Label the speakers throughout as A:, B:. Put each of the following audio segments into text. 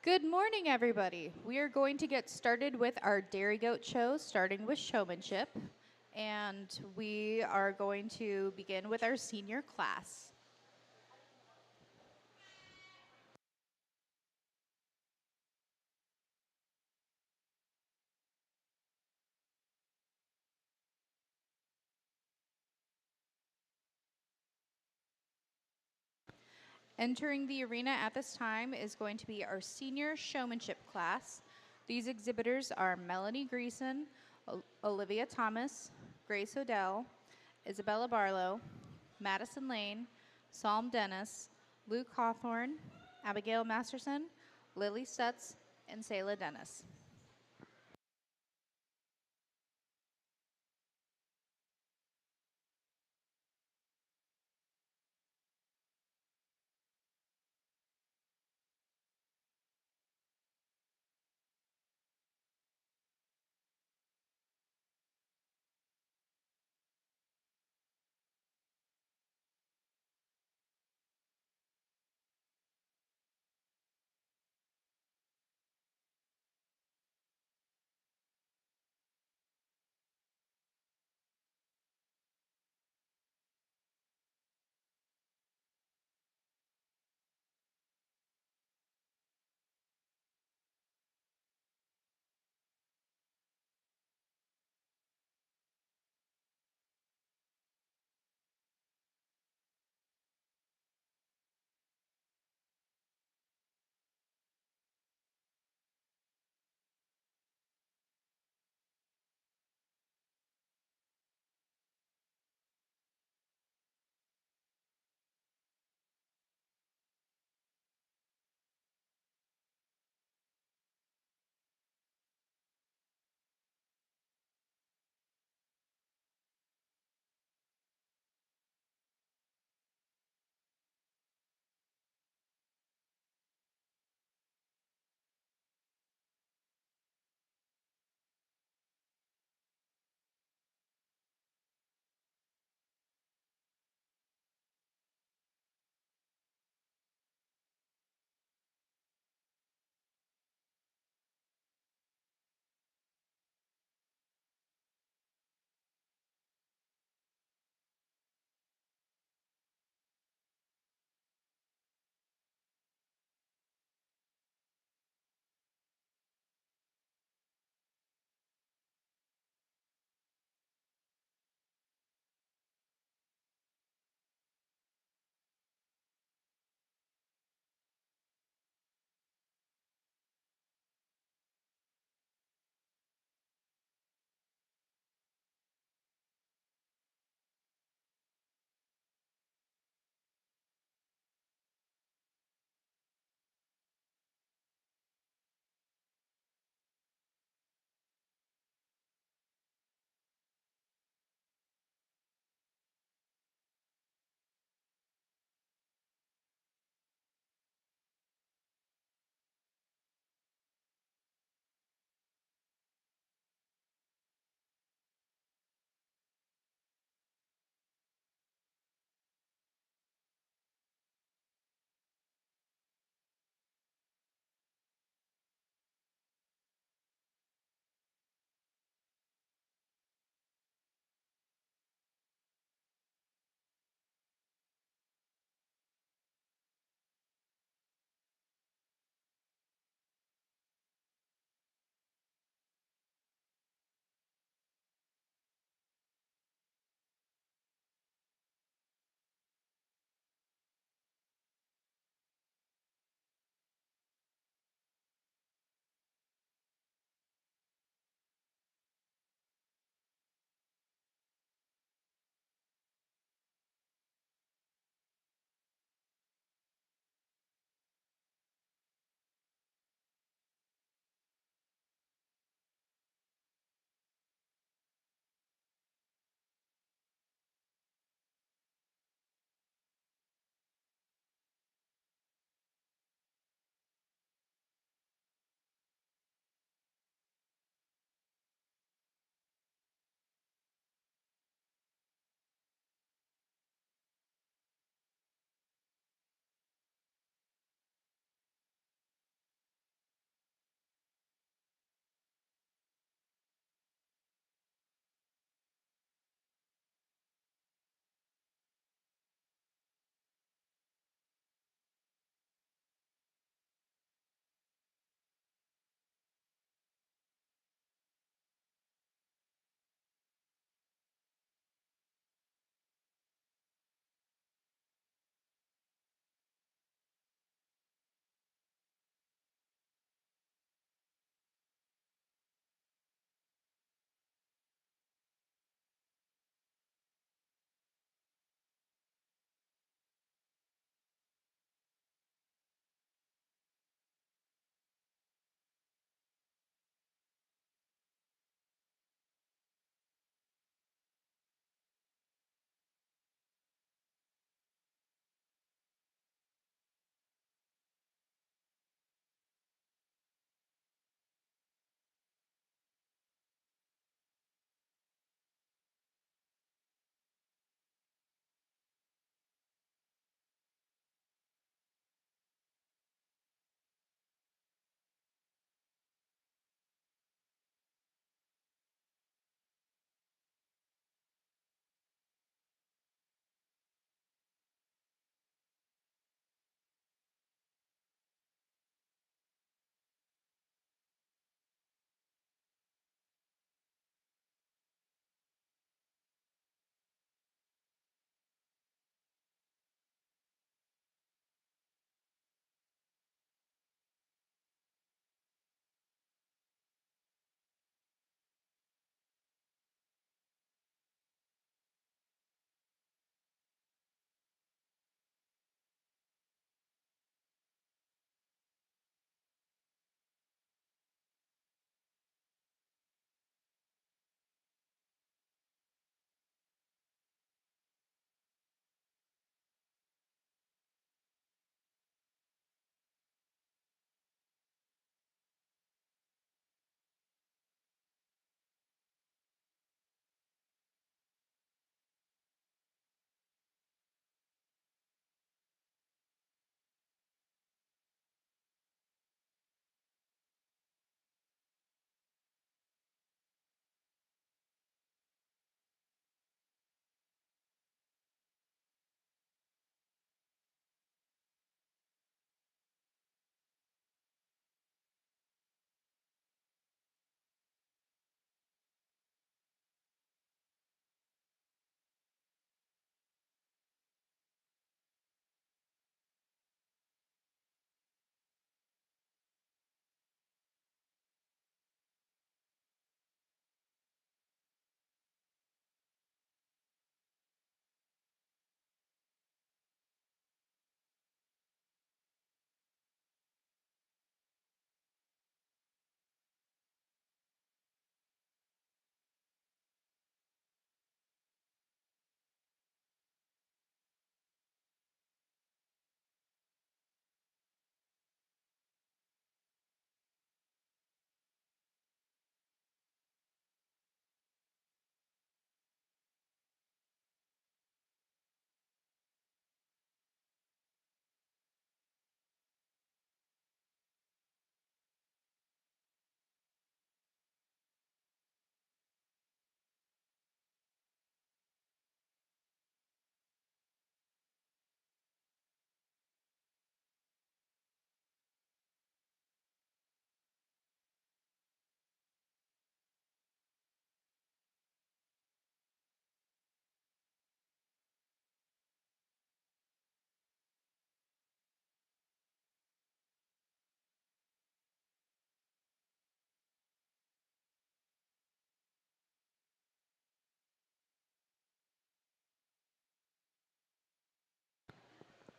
A: Good morning, everybody. We are going to get started with our dairy goat show, starting with Showmanship. And we are going to begin with our senior class. Entering the arena at this time is going to be our senior showmanship class. These exhibitors are Melanie Greason, Olivia Thomas, Grace Odell, Isabella Barlow, Madison Lane, Psalm Dennis, Luke Hawthorne, Abigail Masterson, Lily Stutz, and Sayla Dennis.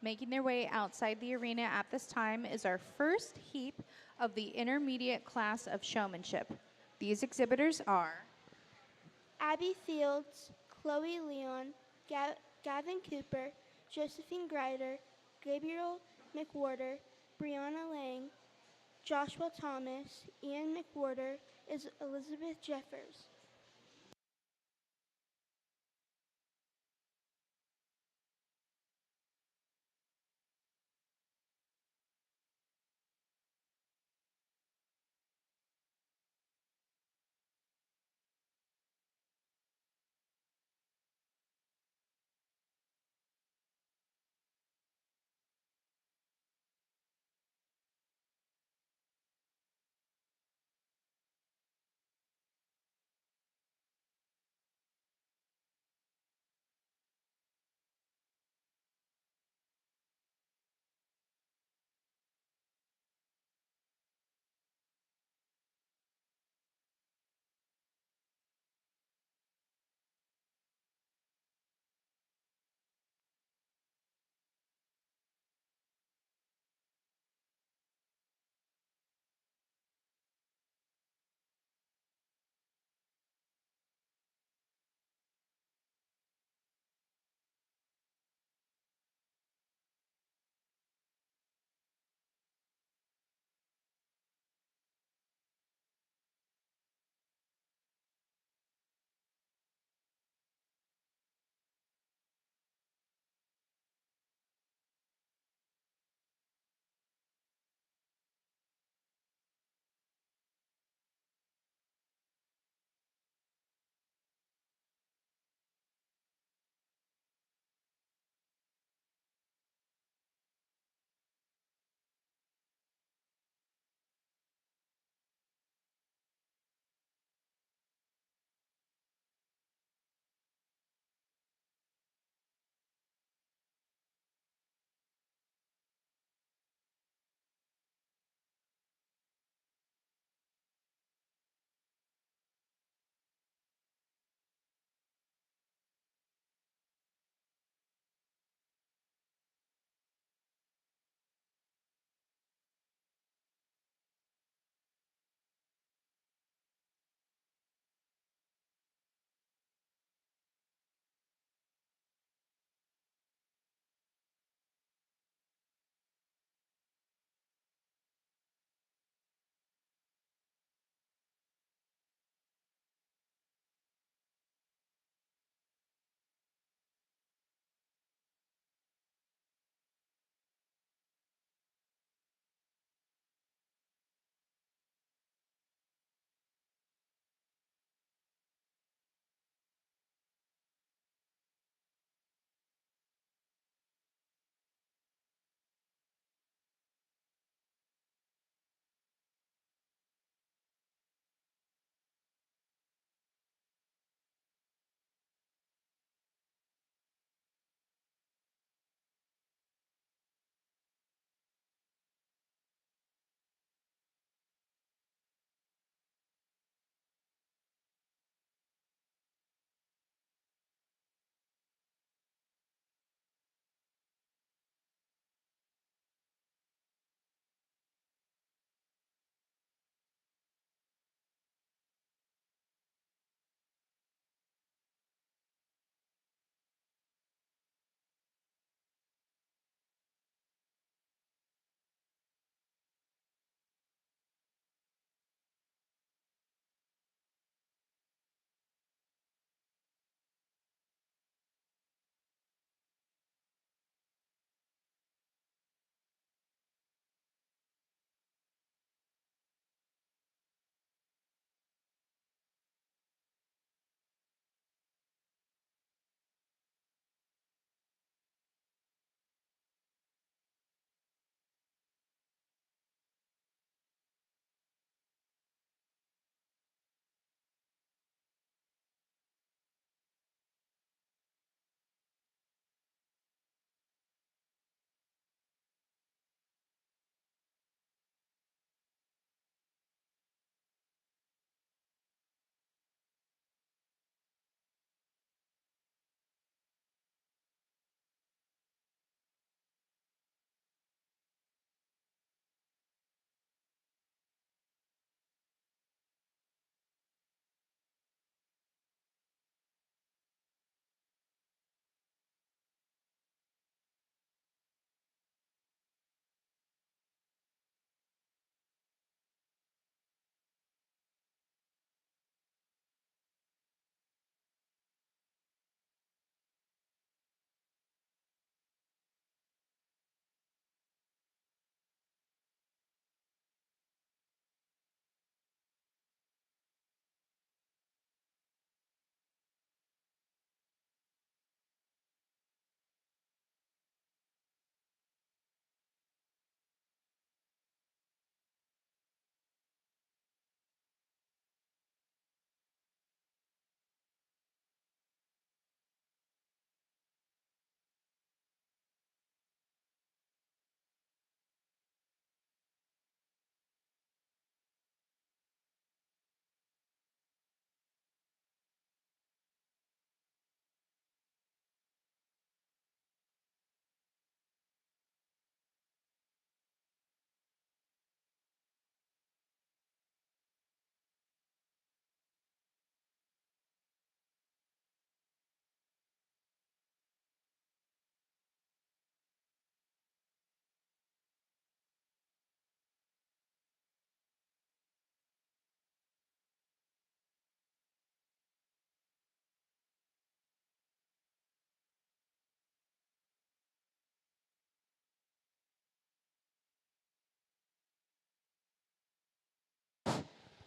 A: Making their way outside the arena at this time is our first heap of the intermediate class of showmanship. These exhibitors are
B: Abby Fields, Chloe Leon, Gavin Cooper, Josephine Greider, Gabriel McWhorter, Brianna Lang, Joshua Thomas, Ian McWhorter, is Elizabeth Jeffers.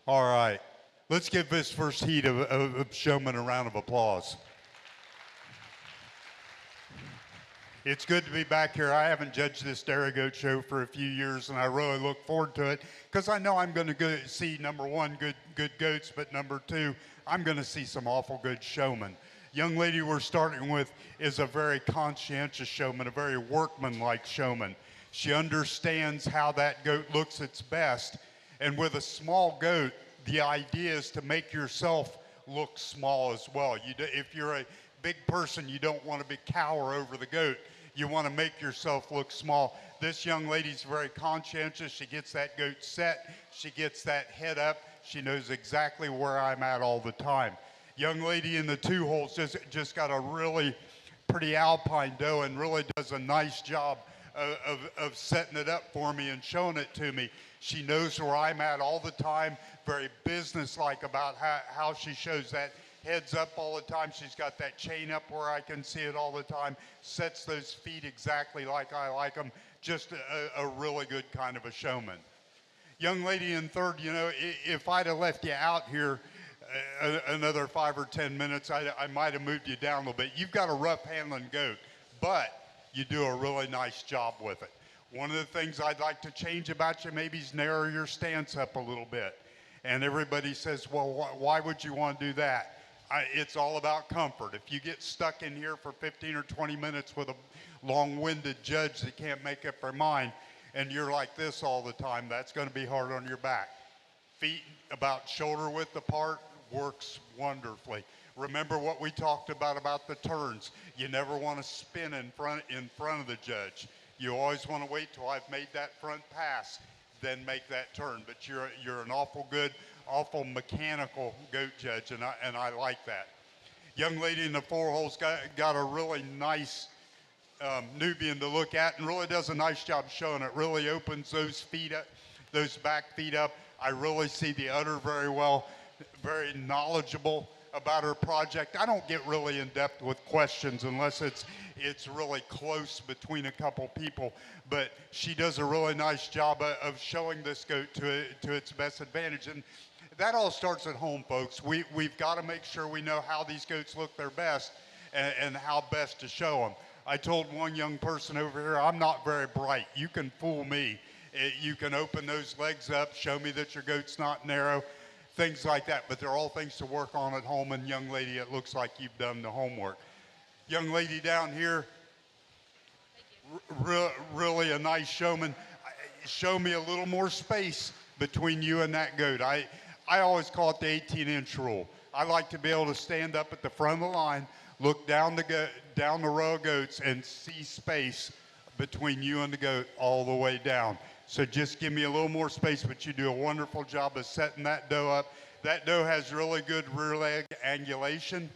C: All right. Let's give this first heat of showmen a round of applause. It's good to be back here. I haven't judged this dairy goat show for a few years, and I really look forward to it because I know I'm going to go see, number one, good goats, but number two, I'm going to see some awful good showmen. Young lady we're starting with is a very conscientious showman, a very workmanlike showman. She understands how that goat looks its best, and with a small goat, the idea is to make yourself look small as well. If you're a big person, you don't want to be cower over the goat. You want to make yourself look small. This young lady's very conscientious. She gets that goat set. She gets that head up. She knows exactly where I'm at all the time. Young lady in the 2 holes just got a really pretty Alpine doe and really does a nice job of setting it up for me and showing it to me. She knows where I'm at all the time, very businesslike about how she shows that heads up all the time. She's got that chain up where I can see it all the time, sets those feet exactly like I like them. Just a really good kind of a showman. Young lady in 3rd, you know, if I'd have left you out here another 5 or 10 minutes, I might have moved you down a little bit. You've got a rough handling goat, but you do a really nice job with it. One of the things I'd like to change about you maybe is narrow your stance up a little bit. And everybody says, well, why would you want to do that? It's all about comfort. If you get stuck in here for 15 or 20 minutes with a long-winded judge that can't make up their mind, and you're like this all the time, that's going to be hard on your back. Feet about shoulder width apart works wonderfully. Remember what we talked about the turns. You never want to spin in front of the judge. You always want to wait till I've made that front pass, then make that turn. But you're an awful mechanical goat judge, and I like that. Young lady in the 4 holes got a really nice Nubian to look at, and really does a nice job showing it. Really opens those feet up, those back feet up. I really see the udder very well. Very knowledgeable about her project. I don't get really in depth with questions unless it's really close between a couple people, but she does a really nice job of showing this goat to its best advantage. And that all starts at home, folks. We've got to make sure we know how these goats look their best and how best to show them. I told one young person over here, I'm not very bright. You can fool me. You can open those legs up, show me that your goat's not narrow, things like that, but they're all things to work on at home, and young lady, it looks like you've done the homework. Young lady down here, really a nice showman. Show me a little more space between you and that goat. I always call it the 18-inch rule. I like to be able to stand up at the front of the line, look down the row of goats, and see space between you and the goat all the way down. So just give me a little more space, but you do a wonderful job of setting that doe up. That doe has really good rear leg angulation.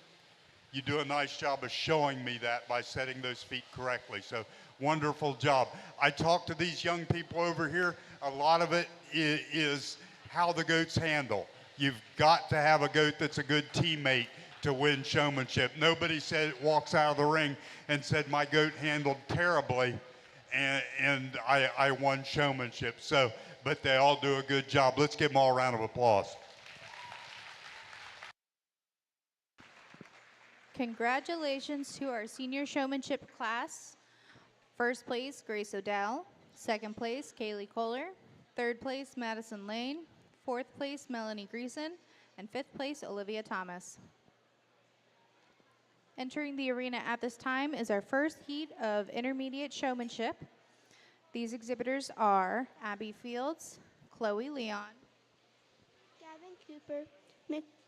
C: You do a nice job of showing me that by setting those feet correctly. So wonderful job. I talk to these young people over here. A lot of it is how the goats handle. You've got to have a goat that's a good teammate to win showmanship. Nobody walks out of the ring and said, my goat handled terribly and I won showmanship. So, but they all do a good job. Let's give them all a round of applause.
A: Congratulations to our senior showmanship class. First place, Grace Odell. Second place, Kaylee Kohler. Third place, Madison Lane. Fourth place, Melanie Greason. And fifth place, Olivia Thomas. Entering the arena at this time is our first heat of intermediate showmanship. These exhibitors are Abby Fields, Chloe Leon,
B: Gavin Cooper,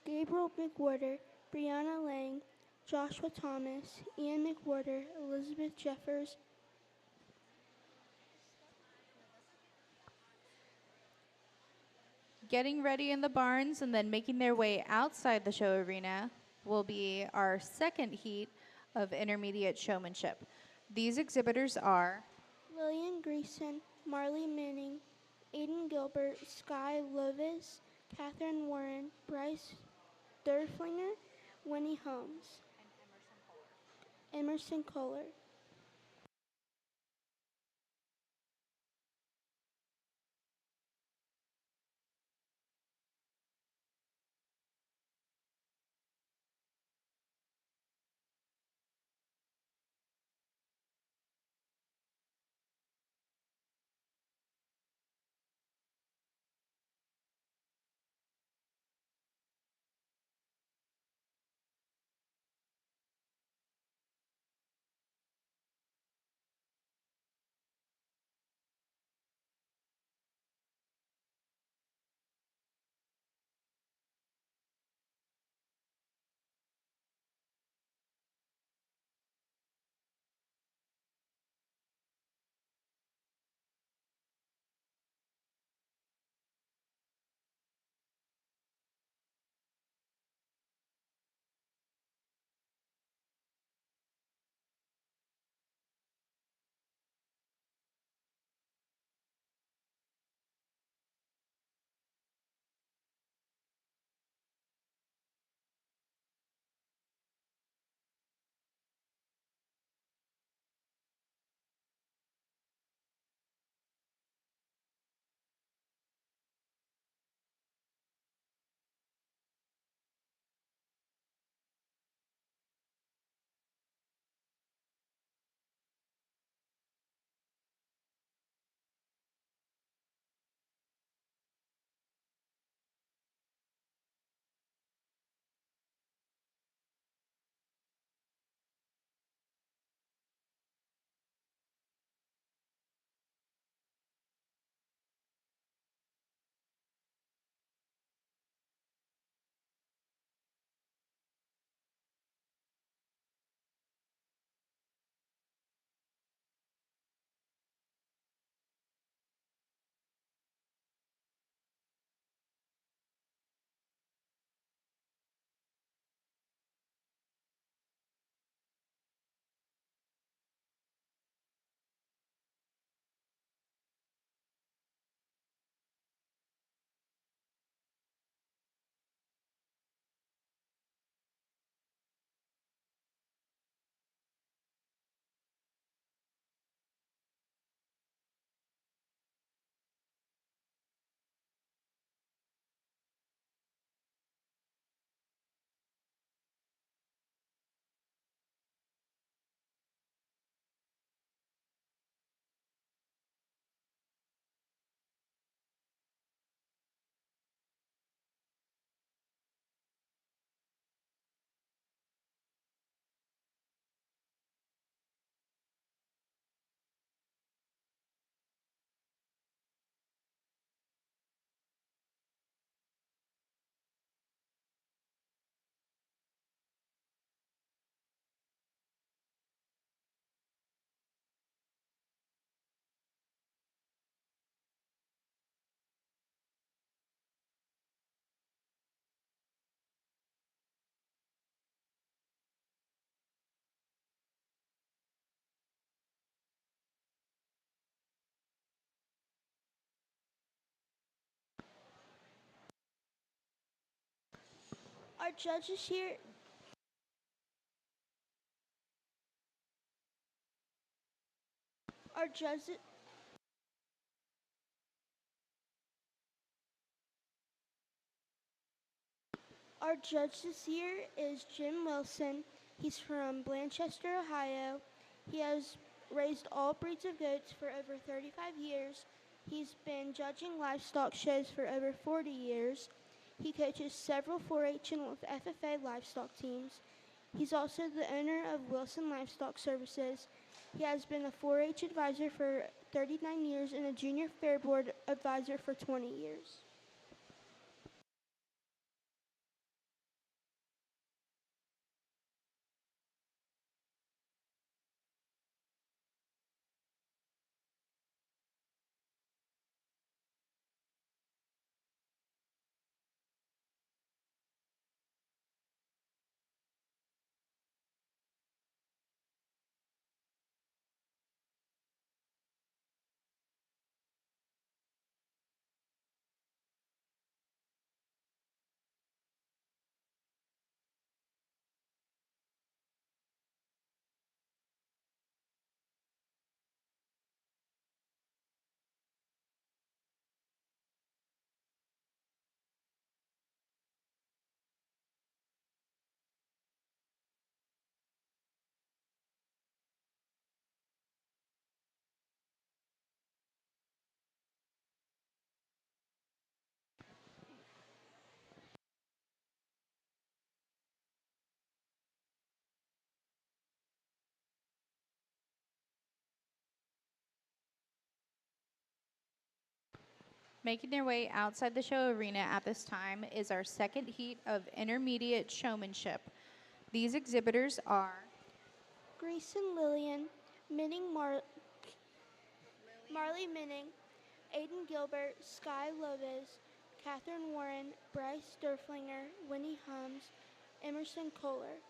B: Gabriel McWhorter, Brianna Lang, Joshua Thomas, Ian McWhorter, Elizabeth Jeffers.
A: getting ready in the barns and then making their way outside the show arena will be our second heat of intermediate showmanship. These exhibitors are
B: Lillian Greason, Marley Manning, Aiden Gilbert, Sky Lovis, Catherine Warren, Bryce Durflinger, Winnie Holmes, Emerson Kohler. Our judges here our judges Our judge this year is Jim Wilson. He's from Blanchester, Ohio. He has raised all breeds of goats for over 35 years. He's been judging livestock shows for over 40 years. He coaches several 4-H and FFA livestock teams. He's also the owner of Wilson Livestock Services. He has been a 4-H advisor for 39 years and a junior Fairboard advisor for 20 years.
A: Making their way outside the show arena at this time is our second heat of intermediate showmanship. These exhibitors are
B: Grayson Lillian, Marley Minning, Aiden Gilbert, Sky Lopez, Catherine Warren, Bryce Durflinger, Winnie Hums, Emerson Kohler.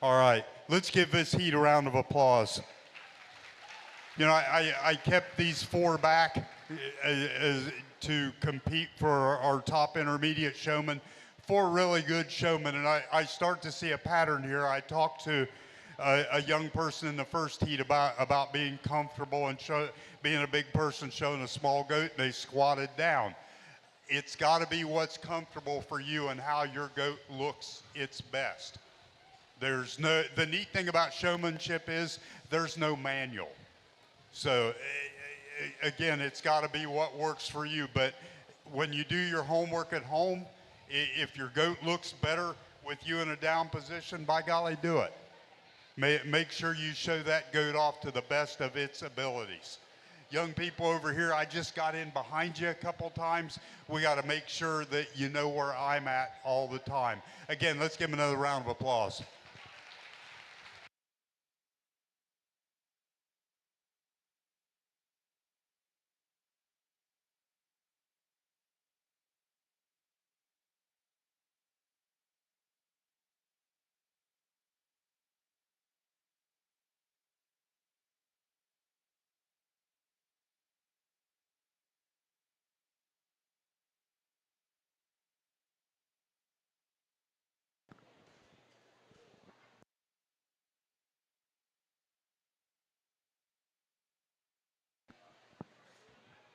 C: All right, let's give this heat a round of applause. You know, I kept these four back to compete for our top intermediate showmen. Four really good showmen, and I start to see a pattern here. I talked to a young person in the first heat about being comfortable and being a big person showing a small goat, and they squatted down. It's got to be what's comfortable for you and how your goat looks its best. The neat thing about showmanship is there's no manual. So again, it's got to be what works for you. But when you do your homework at home, if your goat looks better with you in a down position, by golly, do it. Make sure you show that goat off to the best of its abilities. Young people over here, I just got in behind you a couple times. We got to make sure that you know where I'm at all the time. Again, let's give them another round of applause.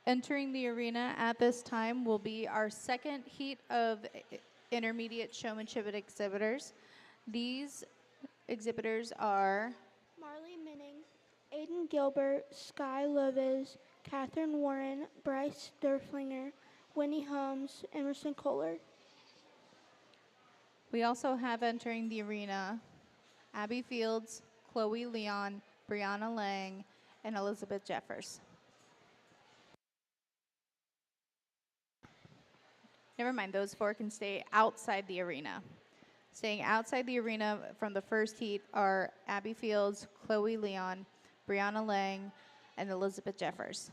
A: Entering the arena at this time will be our second heat of intermediate showmanship and exhibitors. These exhibitors are
B: Marley Minning, Aiden Gilbert, Sky Loves, Catherine Warren, Bryce Durflinger, Winnie Holmes, Emerson Kohler.
A: We also have entering the arena Abby Fields, Chloe Leon, Brianna Lang, and Elizabeth Jeffers. Never mind, those four can stay outside the arena. Staying outside the arena from the first heat are Abby Fields, Chloe Leon, Brianna Lang, and Elizabeth Jeffers.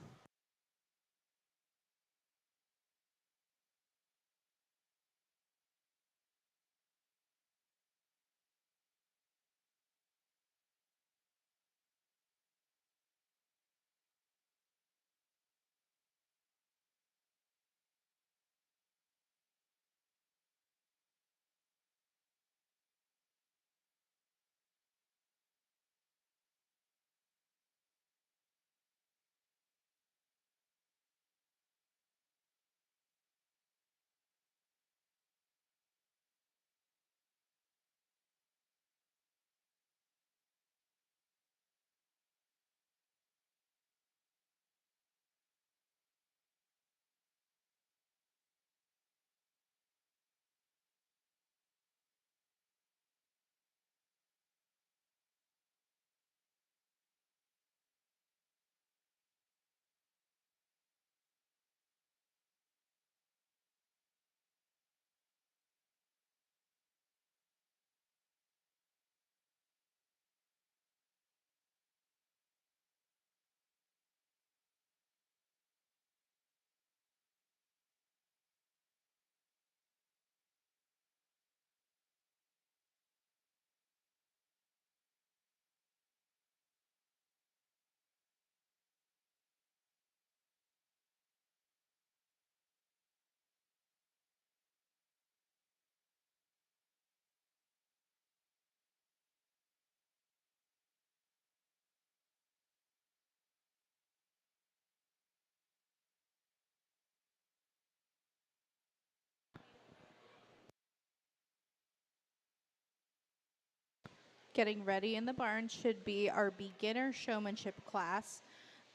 A: Getting ready in the barn should be our beginner showmanship class.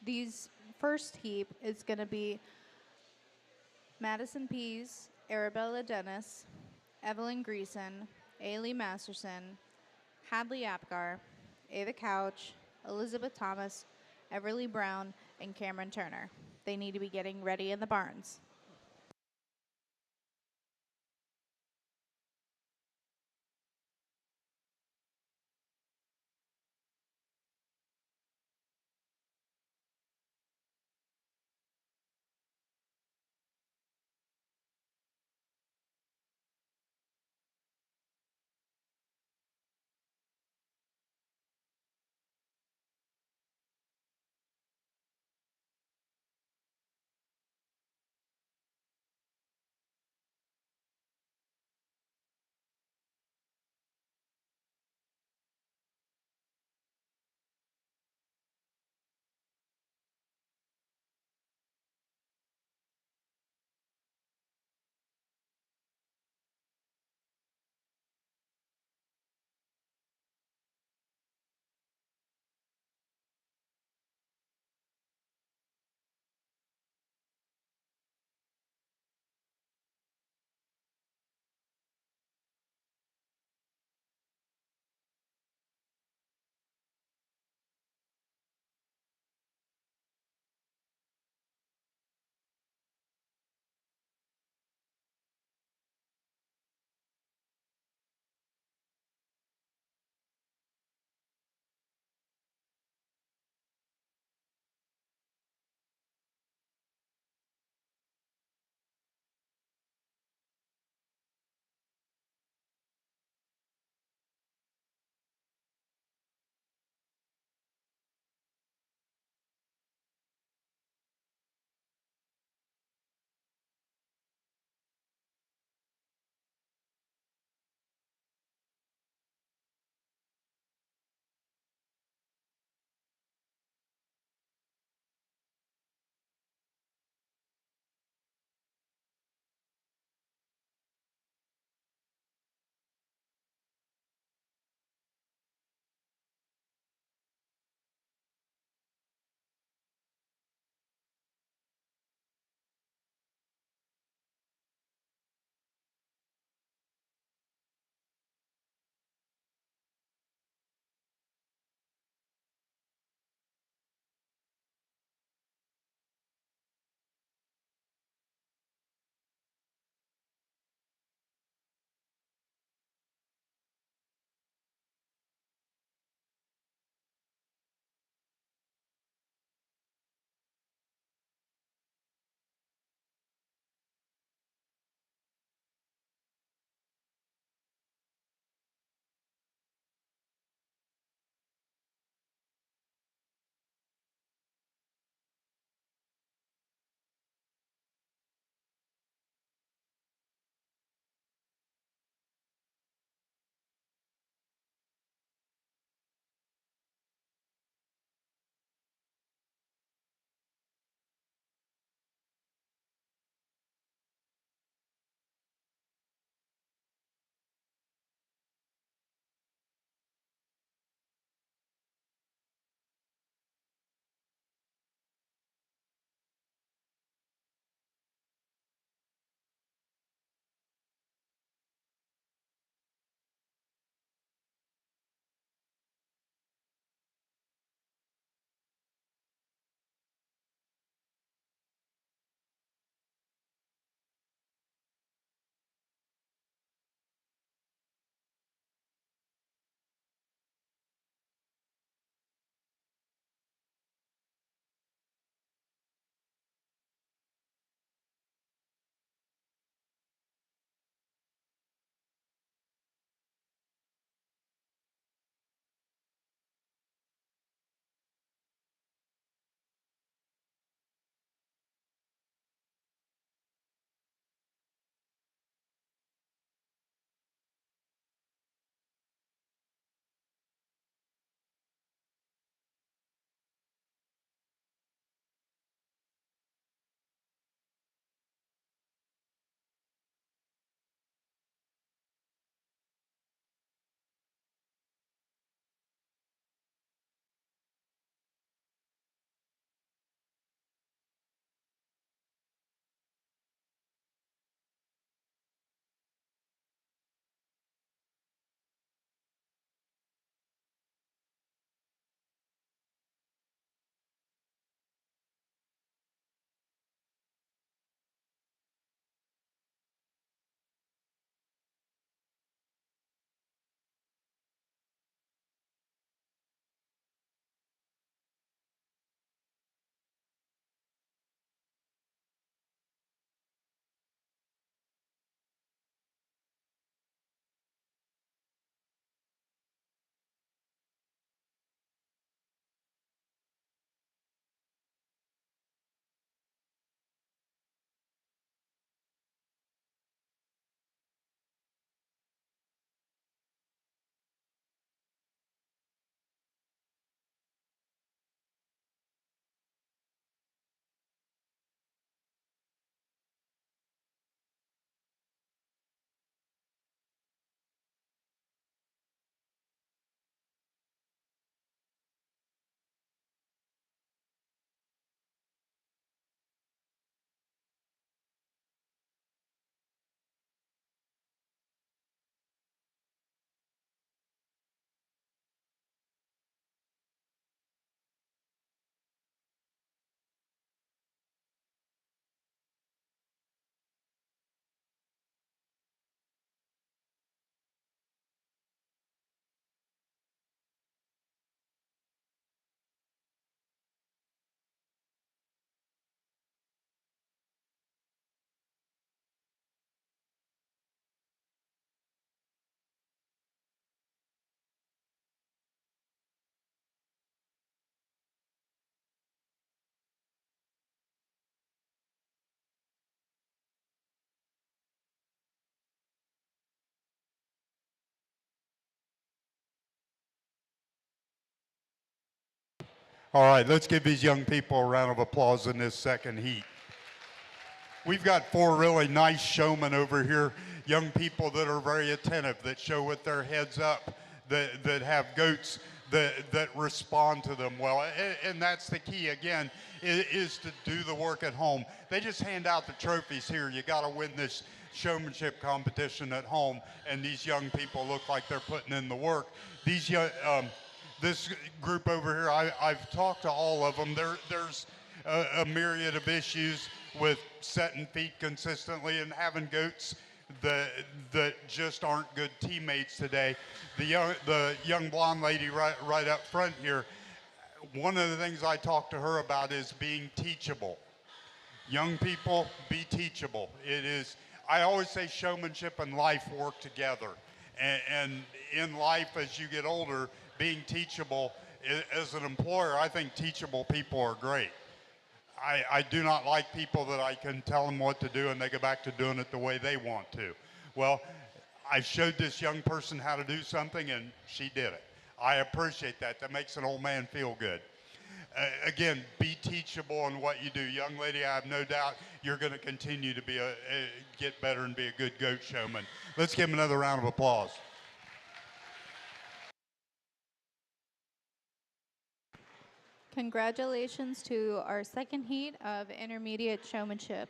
A: These first heap is going to be Madison Pease, Arabella Dennis, Evelyn Greason, Ailey Masterson, Hadley Apgar, Ava Couch, Elizabeth Thomas, Everly Brown, and Cameron Turner. They need to be getting ready in the barns.
C: All right, let's give these young people a round of applause in this second heat. We've got four really nice showmen over here, young people that are very attentive, that show with their heads up, that have goats that respond to them well. And that's the key, again, is to do the work at home. They just hand out the trophies here. You got to win this showmanship competition at home, and these young people look like they're putting in the work. These young, this group over here, I've talked to all of them. There's a myriad of issues with setting feet consistently and having goats that just aren't good teammates today. The young blonde lady right up front here, one of the things I talk to her about is being teachable. Young people, be teachable. It is, I always say showmanship and life work together. And in life, as you get older, being teachable, as an employer, I think teachable people are great. I do not like people that I can tell them what to do and they go back to doing it the way they want to. Well, I showed this young person how to do something and she did it. I appreciate that. That makes an old man feel good. Again, be teachable in what you do. Young lady, I have no doubt you're going to continue to be get better and be a good goat showman. Let's give him another round of applause.
A: Congratulations to our second heat of intermediate showmanship.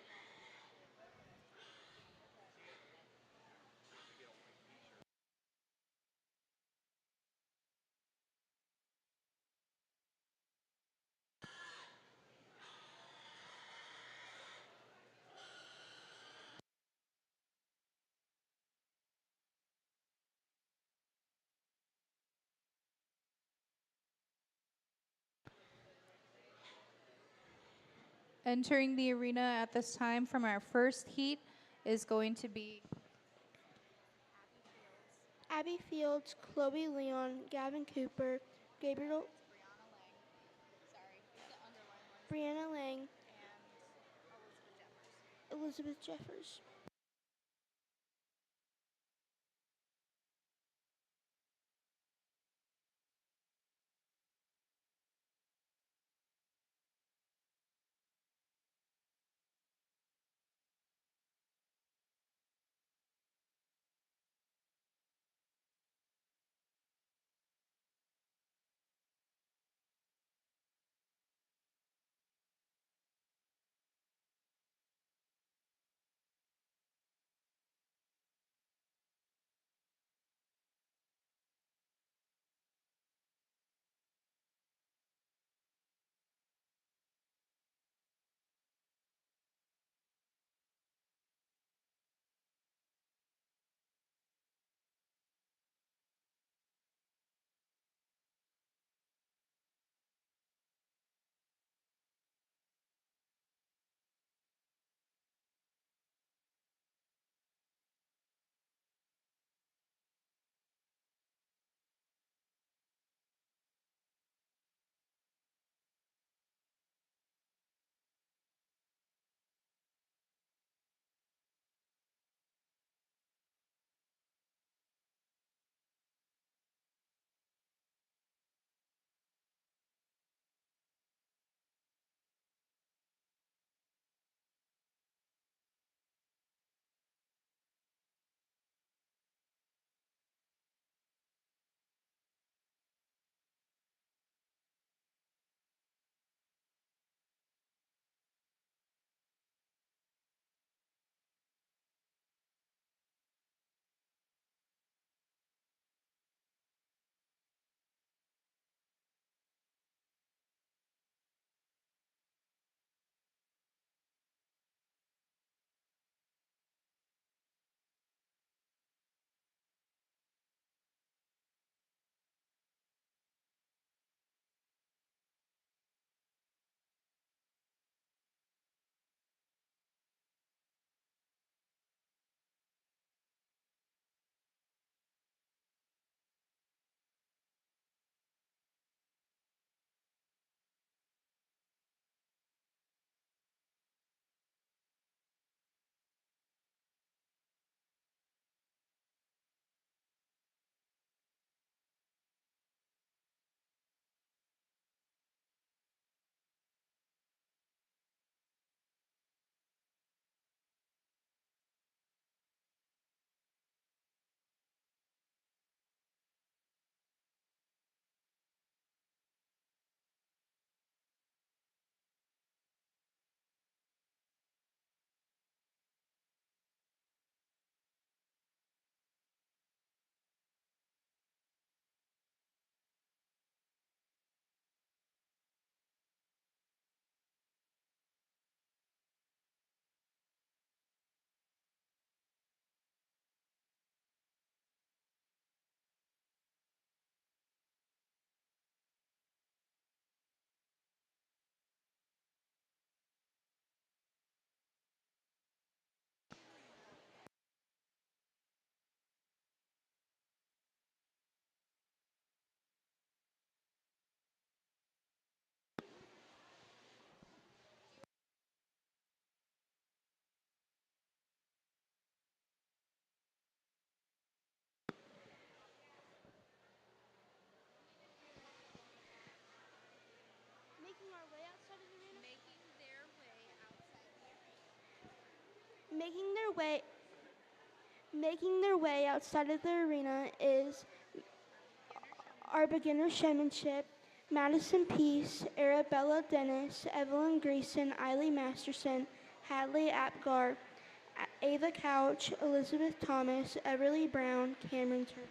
A: Entering the arena at this time from our first heat is going to be
B: Abby Fields, Chloe Leon, Gavin Cooper, Gabriel, Brianna Lang, Elizabeth Jeffers. Making their way making their way outside of the arena is our beginner showmanship, Madison Peace, Arabella Dennis, Evelyn Greason, Eiley Masterson, Hadley Apgar, Ava Couch, Elizabeth Thomas, Everly Brown, Cameron Turner.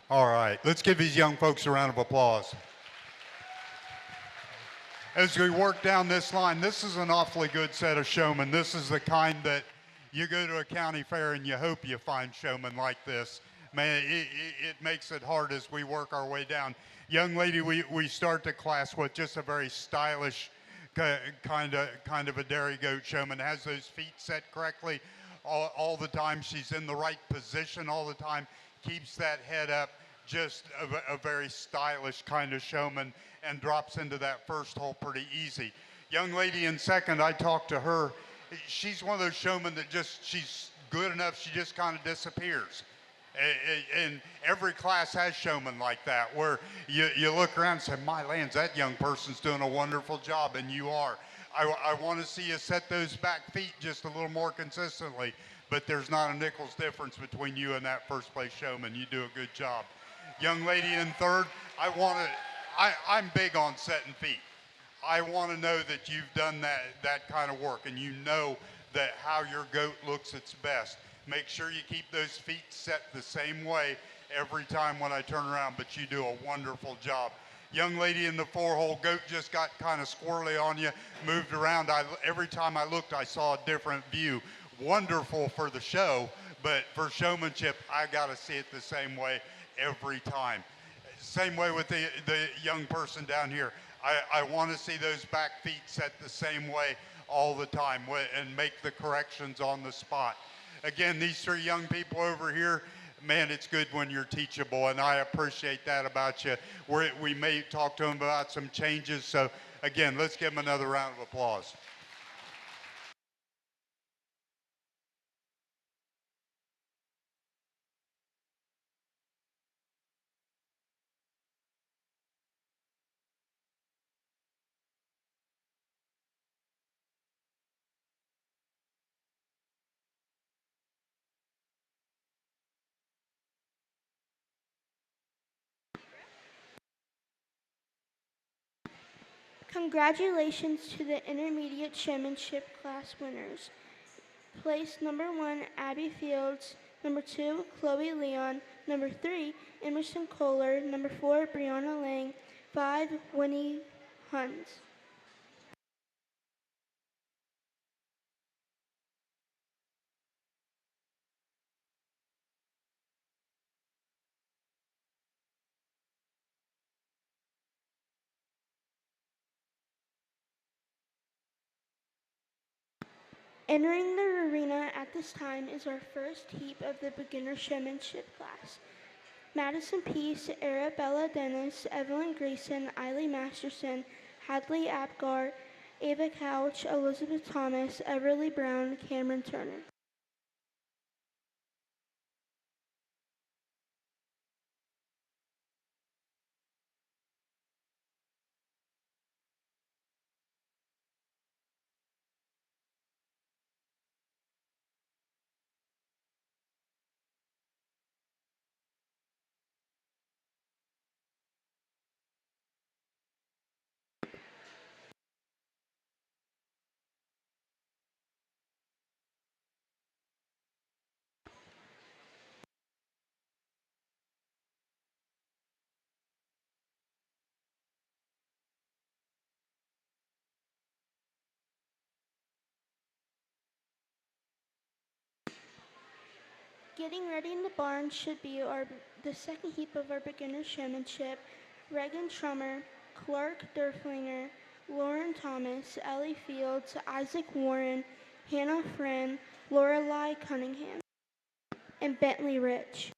C: All right, let's give these young folks a round of applause. As we work down this line, this is an awfully good set of showmen. This is the kind that you go to a county fair and you hope you find showmen like this. Man, it makes it hard as we work our way down. Young lady, we start the class with just a very stylish kind of a dairy goat showman. Has those feet set correctly all the time. She's in the right position all the time. Keeps that head up. Just a very stylish kind of showman, and drops into that first hole pretty easy. Young lady in second, I talked to her. She's one of those showmen that she's good enough, she just kind of disappears. And every class has showmen like that, where you look around and say, my lands, that young person's doing a wonderful job, and you are. I want to see you set those back feet just a little more consistently, but there's not a nickel's difference between you and that first place showman. You do a good job. Young lady in third, I'm big on setting feet. I want to know that you've done that kind of work, and you know that how your goat looks its best. Make sure you keep those feet set the same way every time when I turn around, but you do a wonderful job. Young lady in the 4-hole, goat just got kind of squirrely on you, moved around. Every time I looked, I saw a different view. Wonderful for the show, but for showmanship, I got to see it the same way every time. Same way with the young person down here. I want to see those back feet set the same way all the time and make the corrections on the spot. Again, these 3 young people over here, man, it's good when you're teachable, and I appreciate that about you. We may talk to them about some changes, so again, let's give them another round of applause.
B: Congratulations to the intermediate showmanship class winners. Place number 1, Abby Fields. Number 2, Chloe Leon. Number 3, Emerson Kohler. Number 4, Brianna Lang. 5, Winnie Huns. Entering the arena at this time is our first heat of the beginner showmanship class. Madison Peace, Arabella Dennis, Evelyn Grayson, Eiley Masterson, Hadley Apgar, Ava Couch, Elizabeth Thomas, Everly Brown, Cameron Turner. Getting ready in the barn should be the second heap of our beginner showmanship. Reagan Trummer, Clark Durflinger, Lauren Thomas, Ellie Fields, Isaac Warren, Hannah Friend, Lorelei Cunningham, and Bentley Rich.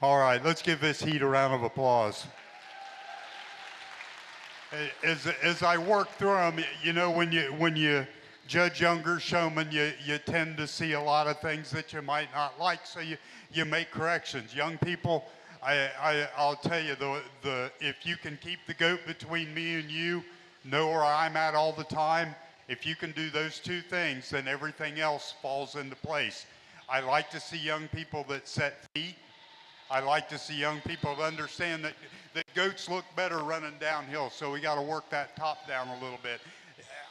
C: All right, let's give this heat a round of applause. As I work through them, you know, when you judge younger showmen, you tend to see a lot of things that you might not like, so you make corrections. Young people, I'll tell you, if you can keep the goat between me and you, know where I'm at all the time, if you can do those two things, then everything else falls into place. I like to see young people that set feet. I like to see young people understand that goats look better running downhill, so we got to work that top down a little bit.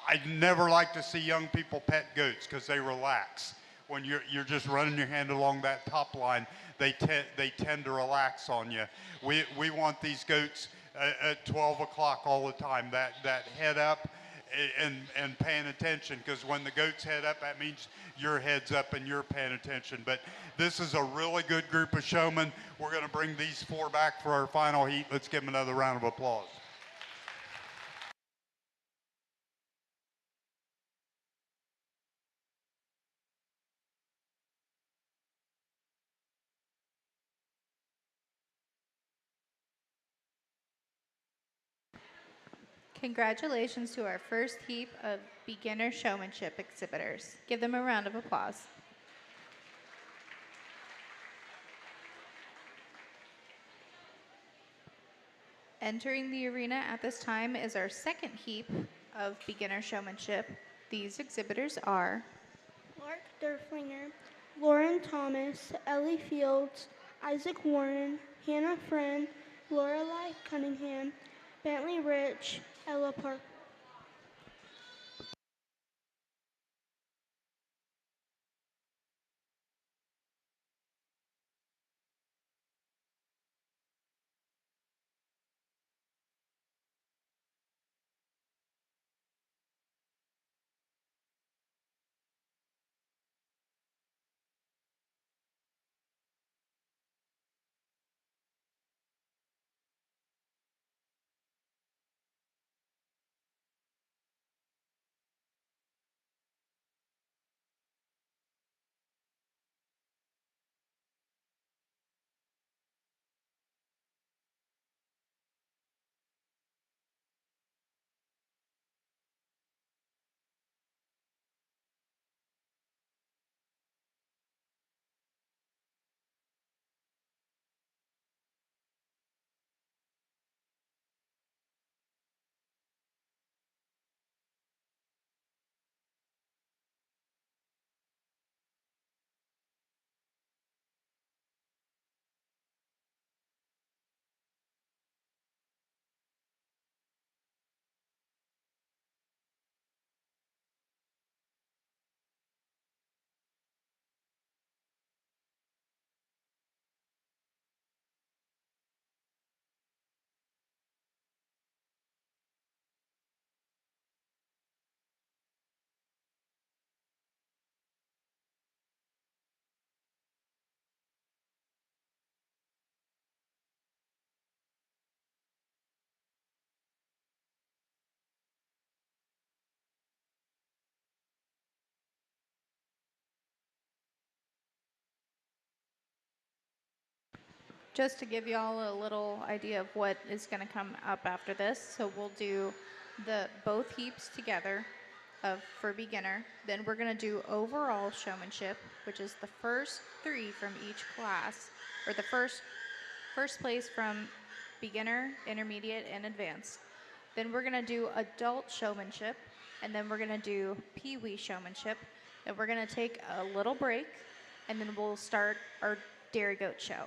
C: I never like to see young people pet goats because they relax. When you're just running your hand along that top line, they tend to relax on you. We want these goats at 12 o'clock all the time, that head up and paying attention, because when the goats head up, that means your head's up and you're paying attention. But this is a really good group of showmen. We're going to bring these four back for our final heat. Let's give them another round of applause.
A: Congratulations to our first heap of beginner showmanship exhibitors. Give them a round of applause. Entering the arena at this time is our second heap of beginner showmanship. These exhibitors are
B: Mark Derflinger, Lauren Thomas, Ellie Fields, Isaac Warren, Hannah Friend, Lorelei Cunningham, Bentley Rich, Ella Park.
A: just to give y'all a little idea of what is going to come up after this. So we'll do the both heaps together for beginner. Then we're going to do overall showmanship, which is the first three from each class, or the first place from beginner, intermediate, and advanced. Then we're going to do adult showmanship, and then we're going to do pee-wee showmanship. Then we're going to take a little break, and then we'll start our dairy goat show.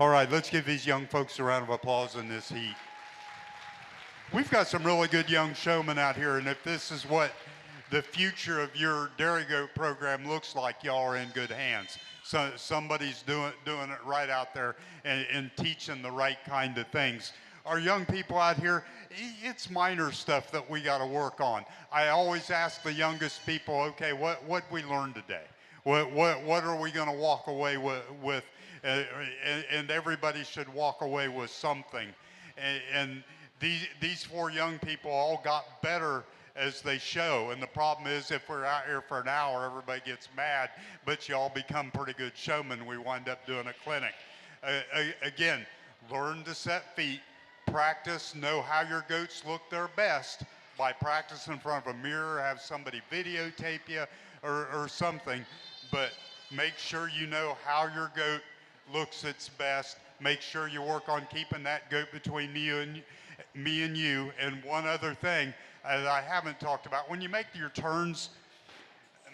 C: All right, let's give these young folks a round of applause in this heat. We've got some really good young showmen out here, and if this is what the future of your dairy goat program looks like, y'all are in good hands. So somebody's doing it right out there and teaching the right kind of things. Our young people out here, it's minor stuff that we got to work on. I always ask the youngest people, okay, what we learned today? What are we going to walk away with and everybody should walk away with something. And these four young people all got better as they show. And the problem is if we're out here for an hour, everybody gets mad, but you all become pretty good showmen. We wind up doing a clinic. Again, learn to set feet, practice, know how your goats look their best by practicing in front of a mirror, have somebody videotape you or something, but make sure you know how your goat looks its best. Make sure you work on keeping that goat between me and you. And one other thing that I haven't talked about, when you make your turns,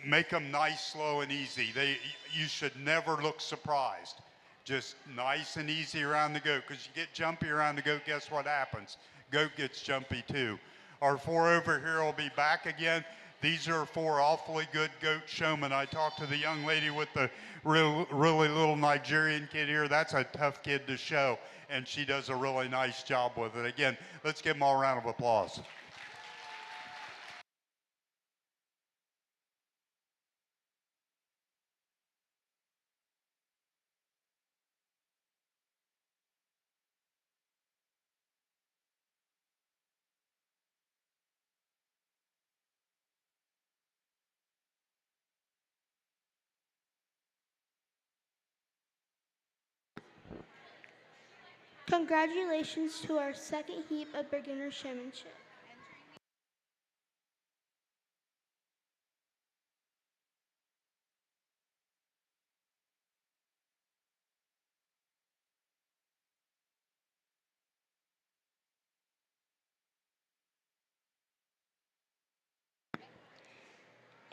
C: make them nice, slow, and easy. You should never look surprised. Just nice and easy around the goat, because you get jumpy around the goat, guess what happens? Goat gets jumpy too. Our four over here will be back again. These are four awfully good goat showmen. I talked to the young lady with the really little Nigerian kid here. That's a tough kid to show, and she does a really nice job with it. Again, let's give them all a round of applause.
B: Congratulations to our second heap of beginner showmanship.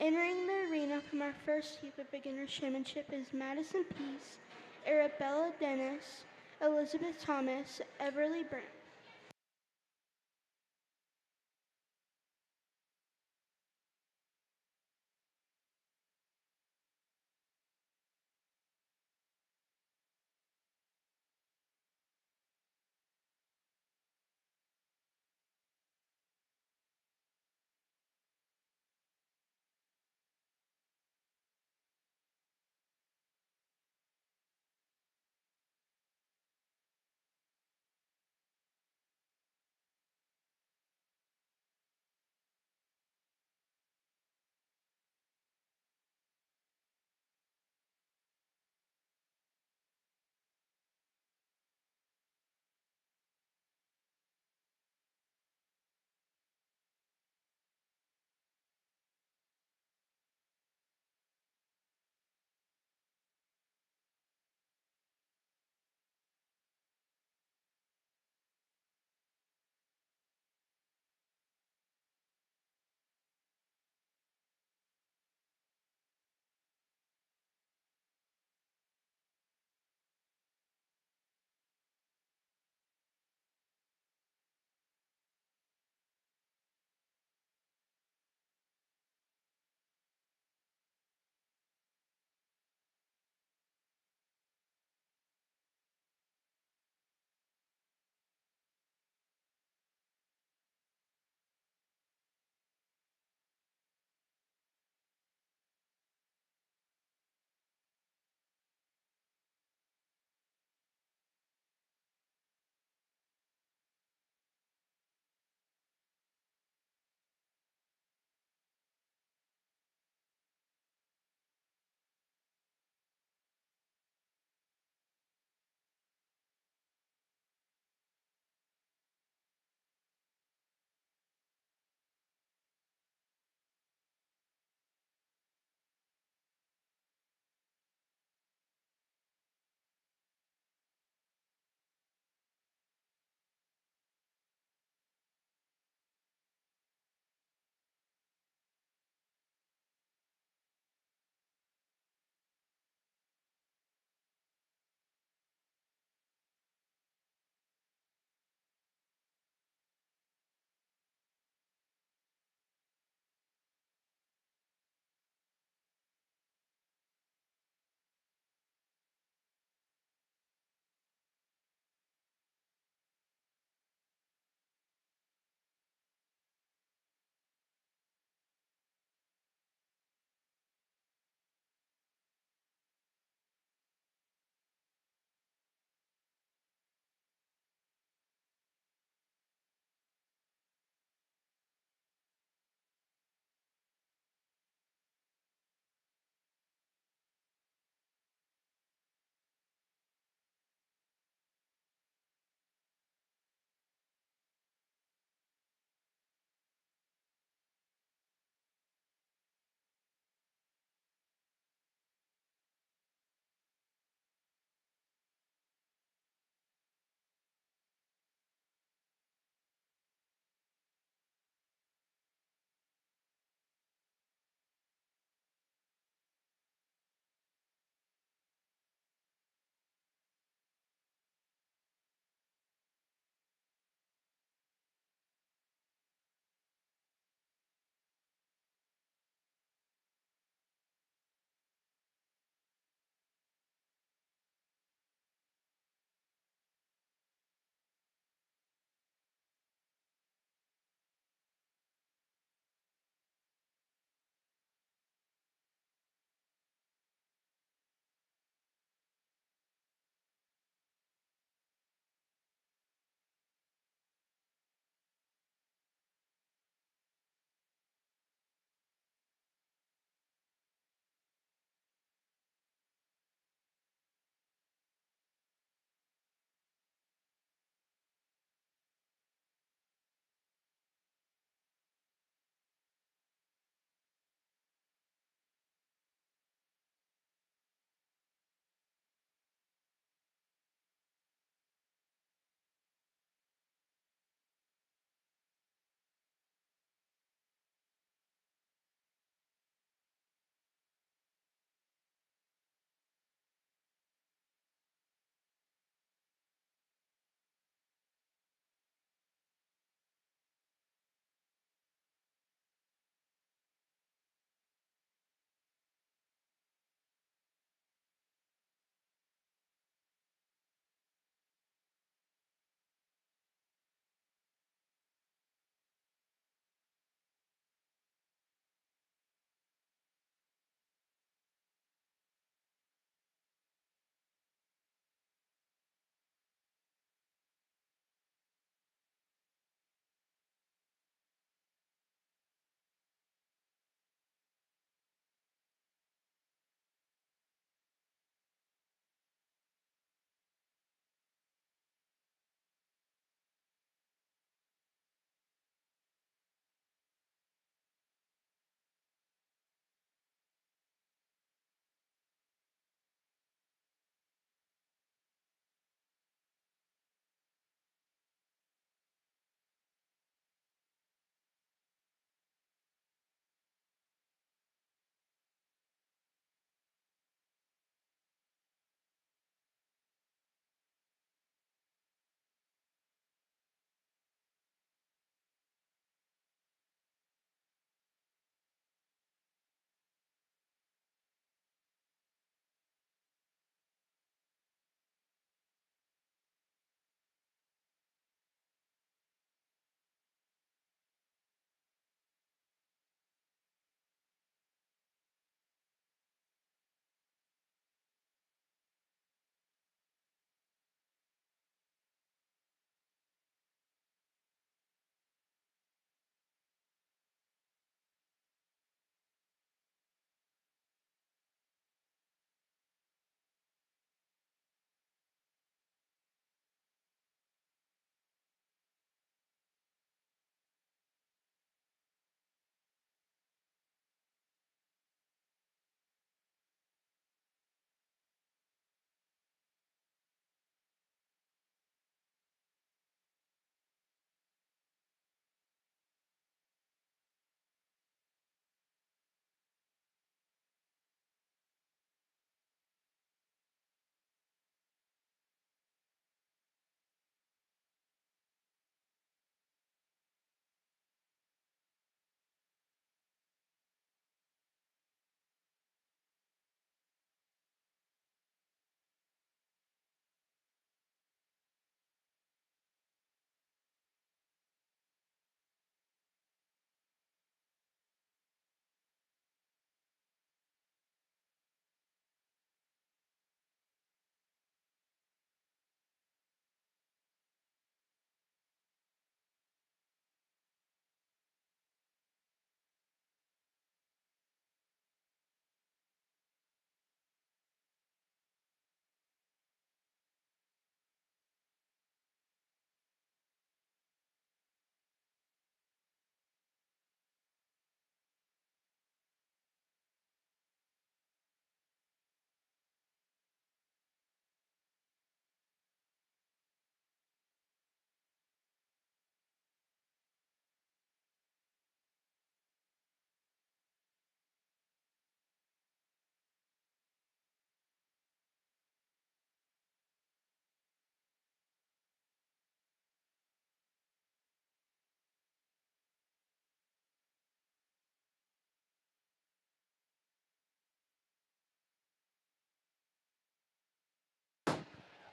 B: Entering the arena from our first heap of beginner showmanship is Madison Peace, Arabella Dennis, Elizabeth Thomas, Everly Brown.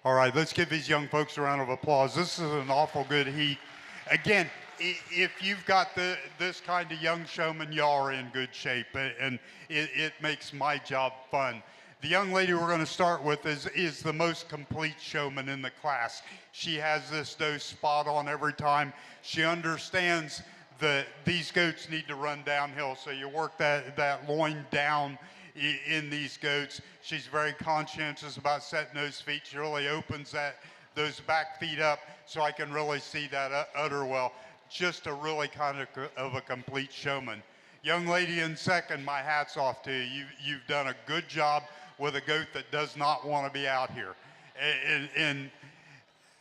C: All right, let's give these young folks a round of applause. This is an awful good heat. Again, if you've got this kind of young showman, y'all are in good shape, and it makes my job fun. The young lady we're going to start with is the most complete showman in the class. She has this dose spot on every time. She understands that these goats need to run downhill, so you work that loin down in these goats. She's very conscientious about setting those feet. She really opens those back feet up so I can really see that udder well. Just a really kind of a complete showman. Young lady in second, my hat's off to you. You've done a good job with a goat that does not want to be out here. And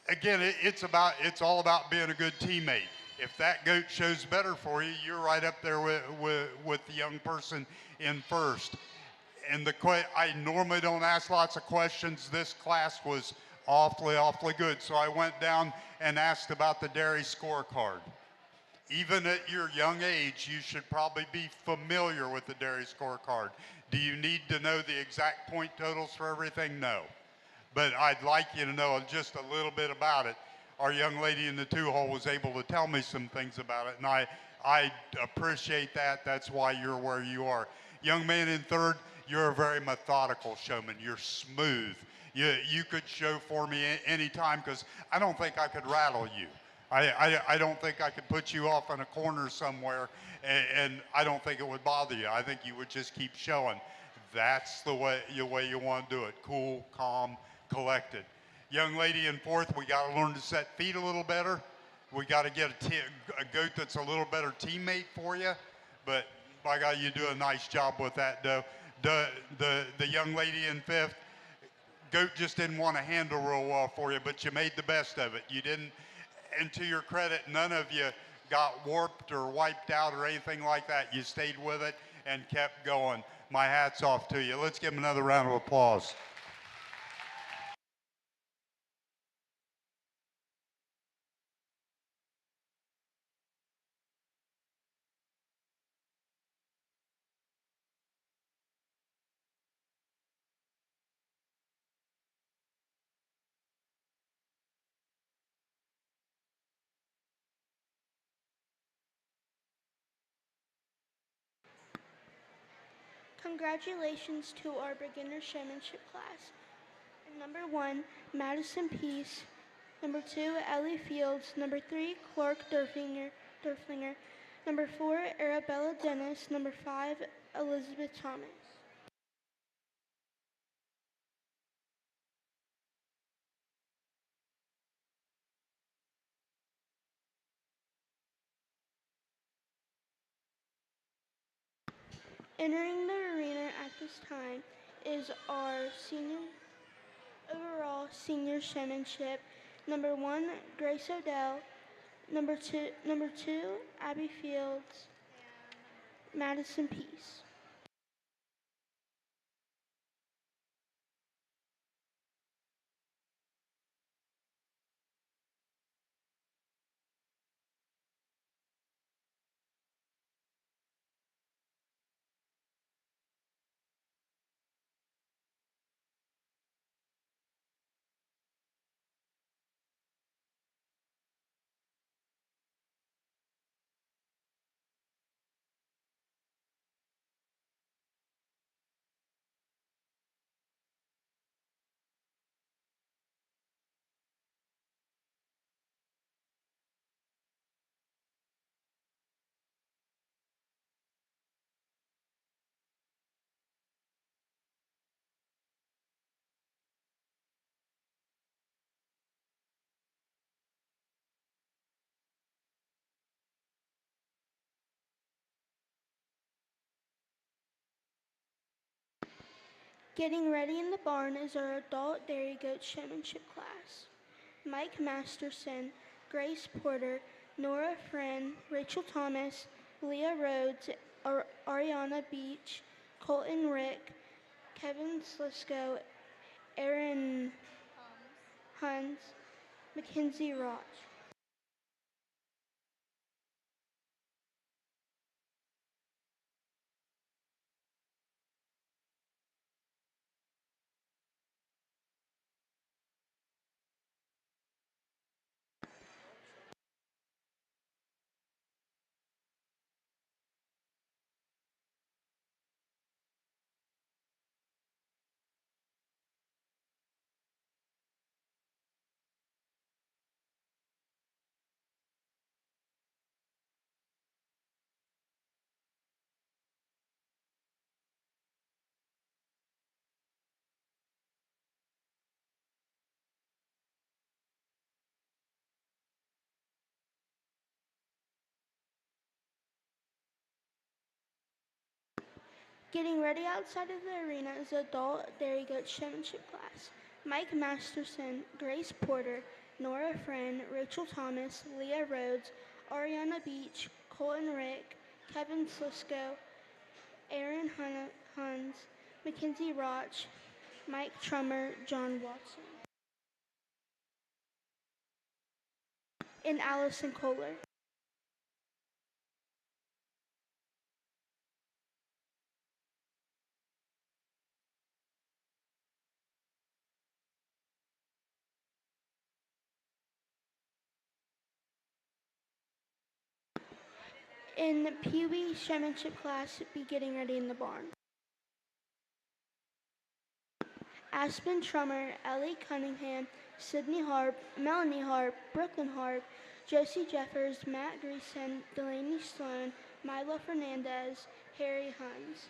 C: again, it's all about being a good teammate. If that goat shows better for you, you're right up there with the young person in first. And I normally don't ask lots of questions. This class was awfully good. So I went down and asked about the dairy scorecard. Even at your young age, you should probably be familiar with the dairy scorecard. Do you need to know the exact point totals for everything? No. But I'd like you to know just a little bit about it. Our young lady in the two-hole was able to tell me some things about it, and I appreciate that. That's why you're where you are. Young man in third, you're a very methodical showman. You're smooth. You could show for me anytime because I don't think I could rattle you. I don't think I could put you off in a corner somewhere, and I don't think it would bother you. I think you would just keep showing. That's the way you want to do it. Cool, calm, collected. Young lady in fourth, we got to learn to set feet a little better. We got to get a goat that's a little better teammate for you. But by God, you do a nice job with that, though. The young lady in fifth, goat just didn't want to handle real well for you, but you made the best of it. You didn't, and to your credit, none of you got warped or wiped out or anything like that. You stayed with it and kept going. My hat's off to you. Let's give them another round of applause.
B: Congratulations to our beginner showmanship class. Number 1, Madison Peace. Number 2, Ellie Fields. Number 3, Clark Durflinger. Number 4, Arabella Dennis. Number 5, Elizabeth Thomas. Entering the arena at this time is our overall senior showmanship. Number 1, Grace Odell. Number two, Abby Fields. Madison Peace. Getting ready in the barn is our adult dairy goat showmanship class. Mike Masterson, Grace Porter, Nora Friend, Rachel Thomas, Leah Rhodes, Ariana Beach, Colton Rick, Kevin Slisco, Aaron Huns, Mackenzie Roch. Getting ready outside of the arena is the adult dairy goat showmanship class. Mike Masterson, Grace Porter, Nora Friend, Rachel Thomas, Leah Rhodes, Ariana Beach, Colton Rick, Kevin Slisco, Aaron Huns, Mackenzie Roch, Mike Trummer, John Watson, and Allison Kohler. In the Pee Wee showmanship class, be getting ready in the barn. Aspen Trummer, Ellie Cunningham, Sydney Harp, Melanie Harp, Brooklyn Harp, Josie Jeffers, Matt Greason, Delaney Sloan, Milo Fernandez, Harry Huns.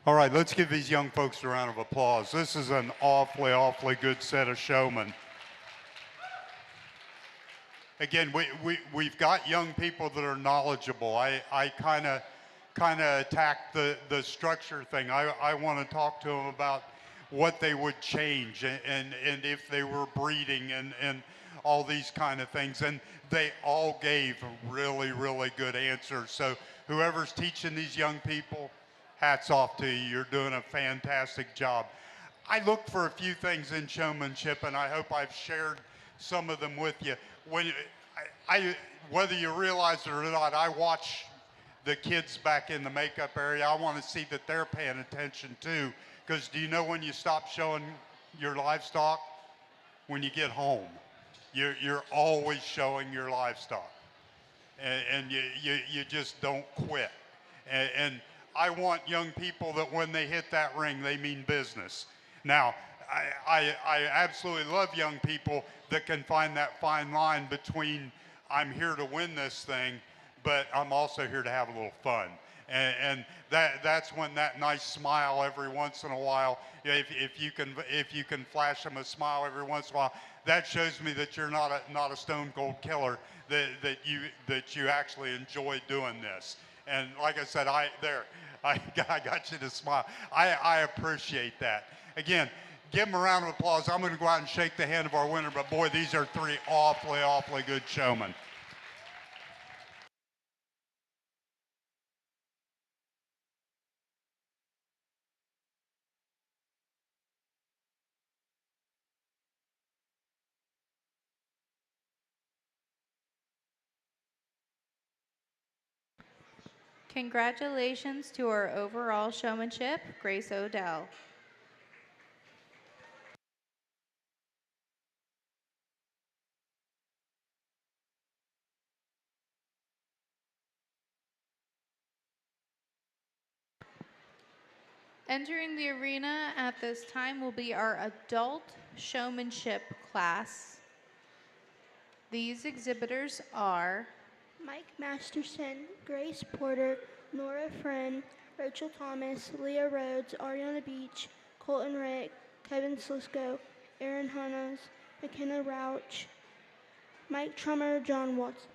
C: All right, let's give these young folks a round of applause. This is an awfully, awfully good set of showmen. Again, we've got young people that are knowledgeable. I kind of attacked the structure thing. I want to talk to them about what they would change and if they were breeding and all these kind of things. And they all gave really, really good answers. So whoever's teaching these young people, hats off to you. You're doing a fantastic job. I look for a few things in showmanship, and I hope I've shared some of them with you. When whether you realize it or not, I watch the kids back in the makeup area, I want to see that they're paying attention too. Because do you know when you stop showing your livestock? When you get home. You're always showing your livestock. And you just don't quit. And I want young people that when they hit that ring, they mean business. Now, I absolutely love young people that can find that fine line between I'm here to win this thing, but I'm also here to have a little fun. And that's when that nice smile every once in a while, if you can flash them a smile every once in a while, that shows me that you're not a stone cold killer, that you actually enjoy doing this. And like I said, I got you to smile. I appreciate that. Again, give them a round of applause. I'm going to go out and shake the hand of our winner, but boy, these are three awfully good showmen.
A: Congratulations to our overall showmanship, Grace Odell. Entering the arena at this time will be our adult showmanship class. These exhibitors are
B: Mike Masterson, Grace Porter, Nora Friend, Rachel Thomas, Leah Rhodes, Ariana Beach, Colton Rick, Kevin Slisco, Aaron Hunas, McKenna Rauch, Mike Trummer, John Watson.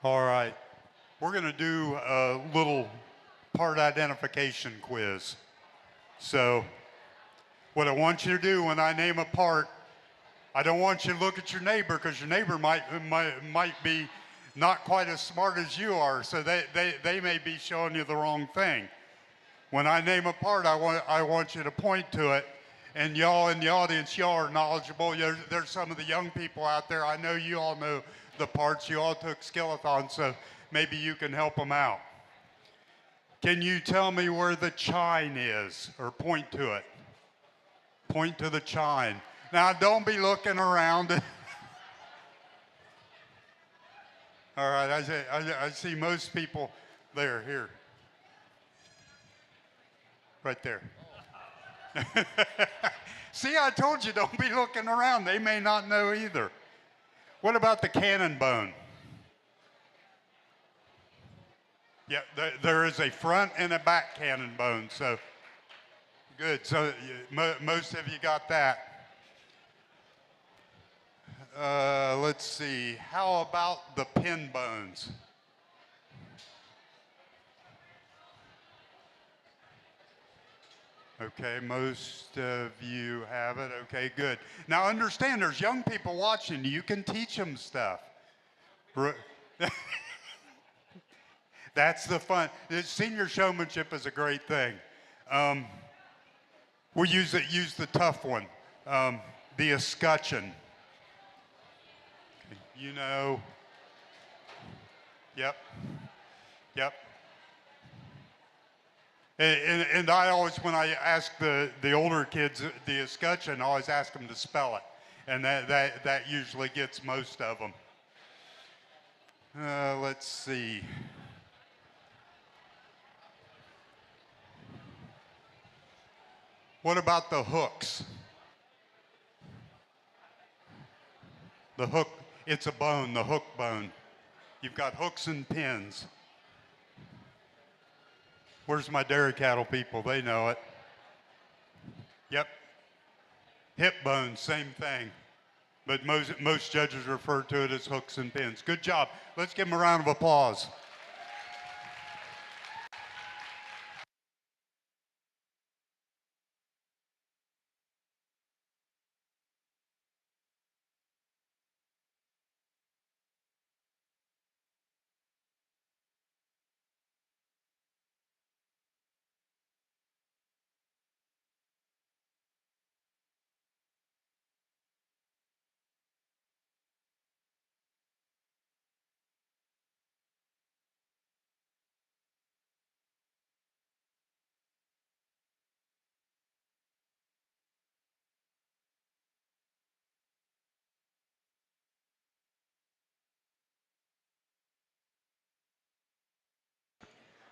C: All right. We're going to do a little part identification quiz. So, what I want you to do when I name a part, I don't want you to look at your neighbor because your neighbor might be not quite as smart as you are, so they may be showing you the wrong thing. When I name a part, I want you to point to it. And y'all in the audience, y'all are knowledgeable. There's some of the young people out there. I know you all know the parts. You all took Skeleton, so maybe you can help them out. Can you tell me where the chine is, or point to it? Point to the chine. Now, don't be looking around. All right, I see most people there, here. Right there. See, I told you, don't be looking around. They may not know either. What about the cannon bone? Yeah, there is a front and a back cannon bone, so good. So most of you got that. Let's see. How about the pin bones? Okay, most of you have it. Okay, good. Now understand, there's young people watching. You can teach them stuff. That's the fun. Senior showmanship is a great thing. We'll use the tough one. The escutcheon. You know. Yep. Yep. And I always, when I ask the older kids the escutcheon, I always ask them to spell it. And that usually gets most of them. Let's see. What about the hooks? The hook, it's a bone, the hook bone. You've got hooks and pins. Where's my dairy cattle people? They know it. Yep. Hip bone, same thing. But most judges refer to it as hooks and pins. Good job. Let's give them a round of applause.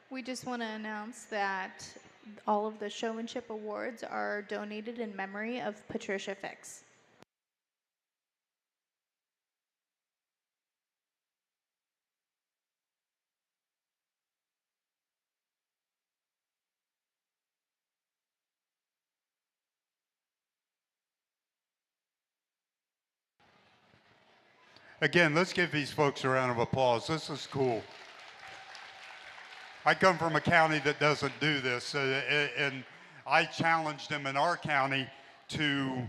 A: We just want to announce that all of the showmanship awards are donated in memory of Patricia Fix.
C: Again, let's give these folks a round of applause. This is cool. I come from a county that doesn't do this, and I challenged them in our county to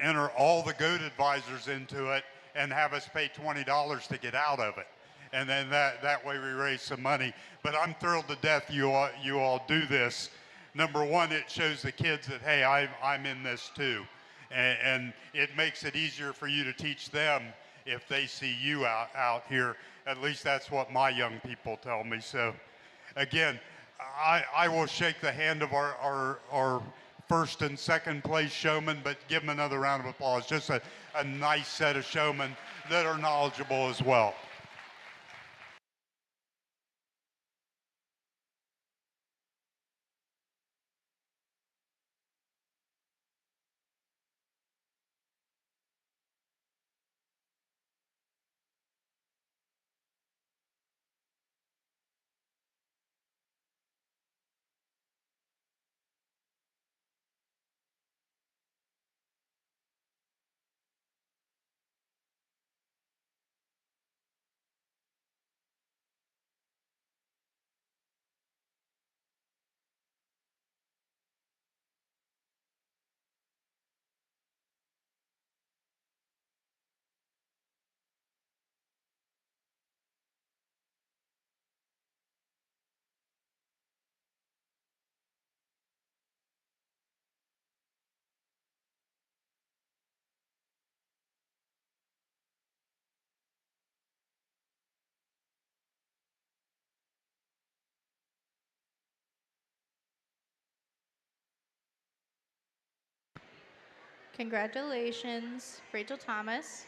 C: enter all the goat advisors into it and have us pay $20 to get out of it. And then that way we raise some money. But I'm thrilled to death you all do this. Number one, it shows the kids that, hey, I'm in this too. And it makes it easier for you to teach them if they see you out here. At least that's what my young people tell me. So again, I will shake the hand of our first and second place showmen, but give them another round of applause. Just a nice set of showmen that are knowledgeable as well.
A: Congratulations, Rachel Thomas.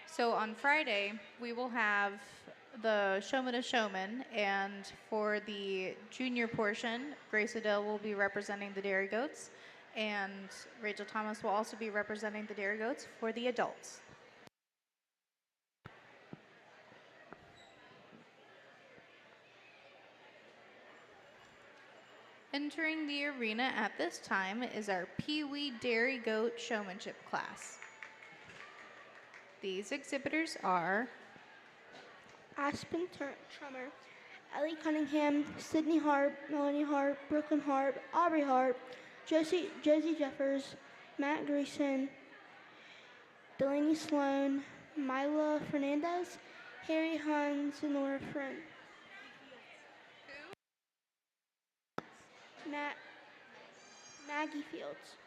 A: So on Friday, we will have the Showman of Showman, and for the junior portion, Grace Odell will be representing the Dairy Goats, and Rachel Thomas will also be representing the Dairy Goats for the adults. Entering the arena at this time is our Pee Wee Dairy Goat Showmanship class. These exhibitors are
B: Aspen Trummer, Ellie Cunningham, Sydney Harp, Melanie Harp, Brooklyn Harp, Aubrey Harp, Josie Jeffers, Matt Greason, Delaney Sloan, Mila Fernandez, Harry Huns, and Laura Friend. Maggie Fields.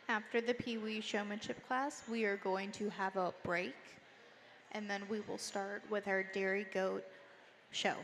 A: After the Pee Wee Showmanship class, we are going to have a break, and then we will start with our Dairy Goat show.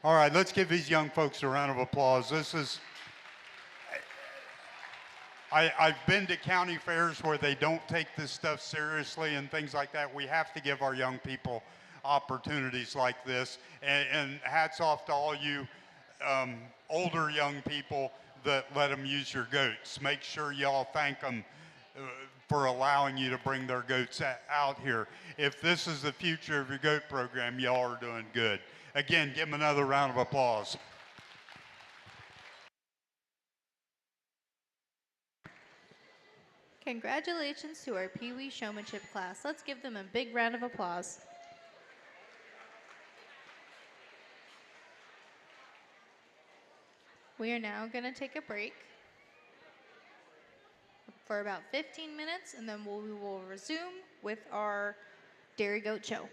C: All right, let's give these young folks a round of applause. I've been to county fairs where they don't take this stuff seriously and things like that. We have to give our young people opportunities like this. And hats off to all you older young people that let them use your goats. Make sure y'all thank them for allowing you to bring their goats out here. If this is the future of your goat program, y'all are doing good. Again, give them another round of applause.
A: Congratulations to our Pee Wee Showmanship class. Let's give them a big round of applause. We are now going to take a break for about 15 minutes, and then we will resume with our dairy goat show.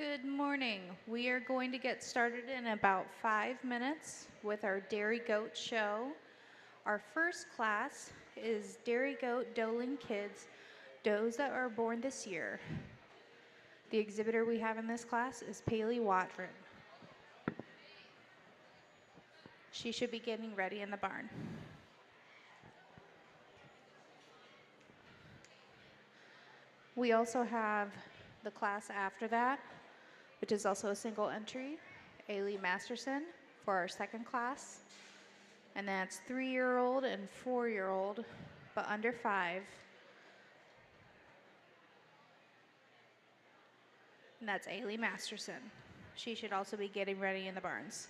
A: Good morning. We are going to get started in about 5 minutes with our dairy goat show. Our first class is dairy goat doeling kids, does that are born this year. The exhibitor we have in this class is Paley Watford. She should be getting ready in the barn. We also have the class after that, which is also a single entry, Ailey Masterson for our second class. And that's 3-year-old and 4-year-old, but under 5. And that's Ailey Masterson. She should also be getting ready in the barns.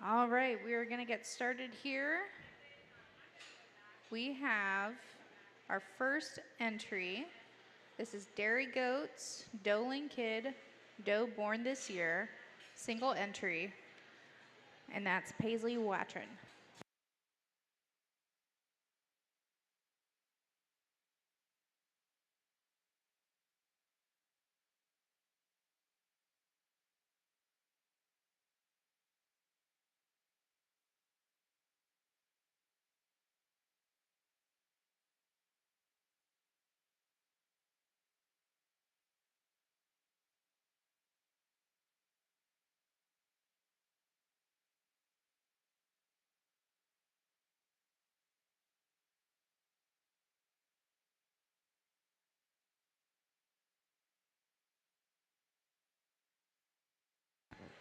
A: All right, we are going to get started here. We have our first entry. This is Dairy Goats, Doeling Kid, doe born this year, single entry, and that's Paisley Watron.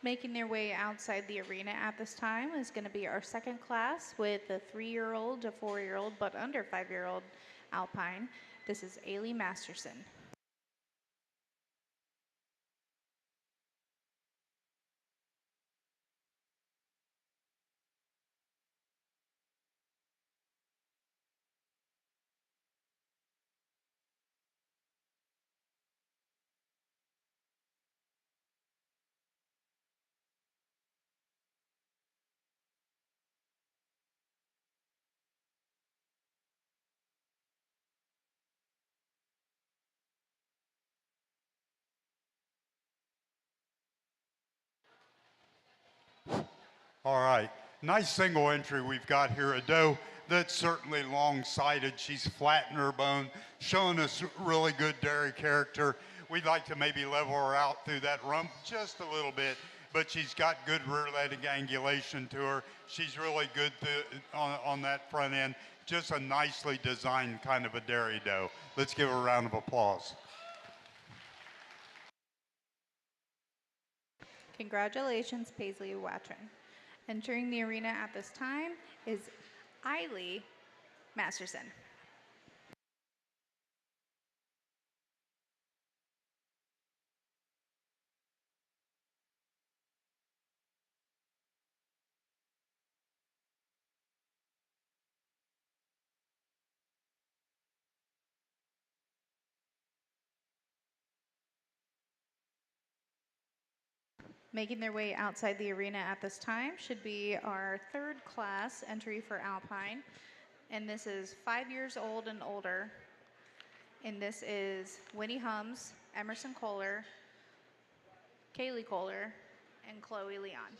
A: Making their way outside the arena at this time is going to be our second class with a 3-year-old, a 4-year-old, but under 5-year-old Alpine. This is Ailey Masterson.
C: All right, nice single entry we've got here. A doe that's certainly long-sided. She's flat in her bone, showing us really good dairy character. We'd like to maybe level her out through that rump just a little bit, but she's got good rear leg angulation to her. She's really good on that front end. Just a nicely designed kind of a dairy doe. Let's give her a round of applause.
A: Congratulations, Paisley Watron. Entering the arena at this time is Ailey Masterson. Making their way outside the arena at this time should be our third class entry for Alpine. And this is 5 years old and older. And this is Winnie Hums, Emerson Kohler, Kaylee Kohler, and Chloe Leon.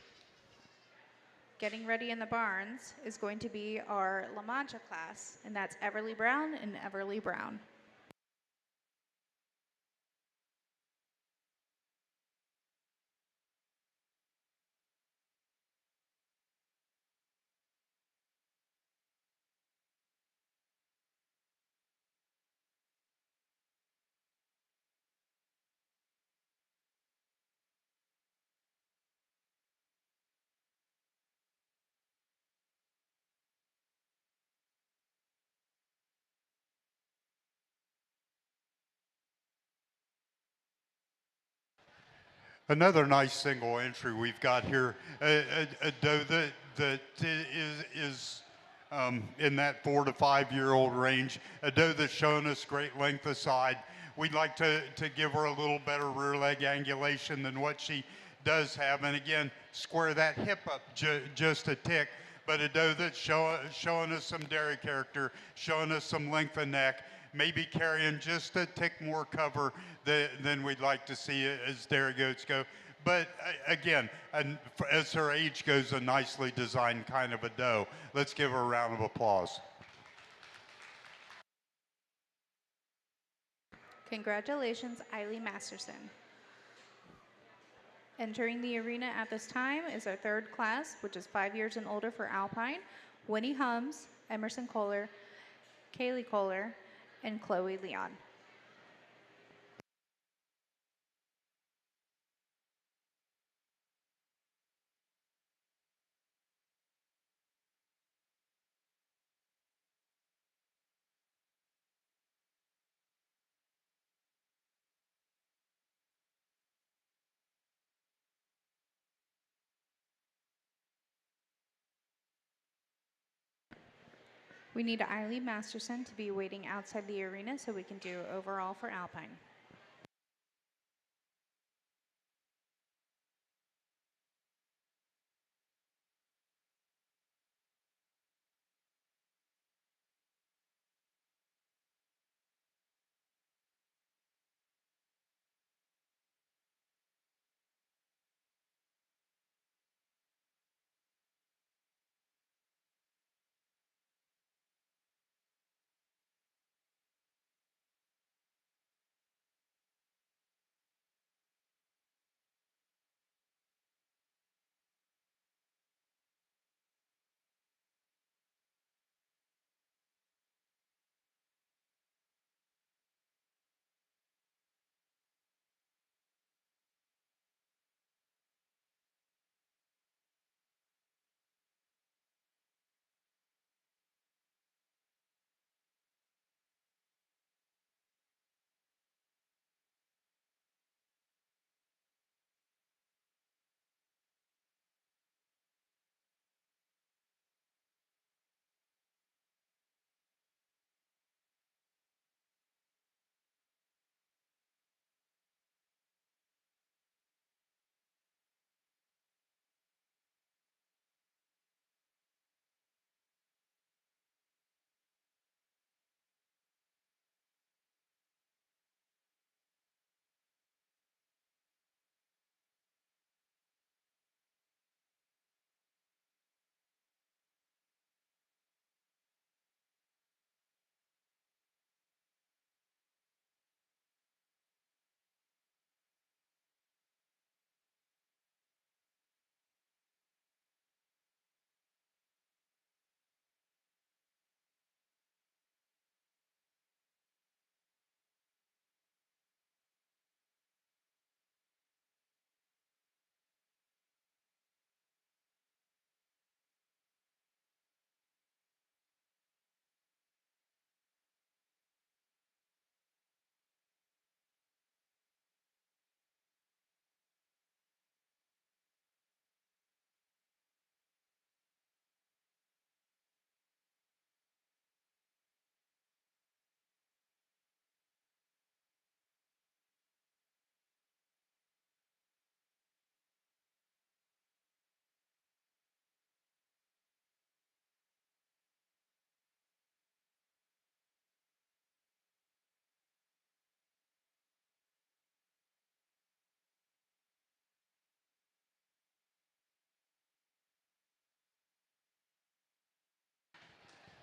A: Getting ready in the barns is going to be our La Mancha class, and that's Everly Brown and Everly Brown.
C: Another nice single entry we've got here, a doe that is in that 4 to 5-year-old range, a doe that's shown us great length of side. We'd like to give her a little better rear leg angulation than what she does have. And again, square that hip up just a tick. But a doe that's showing us some dairy character, showing us some length of neck, maybe carrying just a tick more cover than we'd like to see as dairy goats go. But again, as her age goes, a nicely designed kind of a doe. Let's give her a round of applause.
A: Congratulations, Ailey Masterson. Entering the arena at this time is our third class, which is 5 years and older for Alpine, Winnie Hums, Emerson Kohler, Kaylee Kohler, and Chloe Leon. We need Eileen Masterson to be waiting outside the arena so we can do overall for Alpine.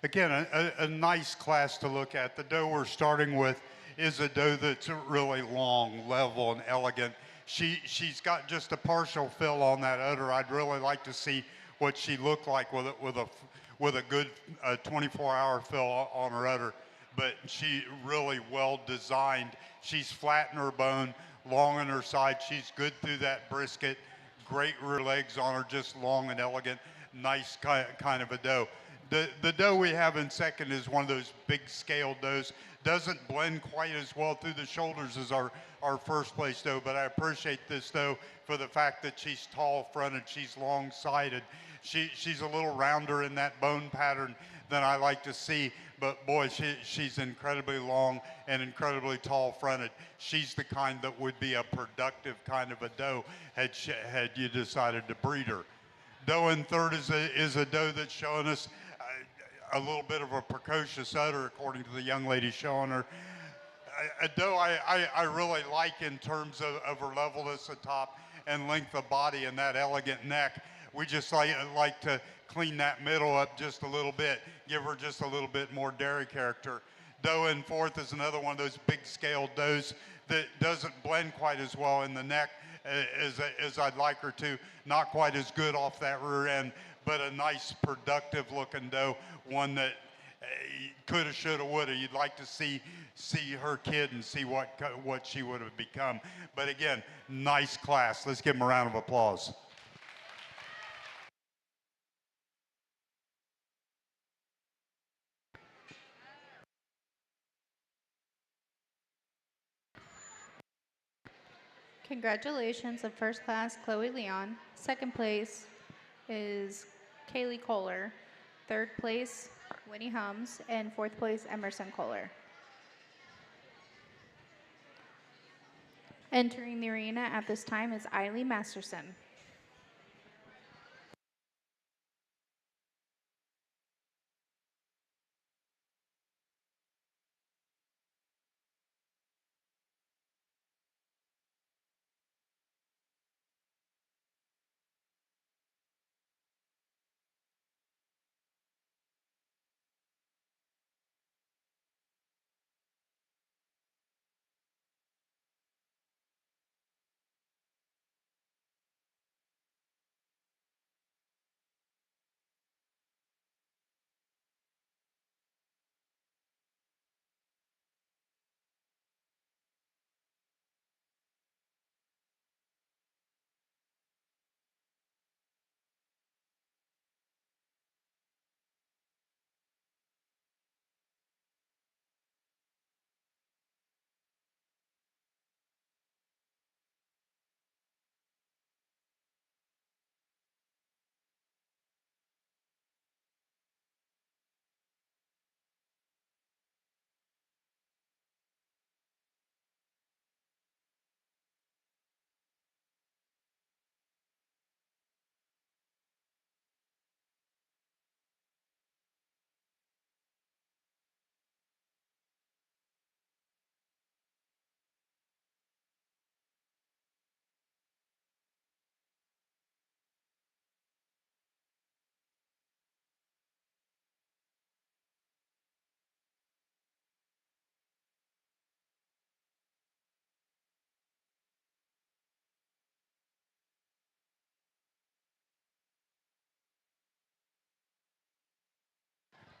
C: Again, a nice class to look at. The doe we're starting with is a doe that's really long, level, and elegant. She's got just a partial fill on that udder. I'd really like to see what she looked like with a good 24-hour fill on her udder. But she really well designed. She's flat in her bone, long in her side. She's good through that brisket. Great rear legs on her, just long and elegant. Nice kind of a doe. The doe we have in second is one of those big scale does. Doesn't blend quite as well through the shoulders as our first place doe, but I appreciate this doe for the fact that she's tall fronted, she's long sided. She's a little rounder in that bone pattern than I like to see, but boy, she's incredibly long and incredibly tall fronted. She's the kind that would be a productive kind of a doe had you decided to breed her. Doe in third is a doe that's showing us a little bit of a precocious udder, according to the young lady showing her. A doe I really like in terms of her levelness at top and length of body and that elegant neck. We just like to clean that middle up just a little bit, give her just a little bit more dairy character. Doe in fourth is another one of those big scale does that doesn't blend quite as well in the neck as I'd like her to. Not quite as good off that rear end, but a nice productive looking doe, one that coulda, shoulda, woulda. You'd like to see her kid and see what she would have become. But again, nice class. Let's give them a round of applause.
A: Congratulations of first class Chloe Leon. Second place is Kaylee Kohler. Third place Winnie Hums, and fourth place, Emerson Kohler. Entering the arena at this time is Eiley Masterson.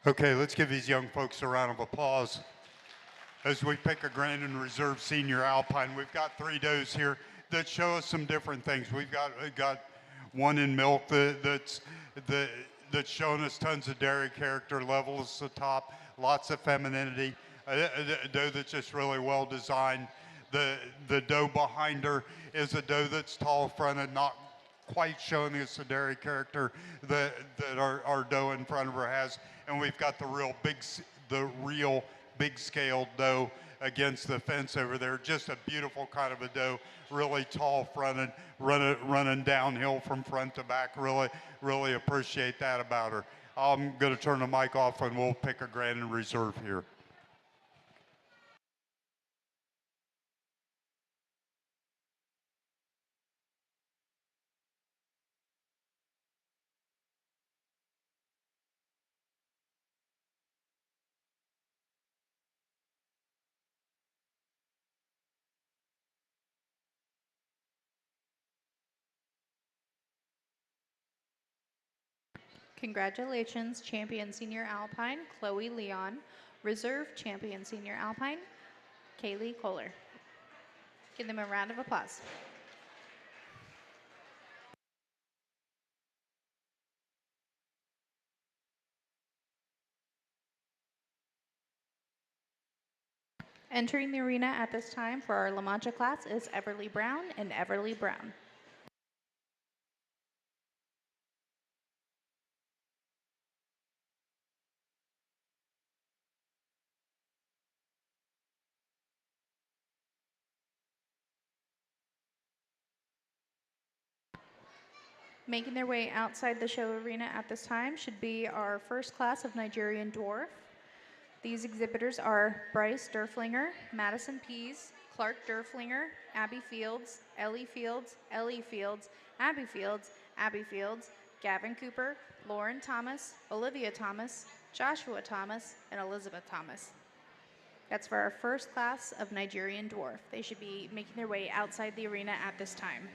C: Okay, let's give these young folks a round of applause as we pick a grand and reserve senior Alpine. We've got 3 does here that show us some different things. We've got one in milk that's showing us tons of dairy character, levels at the top, lots of femininity, a doe that's just really well designed. The doe behind her is a doe that's tall fronted, not quite showing us the dairy character that our doe in front of her has. And we've got the real big scale doe against the fence over there. Just a beautiful kind of a doe, really tall fronted, running downhill from front to back. Really appreciate that about her. I'm going to turn the mic off and we'll pick a grand and reserve here.
A: Congratulations, champion senior Alpine, Chloe Leon. Reserve champion senior Alpine, Kaylee Kohler. Give them a round of applause. Entering the arena at this time for our La Mancha class is Everly Brown and Everly Brown. Making their way outside the show arena at this time should be our first class of Nigerian dwarf. These exhibitors are Bryce Durflinger, Madison Pease, Clark Durflinger, Abby Fields, Ellie Fields, Ellie Fields, Abby Fields, Abby Fields, Gavin Cooper, Lauren Thomas, Olivia Thomas, Joshua Thomas, and Elizabeth Thomas. That's for our first class of Nigerian dwarf. They should be making their way outside the arena at this time.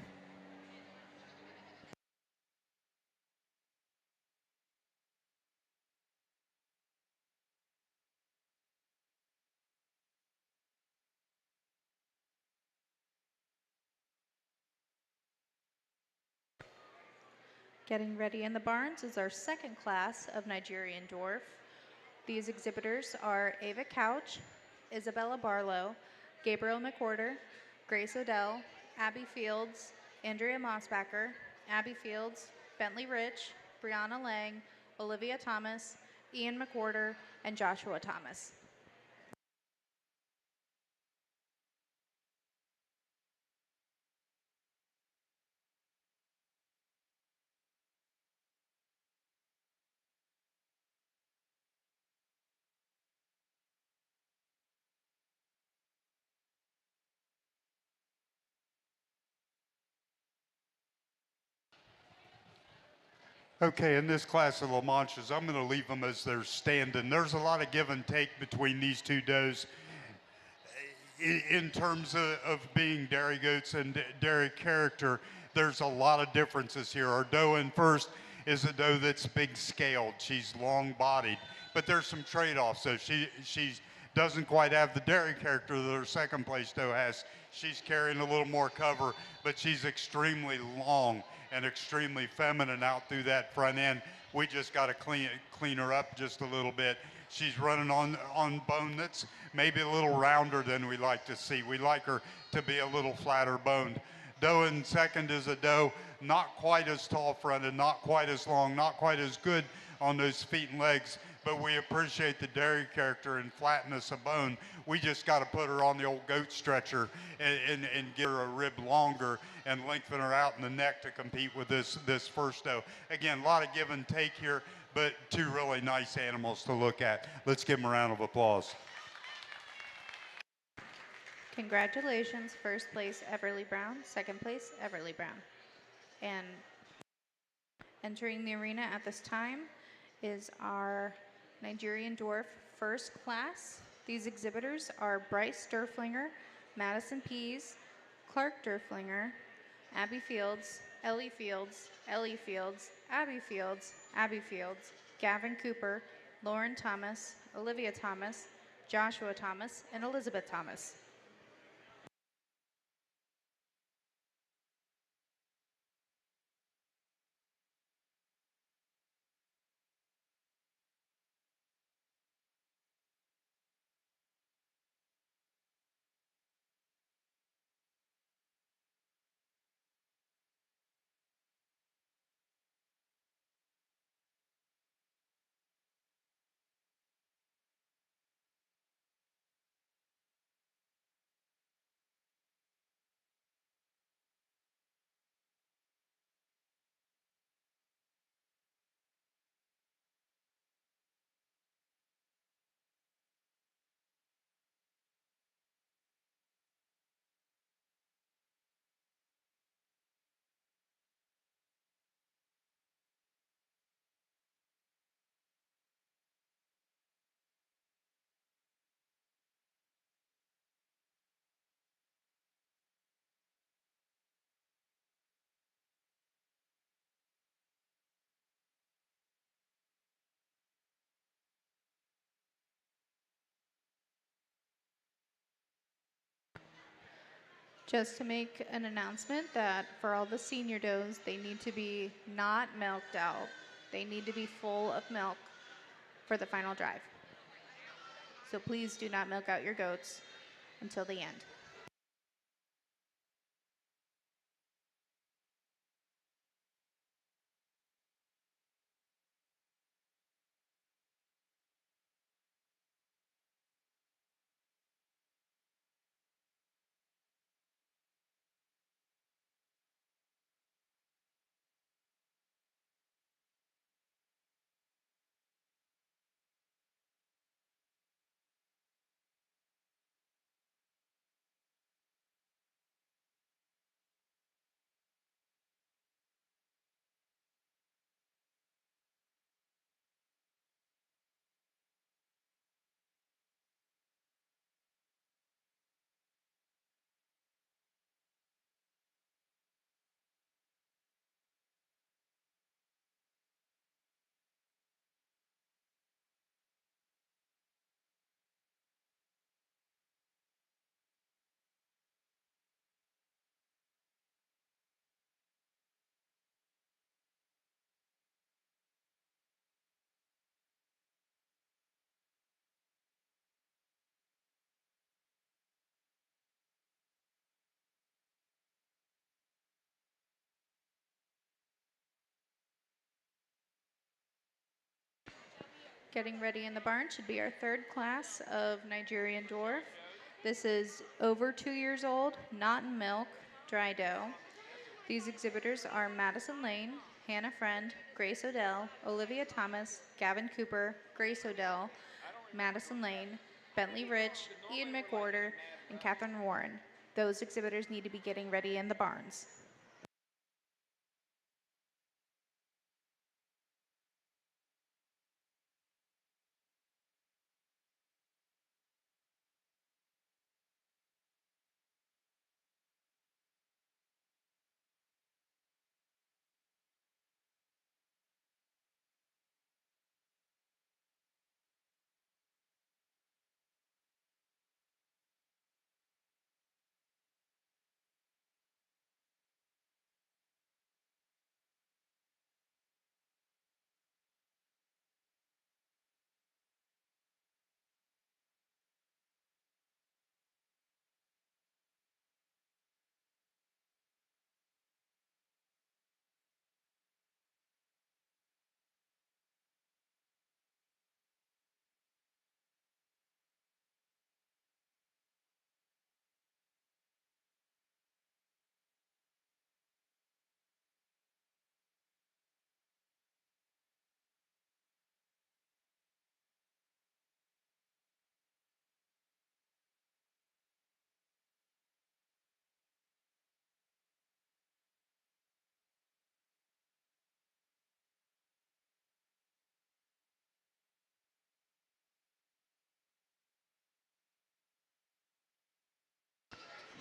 A: Getting ready in the barns is our second class of Nigerian dwarf. These exhibitors are Ava Couch, Isabella Barlow, Gabriel McWhorter, Grace Odell, Abby Fields, Andrea Mossbacker, Abby Fields, Bentley Rich, Brianna Lang, Olivia Thomas, Ian McWhorter, and Joshua Thomas.
C: Okay, in this class of La Manches, I'm going to leave them as they're standing. There's a lot of give and take between these two does in terms of being dairy goats and dairy character. There's a lot of differences here. Our doe in first is a doe that's big scaled. She's long bodied, but there's some trade-offs. So she doesn't quite have the dairy character that her second place doe has. She's carrying a little more cover, but she's extremely long and extremely feminine out through that front end. We just got to clean her up just a little bit. She's running on bone that's maybe a little rounder than we like to see. We like her to be a little flatter boned. Doe in second is a doe not quite as tall fronted, not quite as long, not quite as good on those feet and legs, but we appreciate the dairy character and flatness of bone. We just got to put her on the old goat stretcher and give her a rib longer and lengthen her out in the neck to compete with this first doe. Again, a lot of give and take here, but two really nice animals to look at. Let's give them a round of applause.
A: Congratulations, first place Everly Brown, second place Everly Brown. And entering the arena at this time is our Nigerian dwarf first class. These exhibitors are Bryce Durflinger, Madison Pease, Clark Durflinger, Abby Fields, Ellie Fields, Ellie Fields, Abby Fields, Abby Fields, Gavin Cooper, Lauren Thomas, Olivia Thomas, Joshua Thomas, and Elizabeth Thomas. Just to make an announcement that for all the senior does, they need to be not milked out. They need to be full of milk for the final drive. So please do not milk out your goats until the end. Getting ready in the barn should be our third class of Nigerian dwarf. This is over 2 years old, not in milk, dry doe. These exhibitors are Madison Lane, Hannah Friend, Grace Odell, Olivia Thomas, Gavin Cooper, Grace Odell, Madison Lane, Bentley Rich, Ian McWhorter, and Catherine Warren. Those exhibitors need to be getting ready in the barns.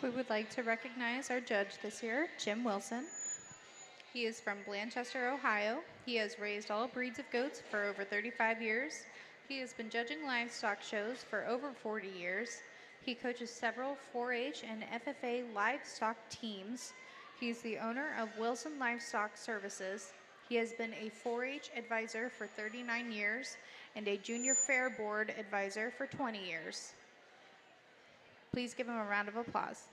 A: We would like to recognize our judge this year, Jim Wilson. He is from Blanchester, Ohio. He has raised all breeds of goats for over 35 years. He has been judging livestock shows for over 40 years. He coaches several 4-H and FFA livestock teams. He's the owner of Wilson Livestock Services. He has been a 4-H advisor for 39 years and a junior Fairboard advisor for 20 years. Please give him a round of applause.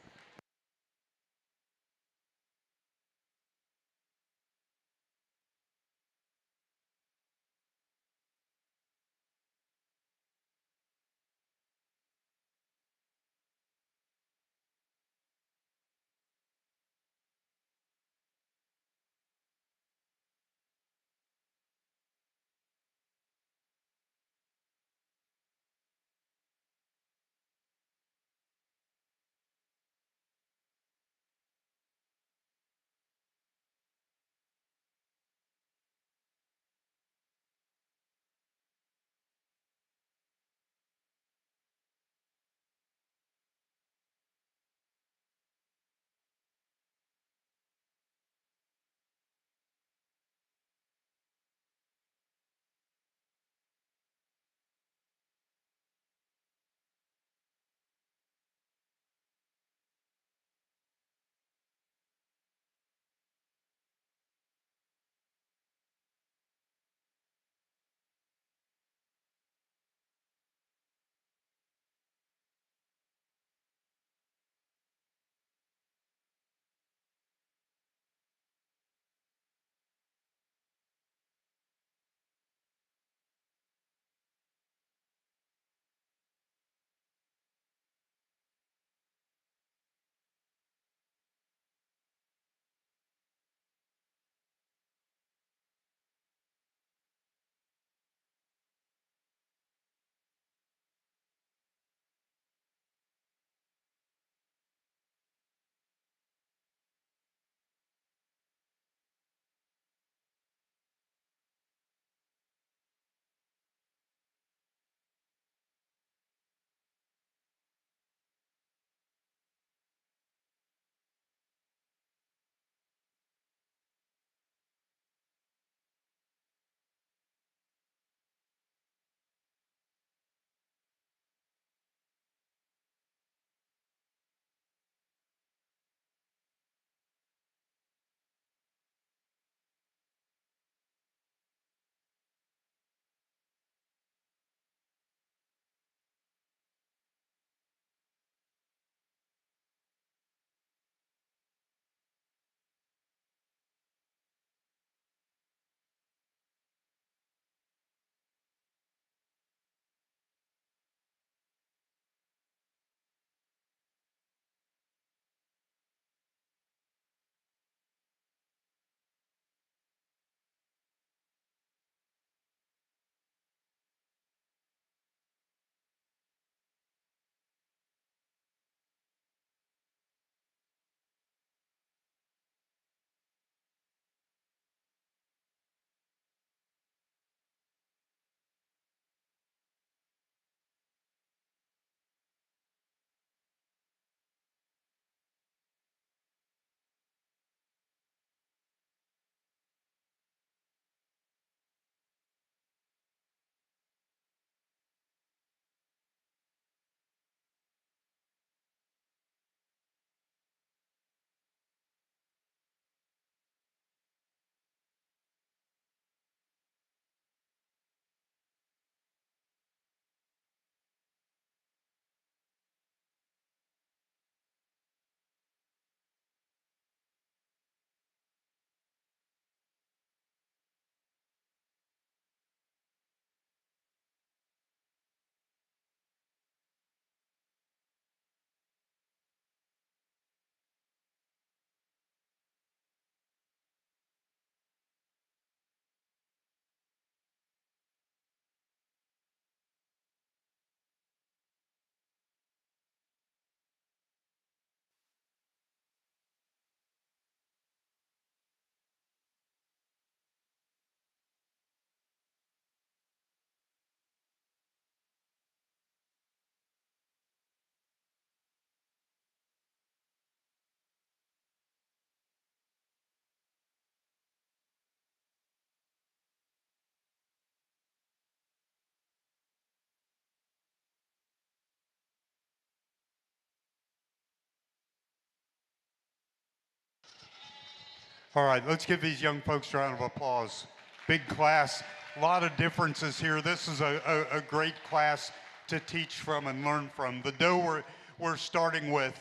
C: All right, let's give these young folks a round of applause. Big class, a lot of differences here. This is a great class to teach from and learn from. The dough we're starting with,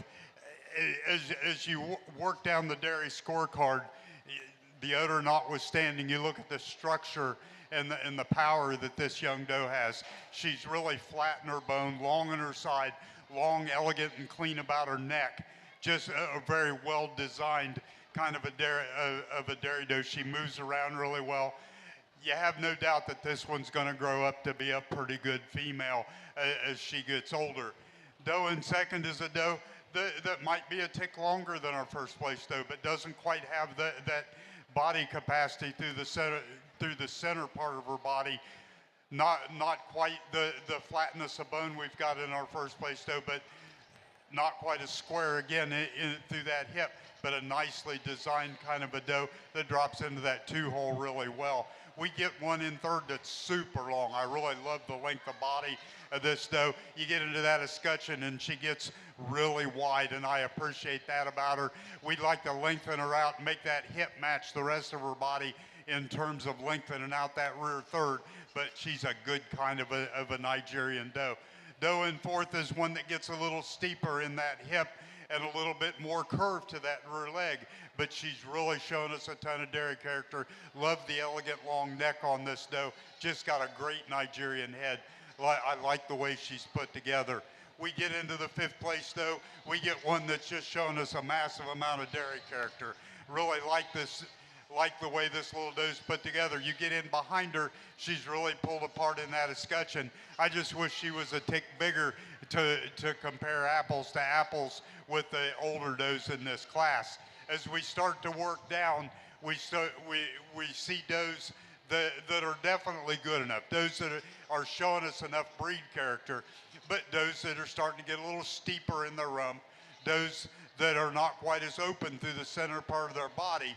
C: as you work down the dairy scorecard, the odor notwithstanding, you look at the structure and the power that this young doe has. She's really flat in her bone, long on her side, long, elegant, and clean about her neck. Just a very well-designed kind of a dairy doe. She moves around really well. You have no doubt that this one's going to grow up to be a pretty good female as she gets older. Doe in second is a doe that might be a tick longer than our first place doe, but doesn't quite have that body capacity through the center part of her body. Not quite the flatness of bone we've got in our first place doe, but not quite as square again through that hip, but a nicely designed kind of a doe that drops into that two-hole really well. We get one in third that's super long. I really love the length of body of this doe. You get into that escutcheon and she gets really wide, and I appreciate that about her. We'd like to lengthen her out and make that hip match the rest of her body in terms of lengthening out that rear third, but she's a good kind of a Nigerian doe. Doe in fourth is one that gets a little steeper in that hip and a little bit more curve to that rear leg, but she's really shown us a ton of dairy character. Love the elegant long neck on this doe. Just got a great Nigerian head. I like the way she's put together. We get into the fifth place doe. We get one that's just shown us a massive amount of dairy character. Really like the way this little doe's put together. You get in behind her, she's really pulled apart in that escutcheon. I just wish she was a tick bigger to compare apples to apples with the older does in this class. As we start to work down, we see does that are definitely good enough, does that are showing us enough breed character, but does that are starting to get a little steeper in their rump, does that are not quite as open through the center part of their body,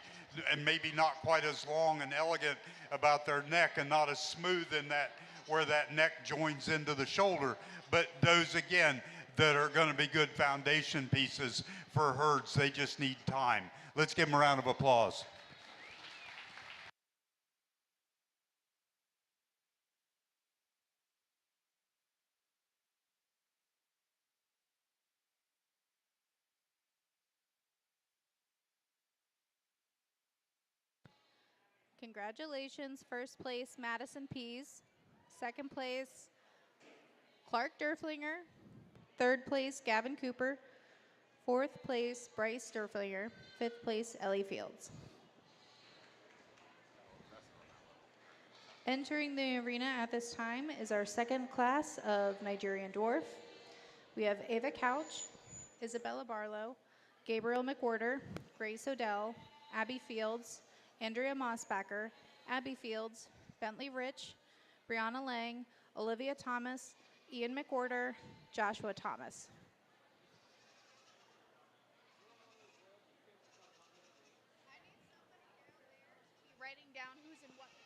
C: and maybe not quite as long and elegant about their neck, and not as smooth in that where that neck joins into the shoulder, but those again that are going to be good foundation pieces for herds. They just need time. Let's give them a round of applause.
A: Congratulations, first place Madison Pease, second place Clark Durflinger, third place Gavin Cooper, fourth place Bryce Durflinger, fifth place Ellie Fields. Entering the arena at this time is our second class of Nigerian dwarf. We have Ava Couch, Isabella Barlow, Gabriel McWhorter, Grace Odell, Abby Fields, Andrea Mossbacker, Abby Fields, Bentley Rich, Brianna Lang, Olivia Thomas, Ian McWhorter, Joshua Thomas. Writing down who's in what place.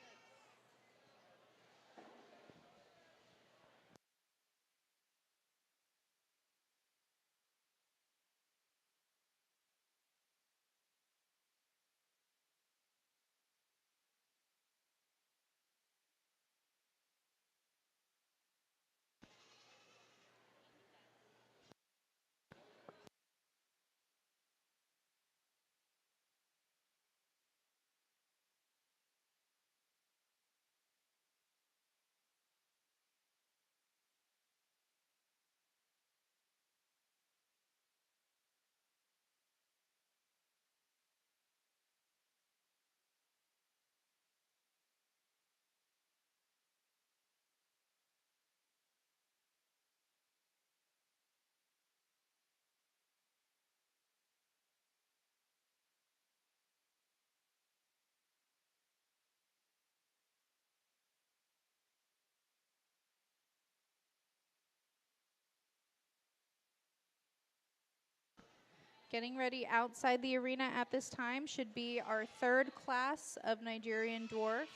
A: Getting ready outside the arena at this time should be our third class of Nigerian dwarf.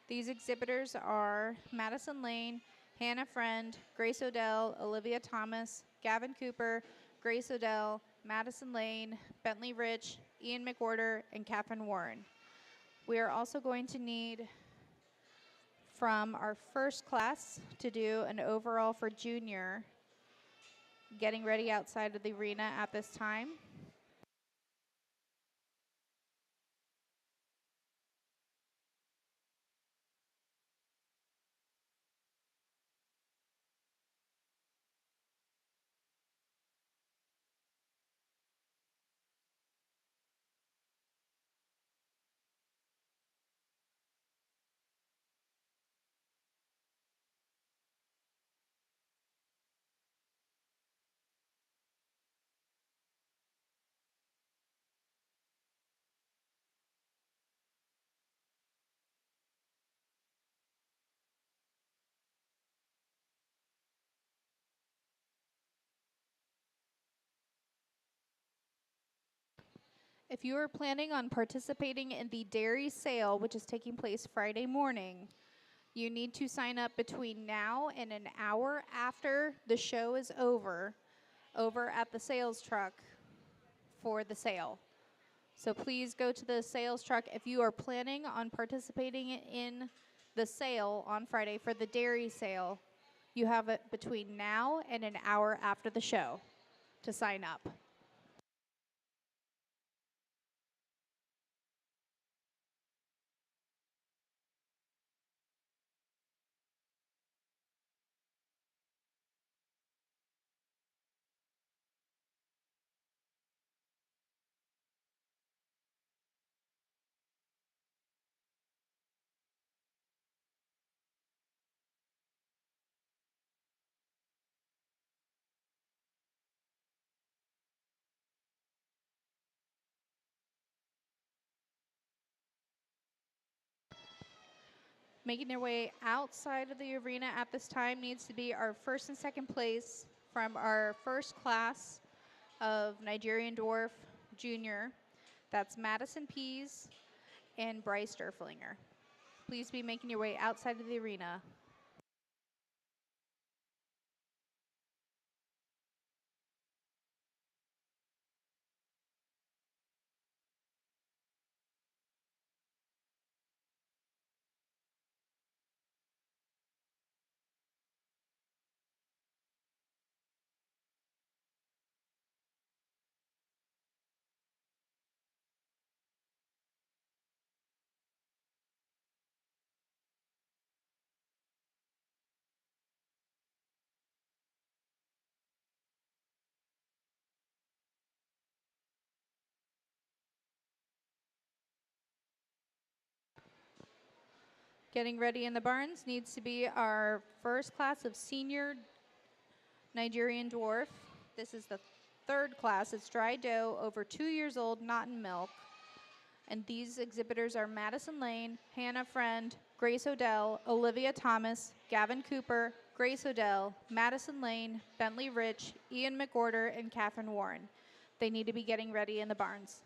A: These exhibitors are Madison Lane, Hannah Friend, Grace Odell, Olivia Thomas, Gavin Cooper, Grace Odell, Madison Lane, Bentley Rich, Ian McWhorter, and Catherine Warren. We are also going to need from our first class to do an overall for junior, getting ready outside of the arena at this time. If you are planning on participating in the dairy sale, which is taking place Friday morning, you need to sign up between now and an hour after the show is over at the sales truck for the sale. So please go to the sales truck if you are planning on participating in the sale on Friday for the dairy sale. You have it between now and an hour after the show to sign up. Making their way outside of the arena at this time needs to be our first and second place from our first class of Nigerian dwarf junior. That's Madison Pease and Bryce Derflinger. Please be making your way outside of the arena. Getting ready in the barns needs to be our first class of senior Nigerian dwarf. This is the third class. It's dry doe, over 2 years old, not in milk. And these exhibitors are Madison Lane, Hannah Friend, Grace Odell, Olivia Thomas, Gavin Cooper, Grace Odell, Madison Lane, Bentley Rich, Ian McWhorter, and Catherine Warren. They need to be getting ready in the barns.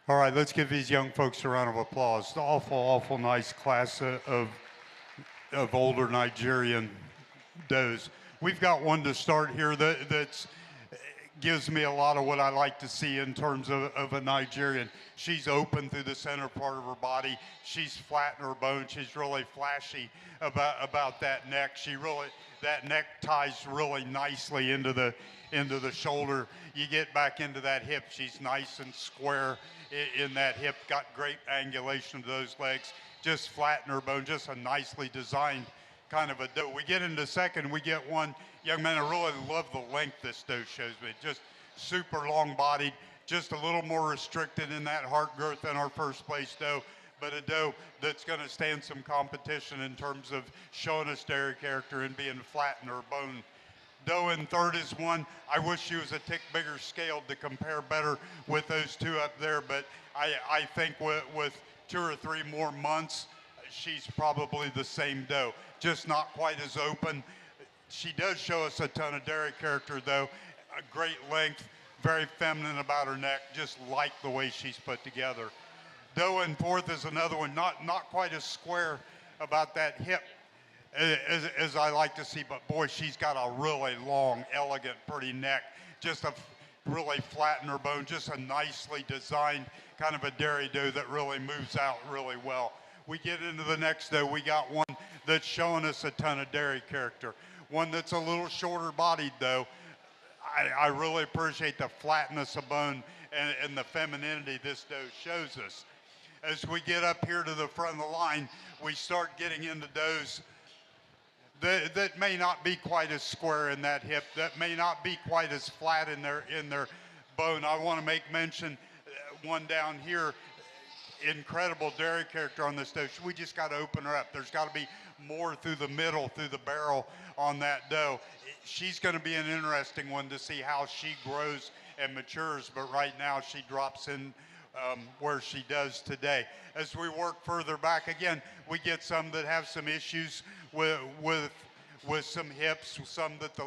C: All right, let's give these young folks a round of applause. Awful, awful nice class of older Nigerian does. We've got one to start here that's gives me a lot of what I like to see in terms of a Nigerian. She's open through the center part of her body. She's flat in her bone. She's really flashy about that neck. That neck ties really nicely into the shoulder. You get back into that hip. She's nice and square in that hip. Got great angulation of those legs. Just flat in her bone. Just a nicely designed kind of a doe. We get into second, we get one young man. I really love the length this doe shows me. Just super long bodied, just a little more restricted in that heart girth than our first place doe, but a doe that's going to stand some competition in terms of showing us dairy character and being flat in her bone. Doe in third is one. I wish she was a tick bigger scaled to compare better with those two up there, but I think with 2 or 3 more months, she's probably the same doe, just not quite as open. She does show us a ton of dairy character though, a great length, very feminine about her neck, just like the way she's put together. Doe in fourth is another one, not quite as square about that hip as I like to see, but boy, she's got a really long, elegant, pretty neck, just a really flat in her bone, just a nicely designed kind of a dairy doe that really moves out really well. We get into the next doe, we got one that's showing us a ton of dairy character. One that's a little shorter bodied though. I really appreciate the flatness of bone and the femininity this doe shows us. As we get up here to the front of the line, we start getting into does that may not be quite as square in that hip, that may not be quite as flat in their bone. I want to make mention one down here, incredible dairy character on this doe. We just got to open her up. There's got to be more through the middle, through the barrel on that doe. She's going to be an interesting one to see how she grows and matures, but right now she drops in where she does today. As we work further back, again, we get some that have some issues with some hips, some that the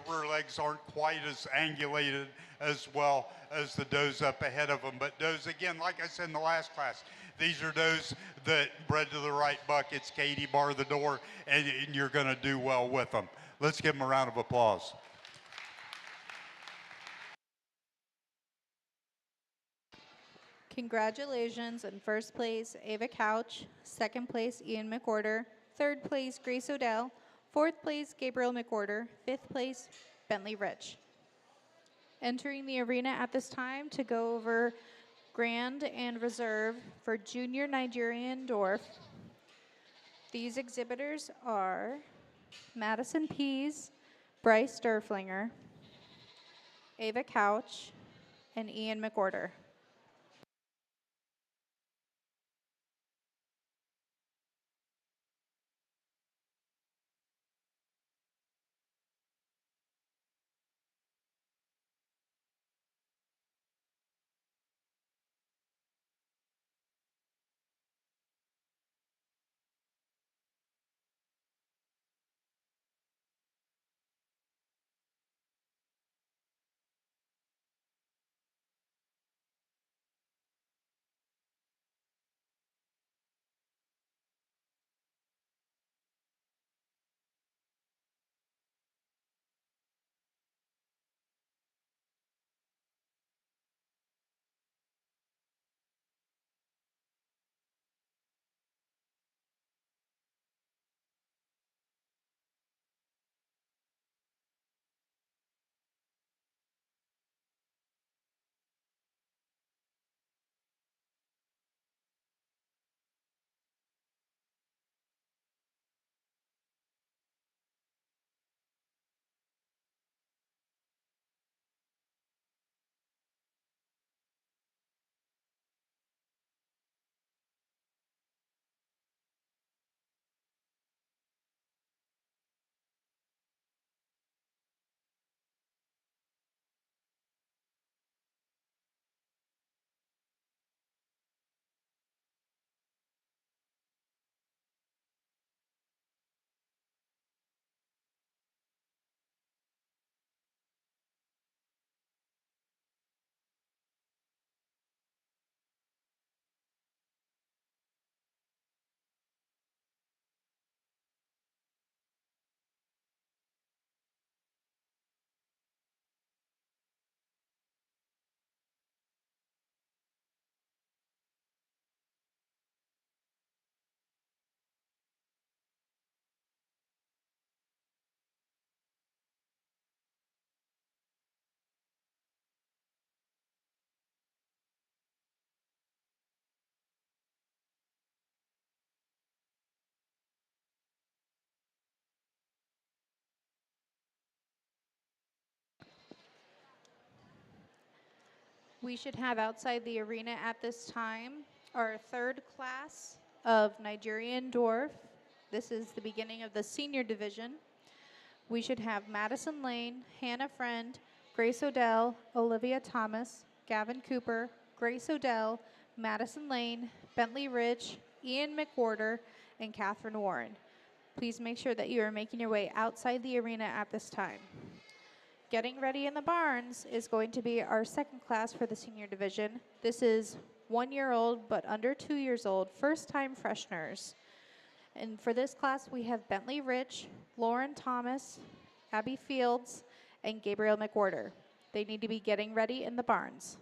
C: rear legs aren't quite as angulated as well as the does up ahead of them. But does, again, like I said in the last class, these are does that bred to the right buck. It's Katie bar the door, and you're going to do well with them. Let's give them a round of applause.
A: Congratulations. In first place, Ava Couch. Second place, Ian McWhorter. Third place, Grace Odell. Fourth place, Gabriel McWhorter. Fifth place, Bentley Rich. Entering the arena at this time to go over Grand and Reserve for Junior Nigerian Dwarf. These exhibitors are Madison Pease, Bryce Durflinger, Ava Couch, and Ian McWhorter. We should have outside the arena at this time our third class of Nigerian dwarf. This is the beginning of the senior division. We should have Madison Lane, Hannah Friend, Grace Odell, Olivia Thomas, Gavin Cooper, Grace Odell, Madison Lane, Bentley Rich, Ian McWhorter, and Catherine Warren. Please make sure that you are making your way outside the arena at this time. Getting ready in the barns is going to be our second class for the senior division. This is 1 year old but under 2 years old, first time fresheners. And for this class, we have Bentley Rich, Lauren Thomas, Abby Fields, and Gabriel McWhorter. They need to be getting ready in the barns.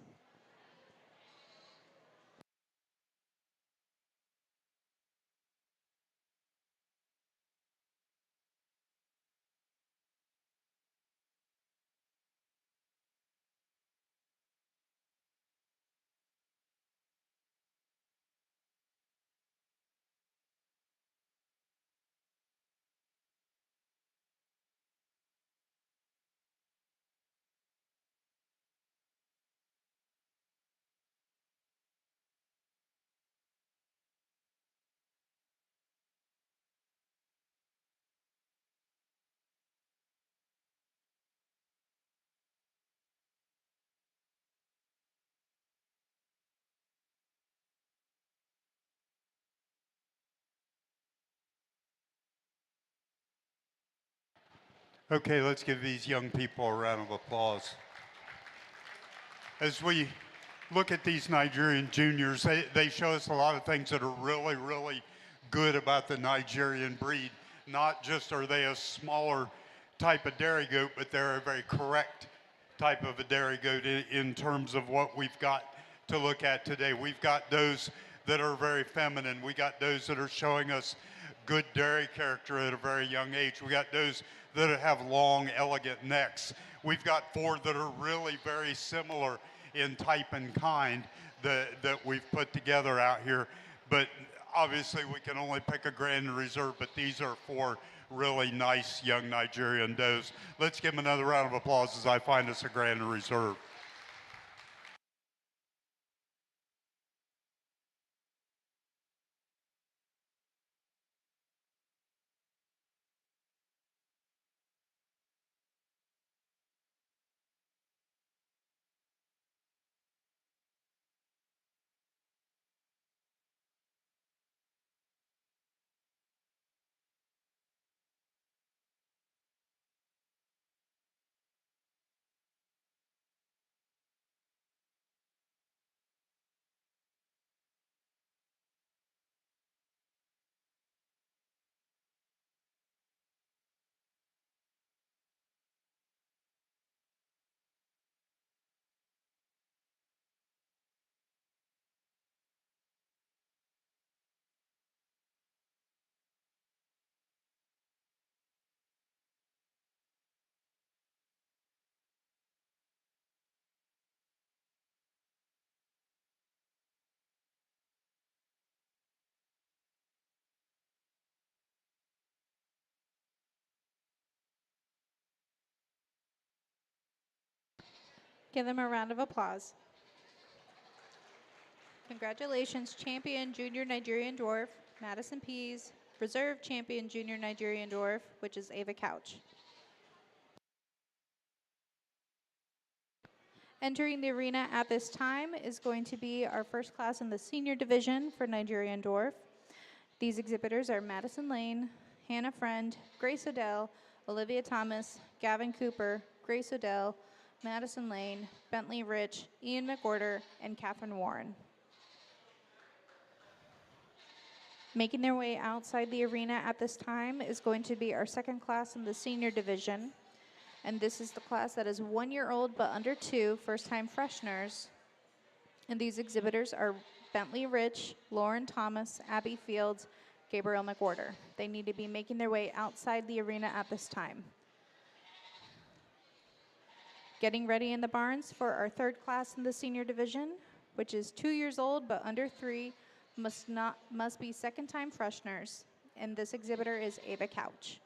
C: Okay, let's give these young people a round of applause. As we look at these Nigerian juniors, they show us a lot of things that are really, really good about the Nigerian breed. Not just are they a smaller type of dairy goat, but they're a very correct type of a dairy goat in terms of what we've got to look at today. We've got those that are very feminine. We got those that are showing us good dairy character at a very young age. We got those that have long, elegant necks. We've got 4 that are really very similar in type and kind that we've put together out here. But obviously we can only pick a grand reserve, but these are 4 really nice young Nigerian does. Let's give them another round of applause as I find us a grand reserve.
A: Give them a round of applause. Congratulations, champion junior Nigerian dwarf, Madison Pease, reserve champion junior Nigerian dwarf, which is Ava Couch. Entering the arena at this time is going to be our first class in the senior division for Nigerian dwarf. These exhibitors are Madison Lane, Hannah Friend, Grace Odell, Olivia Thomas, Gavin Cooper, Grace Odell, Madison Lane, Bentley Rich, Ian McWhorter, and Catherine Warren. Making their way outside the arena at this time is going to be our second class in the senior division. And this is the class that is 1 year old but under 2, first-time fresheners. And these exhibitors are Bentley Rich, Lauren Thomas, Abby Fields, Gabriel McWhorter. They need to be making their way outside the arena at this time. Getting ready in the barns for our third class in the senior division, which is 2 years old but under 3, must be second-time fresheners. And this exhibitor is Ava Couch.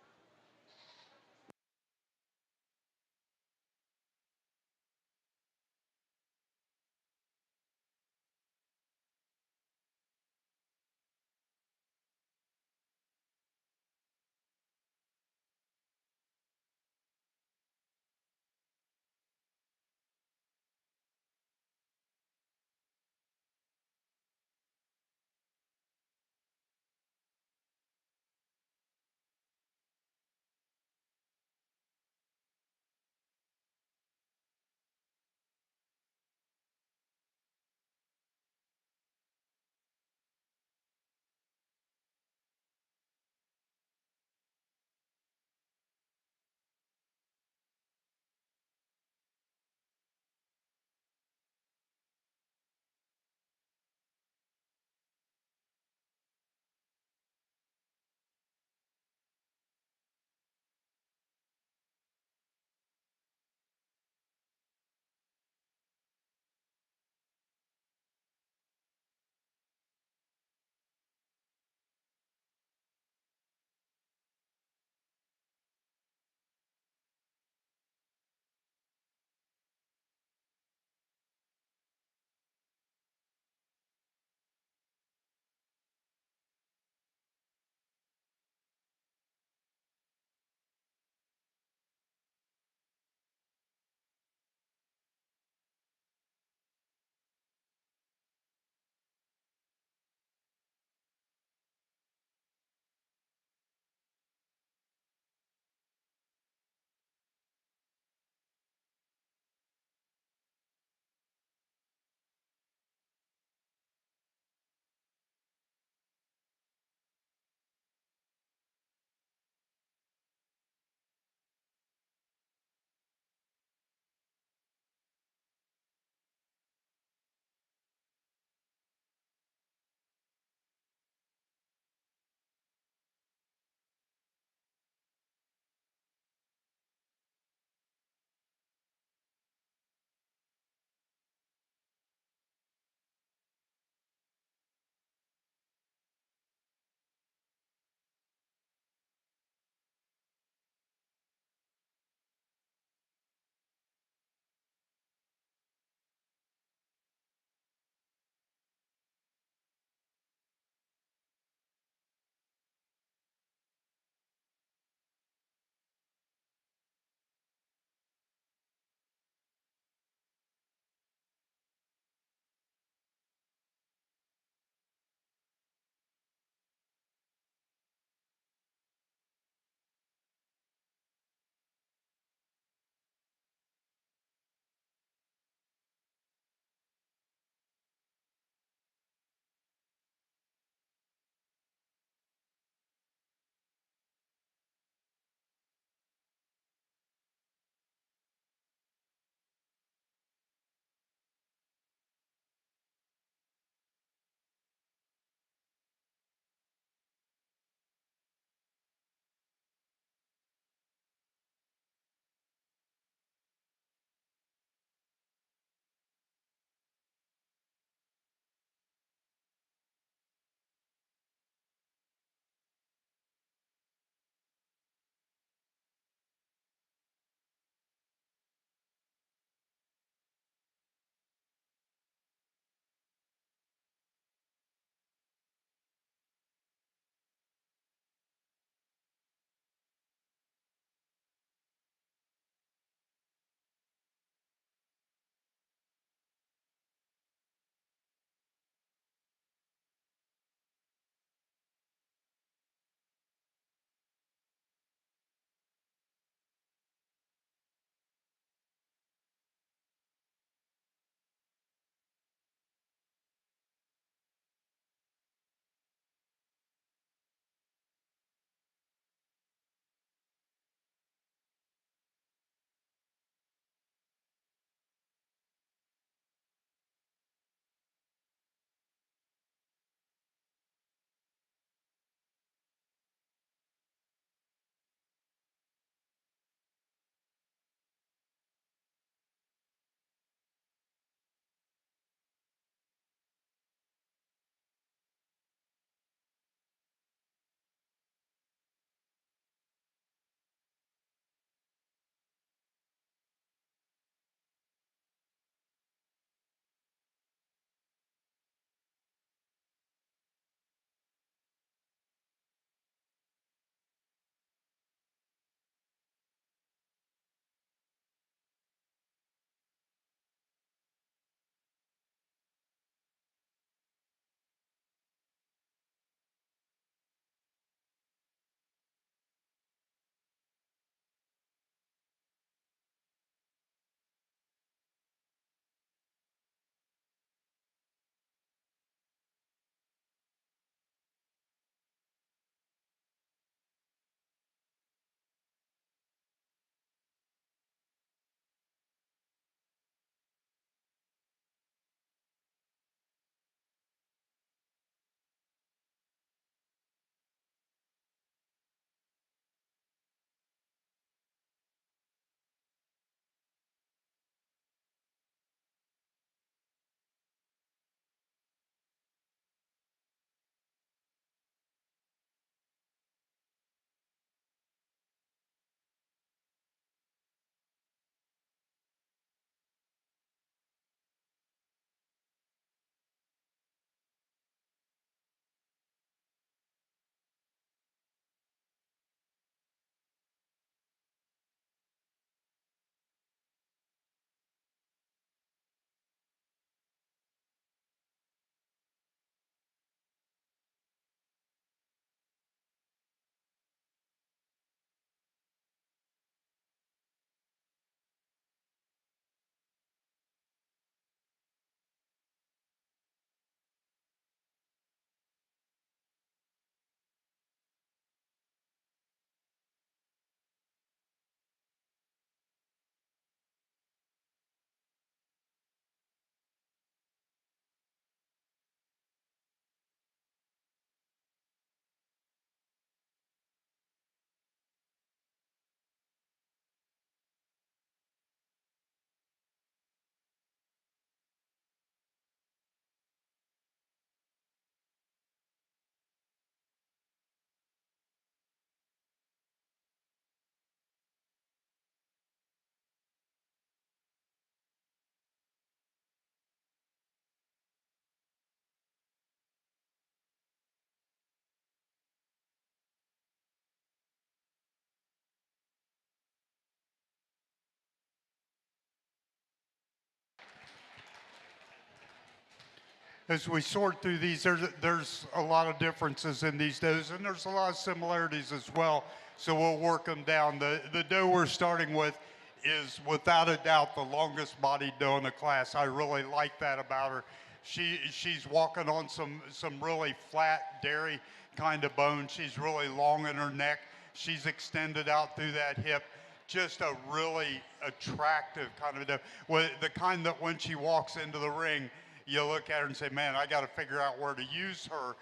C: As we sort through these, there's a lot of differences in these does, and there's a lot of similarities as well. So we'll work them down. The doe we're starting with is without a doubt the longest bodied doe in the class. I really like that about her. She's walking on some really flat dairy kind of bone. She's really long in her neck. She's extended out through that hip. Just a really attractive kind of doe. Well, the kind that when she walks into the ring, you look at her and say, man, I got to figure out where to use her.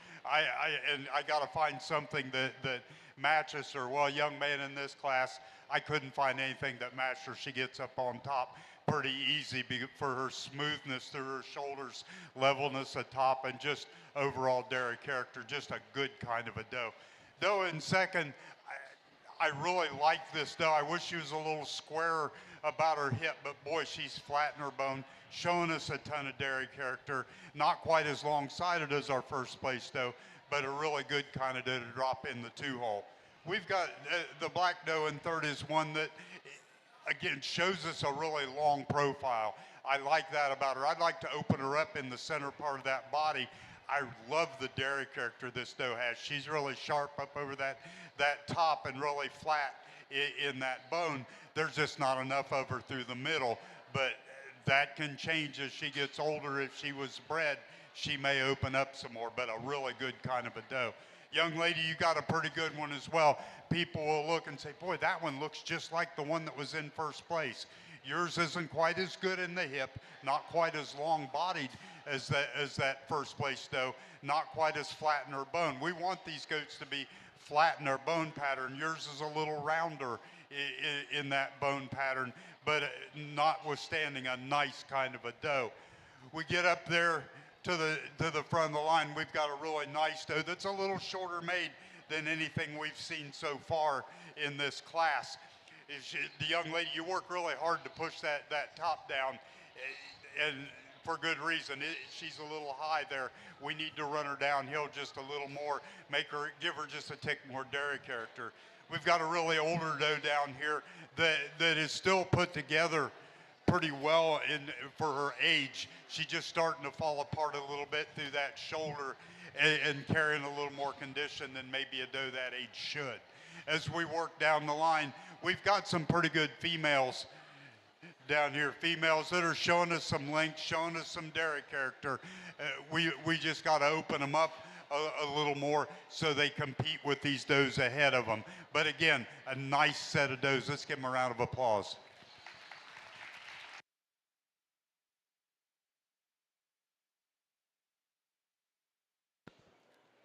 C: And I got to find something that matches her. Well, young man in this class, I couldn't find anything that matched her. She gets up on top pretty easy for her smoothness through her shoulders, levelness atop, and just overall dairy character. Just a good kind of a doe. Doe in second, I really like this doe. I wish she was a little squarer about her hip, but boy, she's flat in her bone, showing us a ton of dairy character. Not quite as long-sided as our first place doe, but a really good kind of doe to drop in the two-hole. We've got the black doe in third is one that, again, shows us a really long profile. I like that about her. I'd like to open her up in the center part of that body. I love the dairy character this doe has. She's really sharp up over that top and really flat in that bone. There's just not enough of her through the middle, but that can change as she gets older. If she was bred, she may open up some more, but a really good kind of a doe. Young lady, you got a pretty good one as well. People will look and say, boy, that one looks just like the one that was in first place. Yours isn't quite as good in the hip, not quite as long-bodied as that first place doe, not quite as flat in her bone. We want these goats to be flat in their bone pattern. Yours is a little rounder in that bone pattern, but notwithstanding a nice kind of a doe. We get up there to the front of the line. We've got a really nice doe that's a little shorter made than anything we've seen so far in this class. The young lady, you work really hard to push that top down, and for good reason. She's a little high there. We need to run her downhill just a little more, give her just a tick more dairy character. We've got a really older doe down here that is still put together pretty well for her age. She's just starting to fall apart a little bit through that shoulder and carrying a little more condition than maybe a doe that age should. As we work down the line, we've got some pretty good females down here, females that are showing us some length, showing us some dairy character. We just got to open them up a little more so they compete with these does ahead of them. But again, a nice set of does. Let's give them a round of applause.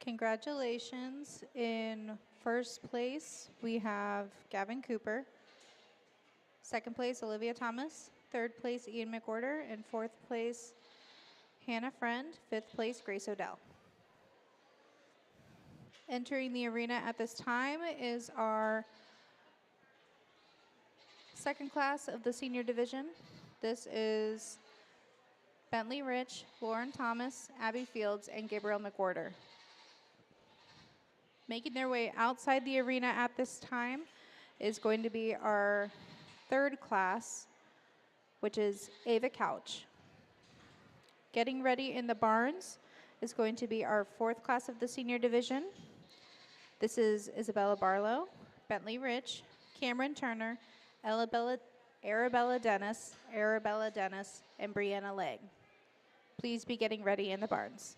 A: Congratulations. In first place, we have Gavin Cooper. Second place, Olivia Thomas. Third place, Ian McWhorter. And fourth place, Hannah Friend. Fifth place, Grace Odell. Entering the arena at this time is our second class of the senior division. This is Bentley Rich, Lauren Thomas, Abby Fields, and Gabriel McWhorter. Making their way outside the arena at this time is going to be our third class, which is Ava Couch. Getting ready in the barns is going to be our fourth class of the senior division. This is Isabella Barlow, Bentley Rich, Cameron Turner, Arabella Dennis, and Brianna Legg. Please be getting ready in the barns.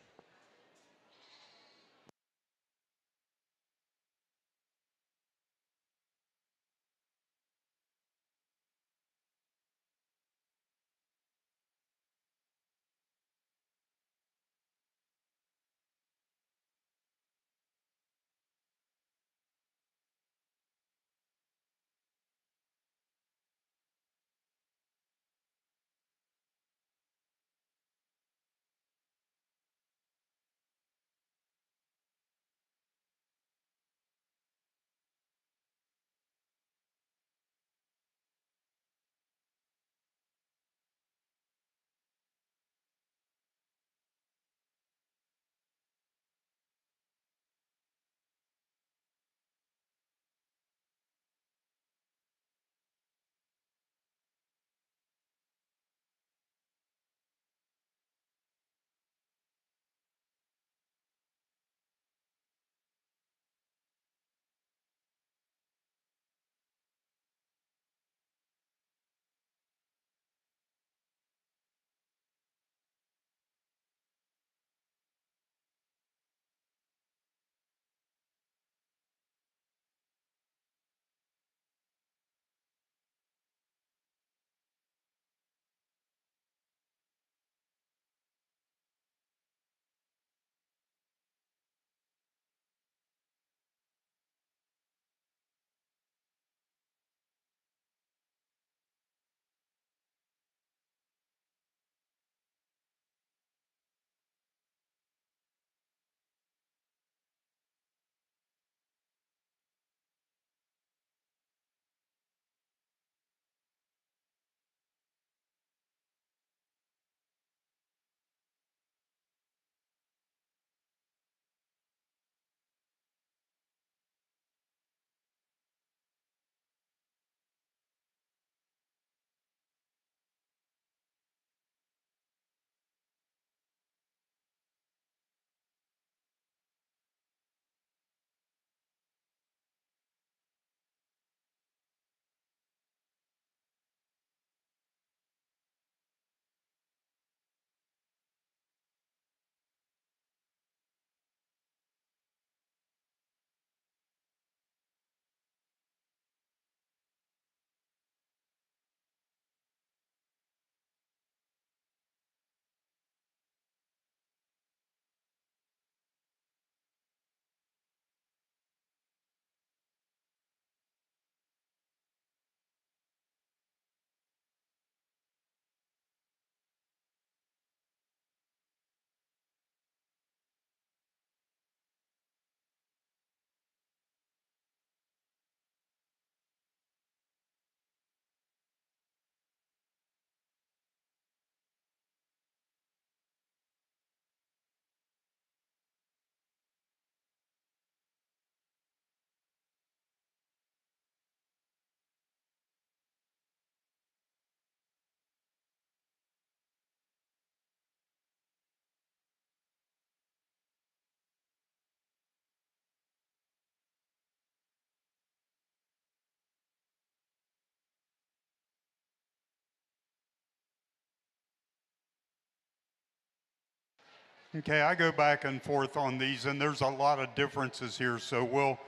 C: Okay, I go back and forth on these, and there's a lot of differences here, so we'll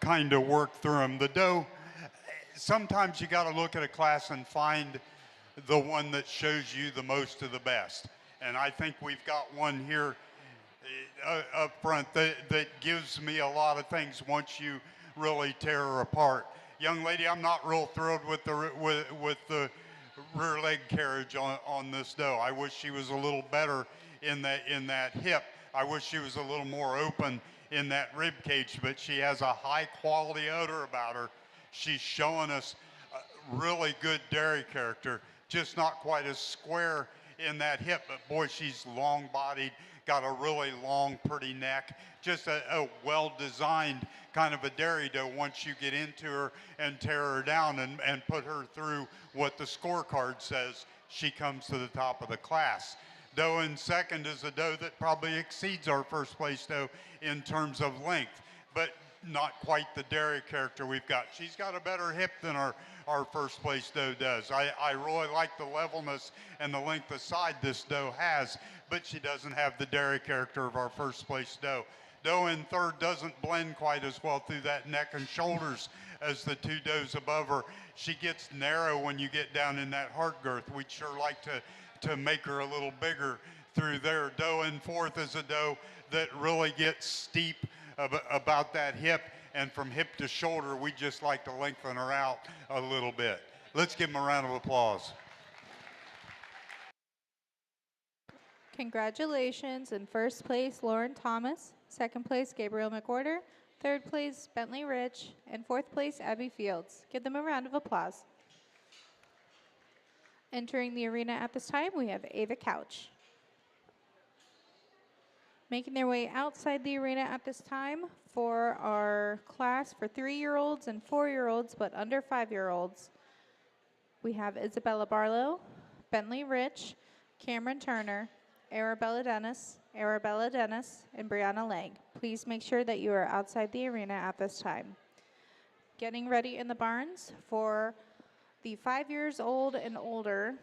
C: kind of work through them. The doe, sometimes you got to look at a class and find the one that shows you the most of the best. And I think we've got one here up front that gives me a lot of things once you really tear her apart. Young lady, I'm not real thrilled with the rear leg carriage on this doe. I wish she was a little better in that hip. I wish she was a little more open in that rib cage, but she has a high quality odor about her. She's showing us really good dairy character, just not quite as square in that hip, but boy, she's long bodied, got a really long, pretty neck, just a well-designed kind of a dairy doe once you get into her and tear her down and put her through what the scorecard says, she comes to the top of the class. Doe in second is a doe that probably exceeds our first place doe in terms of length, but not quite the dairy character we've got. She's got a better hip than our first place doe does. I really like the levelness and the length of side this doe has, but she doesn't have the dairy character of our first place doe. Doe in third doesn't blend quite as well through that neck and shoulders as the two does above her. She gets narrow when you get down in that heart girth. We'd sure like to make her a little bigger through there. Doe in fourth is a doe that really gets steep about that hip, and from hip to shoulder, we just like to lengthen her out a little bit. Let's give them a round of applause.
A: Congratulations. In first place, Lauren Thomas. Second place, Gabriel McWhorter. Third place, Bentley Rich. And fourth place, Abby Fields. Give them a round of applause. Entering the arena at this time, we have Ava Couch. Making their way outside the arena at this time for our class for 3-year-olds and 4-year-olds, but under 5-year-olds. We have Isabella Barlow, Bentley Rich, Cameron Turner, Arabella Dennis, and Brianna Lang. Please make sure that you are outside the arena at this time. Getting ready in the barns for the 5 years old and older.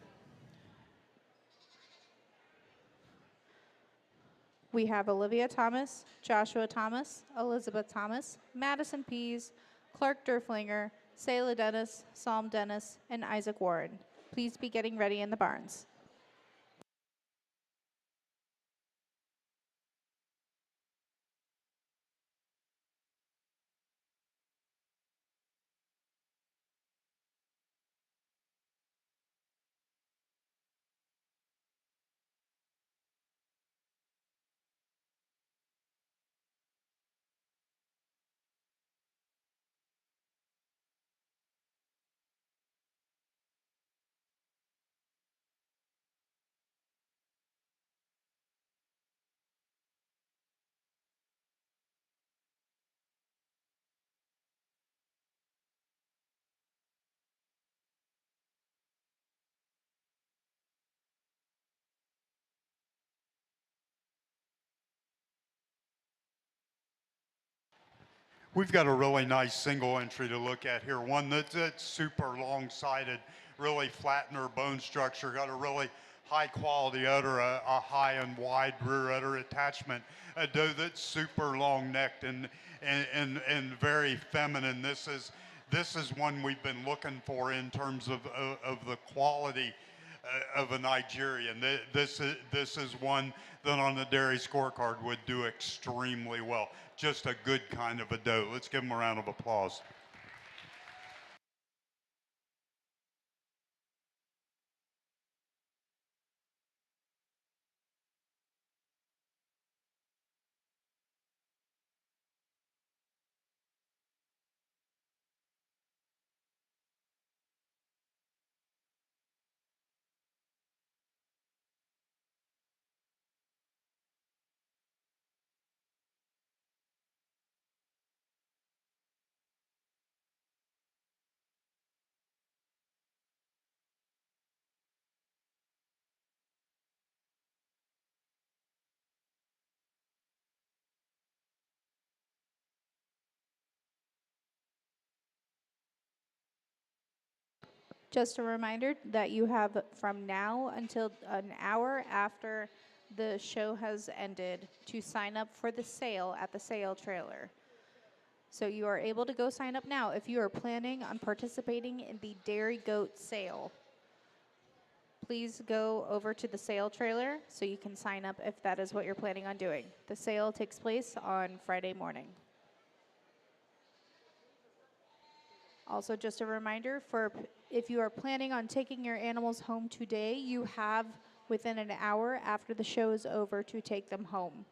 A: We have Olivia Thomas, Joshua Thomas, Elizabeth Thomas, Madison Pease, Clark Durflinger, Sayla Dennis, Psalm Dennis, and Isaac Warren. Please be getting ready in the barns.
C: We've got a really nice single entry to look at here, one that's super long-sided, really flatten her bone structure, got a really high quality udder, a high and wide rear udder attachment, a doe that's super long-necked and very feminine. This is one we've been looking for in terms of the quality of a Nigerian. This is one that on the dairy scorecard would do extremely well. Just a good kind of a doe. Let's give them a round of applause.
A: Just a reminder that you have from now until an hour after the show has ended to sign up for the sale at the sale trailer. So you are able to go sign up now if you are planning on participating in the dairy goat sale. Please go over to the sale trailer so you can sign up if that is what you're planning on doing. The sale takes place on Friday morning. Also, just a reminder, if you are planning on taking your animals home today, you have within an hour after the show is over to take them home.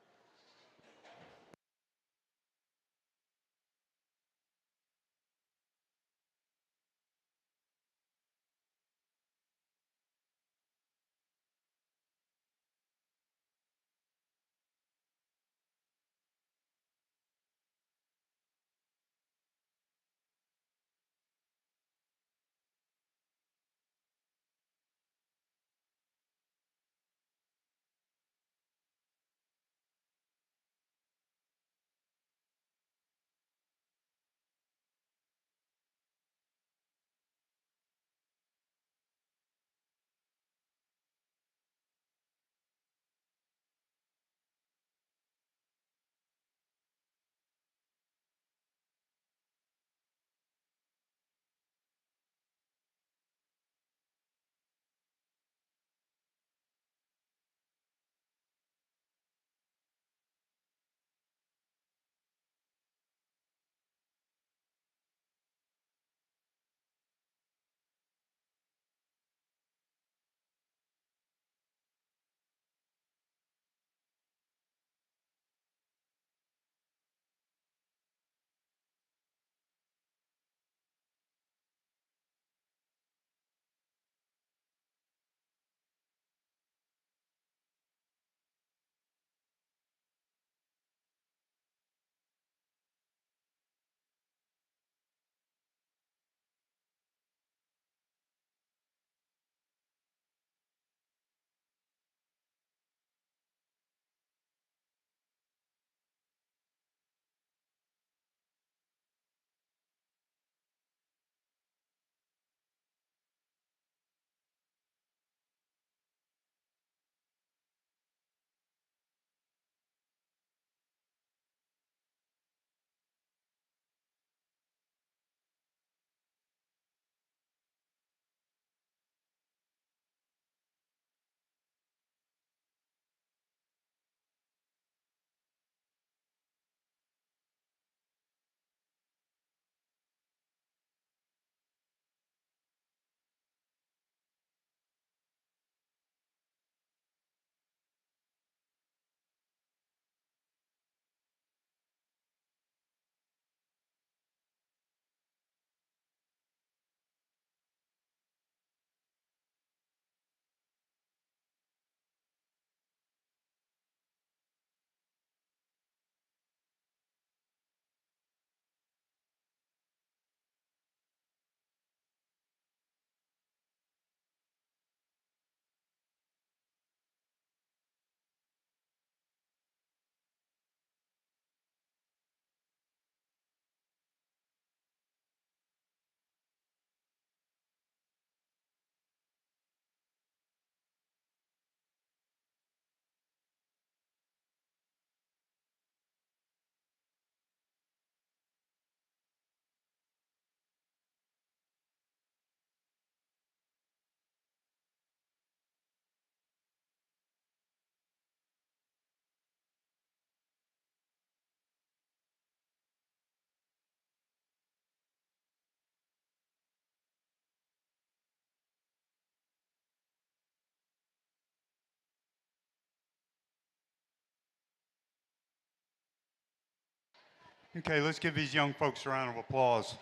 C: Okay, let's give these young folks a round of applause.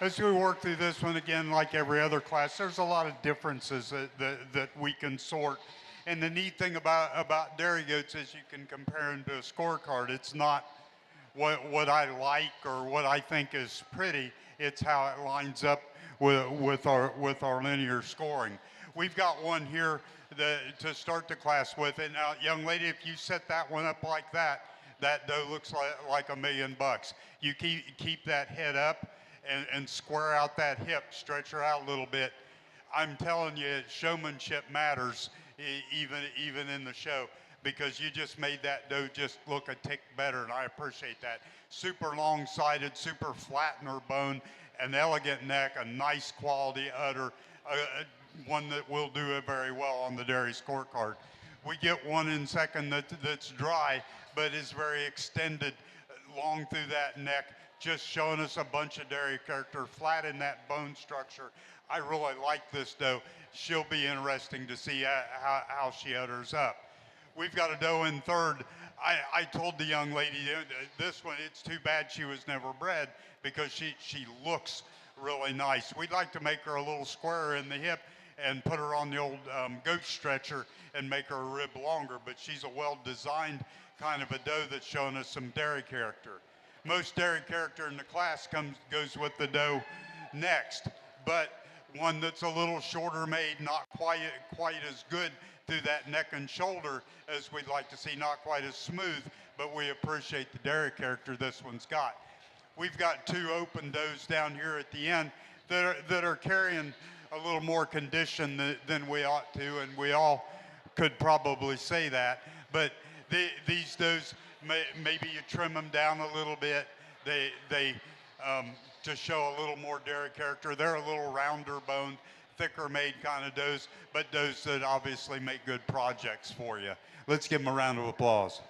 C: As we work through this one again, like every other class, there's a lot of differences that we can sort. And the neat thing about dairy goats is you can compare them to a scorecard. It's not what I like or what I think is pretty. It's how it lines up with our linear scoring. We've got one here to start the class with. And now, young lady, if you set that one up like that, that doe looks like $1 million. You keep that head up and square out that hip, stretch her out a little bit. I'm telling you, showmanship matters even in the show, because you just made that doe just look a tick better, and I appreciate that. Super long-sided, super flat in her bone, an elegant neck, a nice quality udder, one that will do it very well on the dairy scorecard. We get one in second that's dry, but is very extended, long through that neck, just showing us a bunch of dairy character, flat in that bone structure. I really like this doe. She'll be interesting to see how she udders up. We've got a doe in third. I told the young lady, this one, it's too bad she was never bred, because she looks really nice. We'd like to make her a little squarer in the hip and put her on the old goat stretcher and make her a rib longer, but she's a well-designed kind of a doe that's showing us some dairy character. Most dairy character in the class goes with the doe next, but one that's a little shorter made, not quite as good through that neck and shoulder as we'd like to see, not quite as smooth, but we appreciate the dairy character this one's got. We've got two open does down here at the end that are carrying a little more condition than we ought to, and we all could probably say that. But these does, maybe you trim them down a little bit. They to show a little more dairy character. They're a little rounder boned, thicker made kind of does, but does that obviously make good projects for you. Let's give them a round of applause.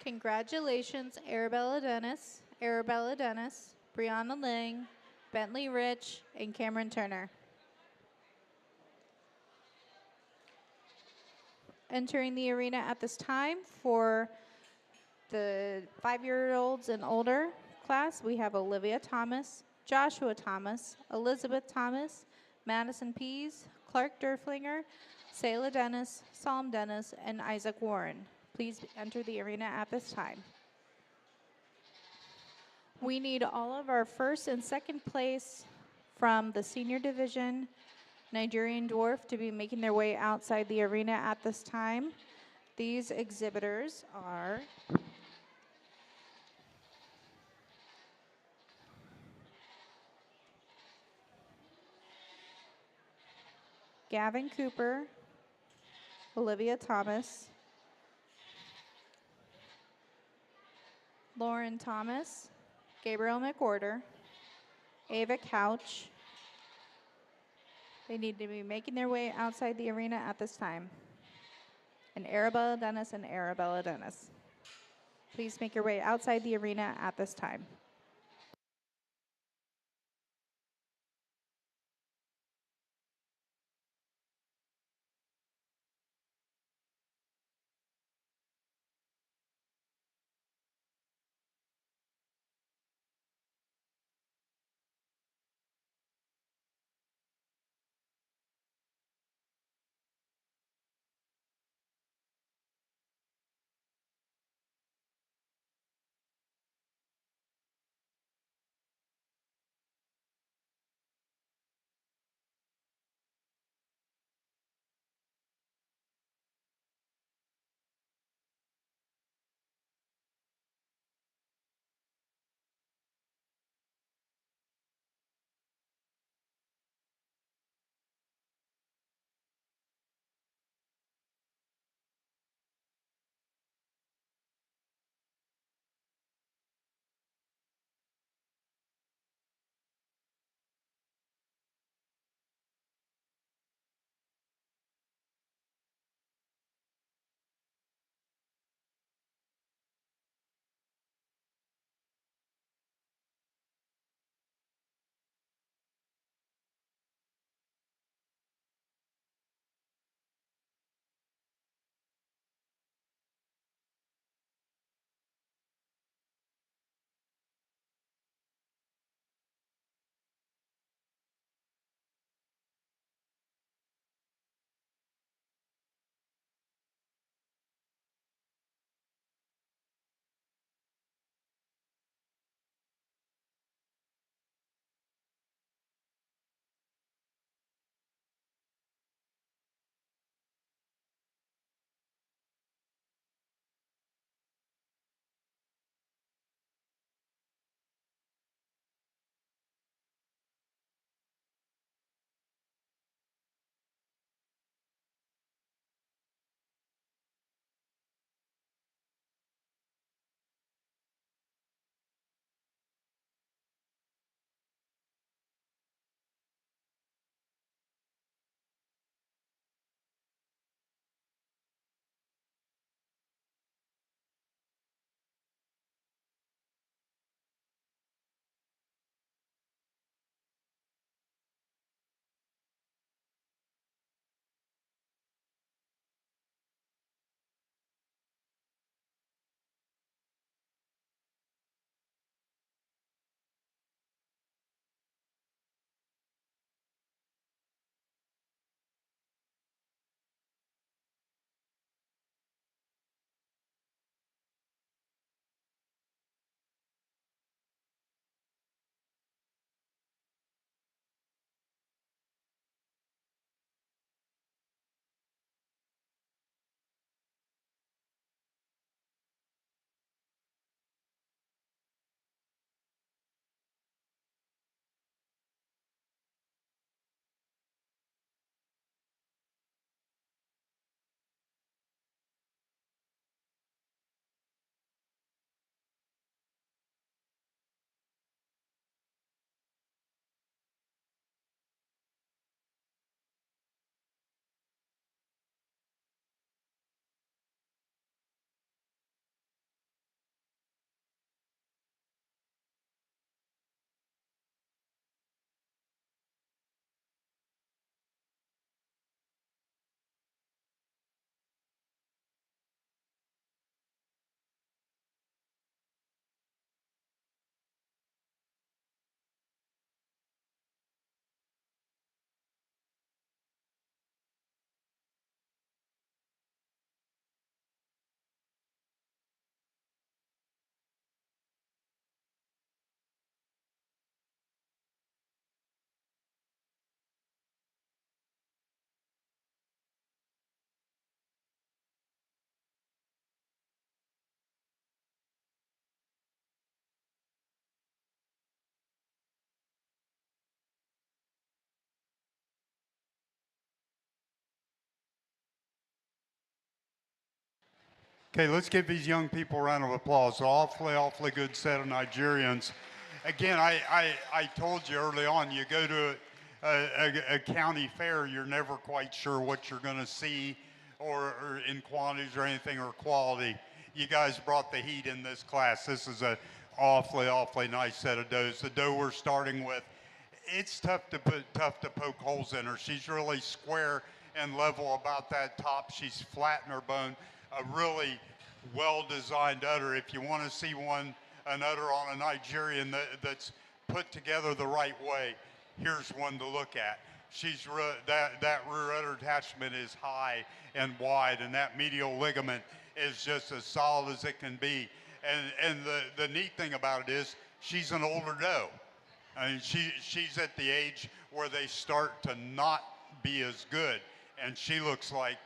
A: Congratulations, Arabella Dennis, Brianna Ling, Bentley Rich, and Cameron Turner. Entering the arena at this time for the 5-year-olds and older class, we have Olivia Thomas, Joshua Thomas, Elizabeth Thomas, Madison Pease, Clark Durflinger, Sayla Dennis, Psalm Dennis, and Isaac Warren. Please enter the arena at this time. We need all of our first and second place from the senior division Nigerian dwarf to be making their way outside the arena at this time. These exhibitors are Gavin Cooper, Olivia Thomas, Lauren Thomas, Gabriel McWhorter, Ava Couch. They need to be making their way outside the arena at this time. And Arabella Dennis. Please make your way outside the arena at this time.
C: Okay, let's give these young people a round of applause. Awfully, awfully good set of Nigerians. Again, I told you early on, you go to a county fair, you're never quite sure what you're going to see or in quantities or anything or quality. You guys brought the heat in this class. This is a awfully, awfully nice set of does. The doe we're starting with, it's tough to poke holes in her. She's really square and level about that top. She's flat in her bone. A really well-designed udder. If you want to see an udder on a Nigerian that's put together the right way, here's one to look at. That rear udder attachment is high and wide, and that medial ligament is just as solid as it can be. And the neat thing about it is she's an older doe. I mean, she's at the age where they start to not be as good, and she looks like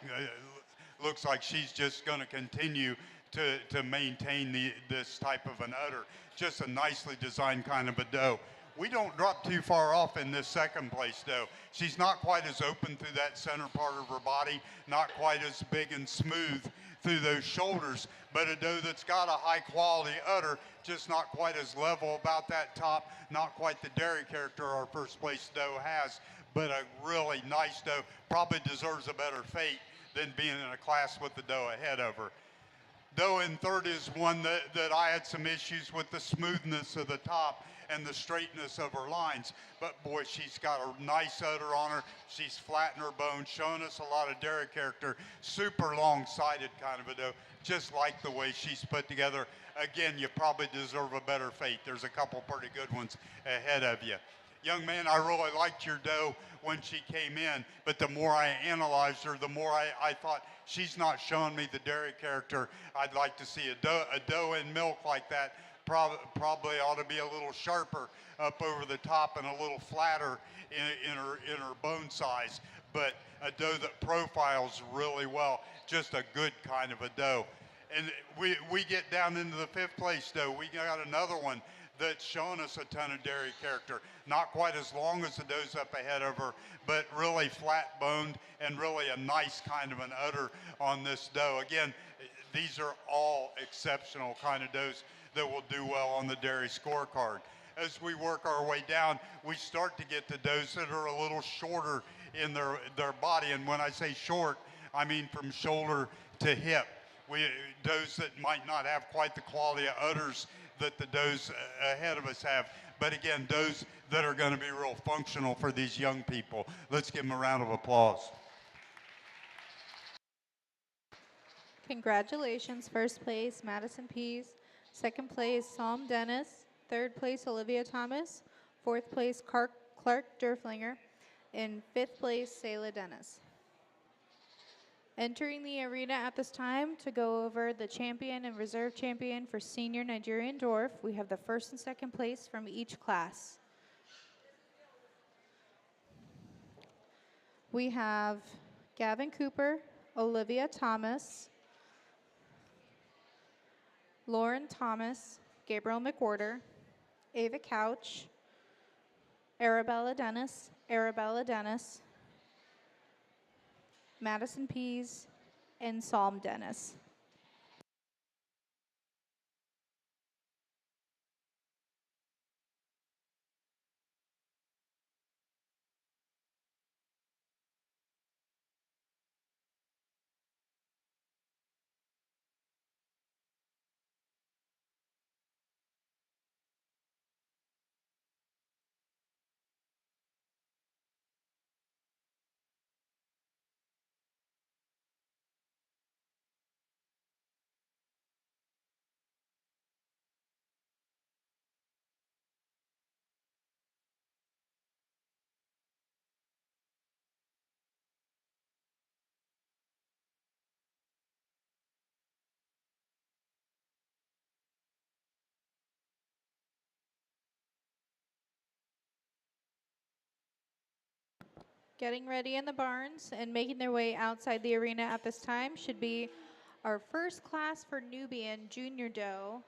C: she's just going to continue to maintain this type of an udder. Just a nicely designed kind of a doe. We don't drop too far off in this second place doe. She's not quite as open through that center part of her body, not quite as big and smooth through those shoulders, but a doe that's got a high quality udder, just not quite as level about that top, not quite the dairy character our first place doe has, but a really nice doe. Probably deserves a better fate than being in a class with the doe ahead of her. Doe in third is one that I had some issues with the smoothness of the top and the straightness of her lines. But boy, she's got a nice udder on her. She's flat in her bones, showing us a lot of dairy character. Super long-sided kind of a doe, just like the way she's put together. Again, you probably deserve a better fate. There's a couple pretty good ones ahead of you. Young man, I really liked your doe when she came in, but the more I analyzed her, the more I thought, she's not showing me the dairy character I'd like to see. A doe in milk like that probably ought to be a little sharper up over the top and a little flatter in her bone size. But a doe that profiles really well, just a good kind of a doe. And we get down into the fifth place doe. We got another one that's shown us a ton of dairy character. Not quite as long as the does up ahead of her, but really flat boned and really a nice kind of an udder on this doe. Again, these are all exceptional kind of does that will do well on the dairy scorecard. As we work our way down, we start to get the does that are a little shorter in their body. And when I say short, I mean from shoulder to hip. Does that might not have quite the quality of udders that the does ahead of us have. But again, does that are going to be real functional for these young people. Let's give them a round of applause.
A: Congratulations, first place, Madison Pease. Second place, Psalm Dennis. Third place, Olivia Thomas. Fourth place, Clark Durflinger. In fifth place, Sayla Dennis. Entering the arena at this time to go over the champion and reserve champion for senior Nigerian dwarf, we have the first and second place from each class. We have Gavin Cooper, Olivia Thomas, Lauren Thomas, Gabriel McWhorter, Ava Couch, Arabella Dennis, Madison Pease, and Psalm Dennis. Getting ready in the barns and making their way outside the arena at this time should be our first class for Nubian Junior Doe.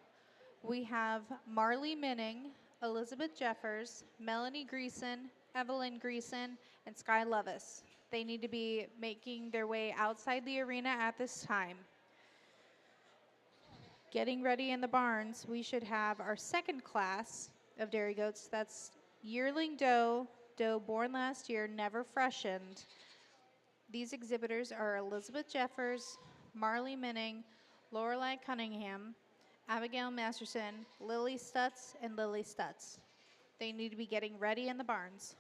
A: We have Marley Minning, Elizabeth Jeffers, Melanie Greason, Evelyn Greason, and Sky Levis. They need to be making their way outside the arena at this time. Getting ready in the barns, we should have our second class of dairy goats. That's yearling doe, doe born last year, never freshened. These exhibitors are Elizabeth Jeffers, Marley Minning, Lorelei Cunningham, Abigail Masterson, Lily Stutz, and Lily Stutz. They need to be getting ready in the barns.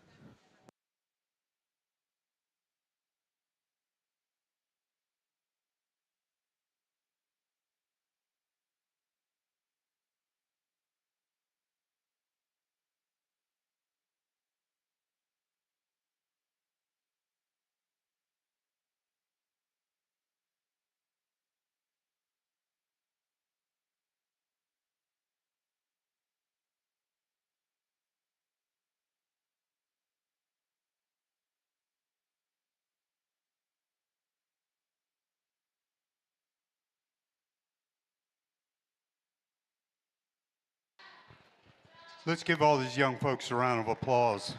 C: Let's give all these young folks a round of applause.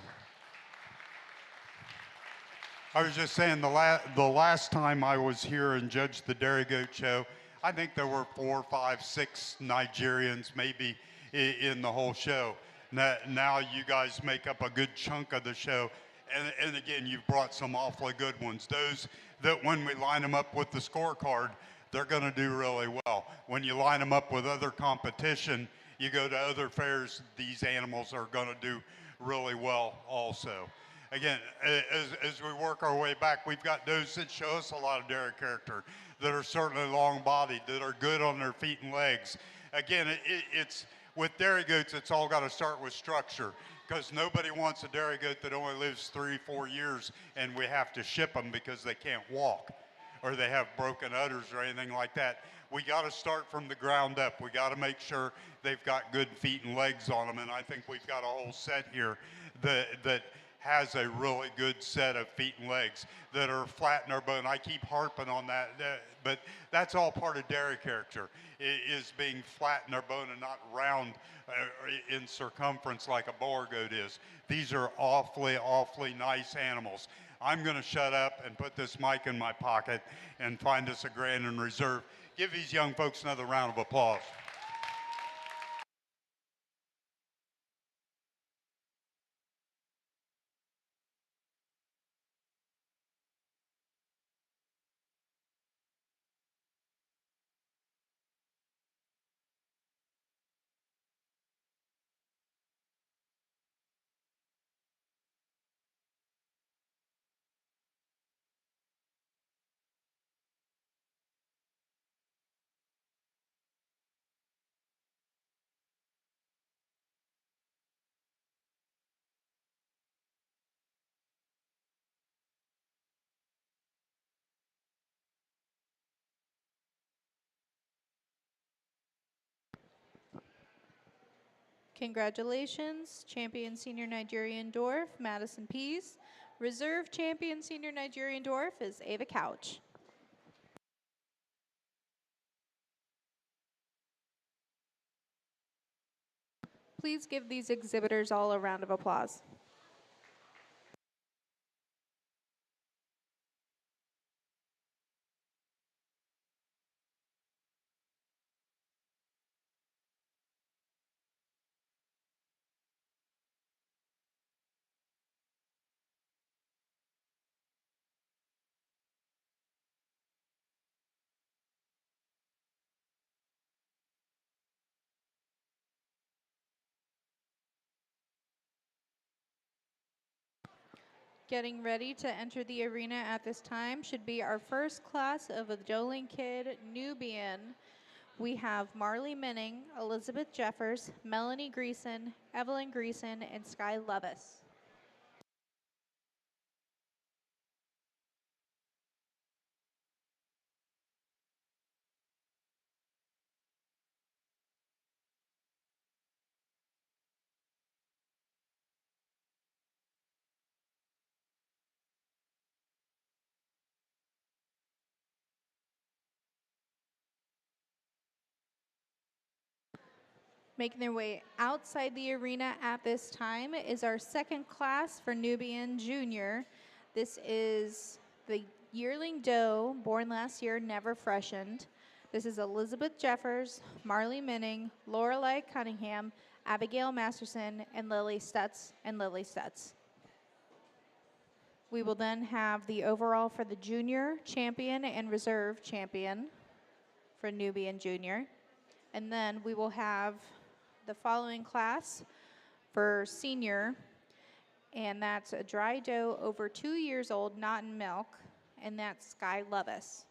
C: I was just saying the last time I was here and judged the Dairy Goat Show, I think there were 4, 5, 6 Nigerians maybe in the whole show. Now you guys make up a good chunk of the show. And again, you've brought some awfully good ones. Those that when we line them up with the scorecard, they're going to do really well. When you line them up with other competition, you go to other fairs, these animals are going to do really well also. Again, as we work our way back, we've got those that show us a lot of dairy character, that are certainly long-bodied, that are good on their feet and legs. Again, it's with dairy goats, it's all got to start with structure, because nobody wants a dairy goat that only lives 3, 4 years and we have to ship them because they can't walk or they have broken udders or anything like that. We got to start from the ground up. We got to make sure they've got good feet and legs on them, and I think we've got a whole set here that has a really good set of feet and legs that are flat in their bone. I keep harping on that, but that's all part of dairy character, is being flat in their bone and not round in circumference like a boar goat is. These are awfully, awfully nice animals. I'm going to shut up and put this mic in my pocket and find us a grand and reserve. Give these young folks another round of applause.
A: Congratulations, champion senior Nigerian dwarf, Madison Pease. Reserve champion senior Nigerian dwarf is Ava Couch. Please give these exhibitors all a round of applause. Getting ready to enter the arena at this time should be our first class of a Doling Kid Nubian. We have Marley Minning, Elizabeth Jeffers, Melanie Greason, Evelyn Greason, and Sky Levis. Making their way outside the arena at this time is our second class for Nubian Junior. This is the yearling doe, born last year, never freshened. This is Elizabeth Jeffers, Marley Minning, Lorelei Cunningham, Abigail Masterson, and Lily Stutz We will then have the overall for the junior champion and reserve champion for Nubian Junior. And then we will have the following class for senior, and that's a dry doe over 2 years old, not in milk, and that's Sky Lovis.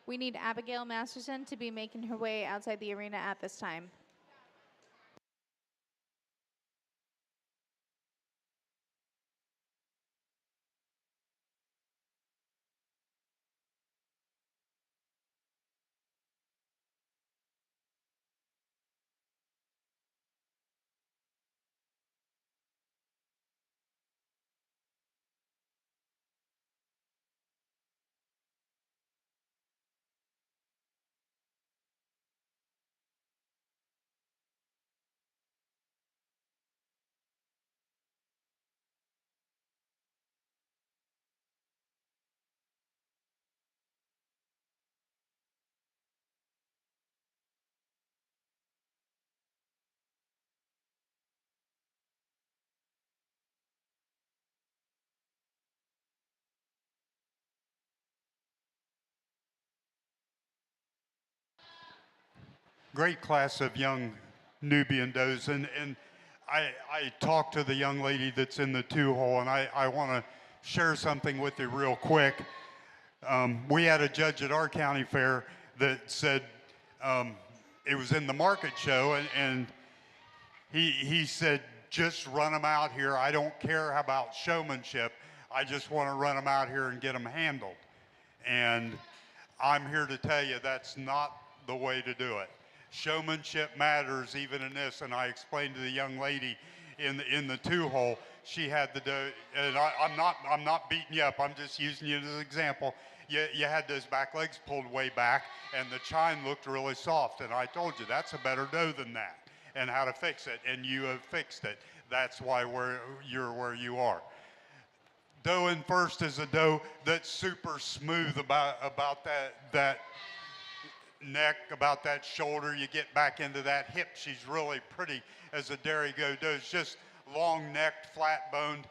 A: We need Abigail Masterson to be making her way outside the arena at this time.
C: Great class of young Nubian does. And I talked to the young lady that's in the 2-hole, and I want to share something with you real quick. We had a judge at our county fair that said it was in the market show, and he said, just run them out here. I don't care about showmanship. I just want to run them out here and get them handled. And I'm here to tell you that's not the way to do it. Showmanship matters even in this, and I explained to the young lady in the 2-hole, she had the, and I'm not beating you up, I'm just using you as an example. You had those back legs pulled way back, and the chine looked really soft, and I told you that's a better doe than that, and how to fix it, and you have fixed it. That's why you're where you are. Doe in first is a doe that's super smooth about that neck, about that shoulder. You get back into that hip. She's really pretty as a dairy doe. It's just long-necked, flat-boned.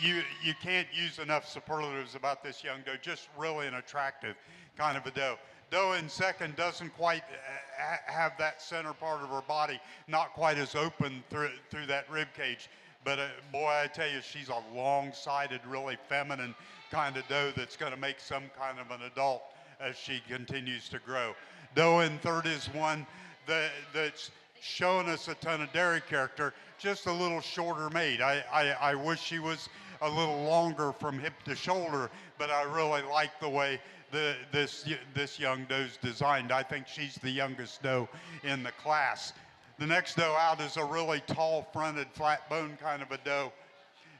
C: You can't use enough superlatives about this young doe. Just really an attractive kind of a doe. Doe in second doesn't quite have that center part of her body, not quite as open through that rib cage. But boy, I tell you, she's a long-sided, really feminine kind of doe that's going to make some kind of an adult as she continues to grow. Doe in third is one that's shown us a ton of dairy character, just a little shorter made. I wish she was a little longer from hip to shoulder, but I really like the way this young doe's designed. I think she's the youngest doe in the class. The next doe out is a really tall fronted, flat bone kind of a doe.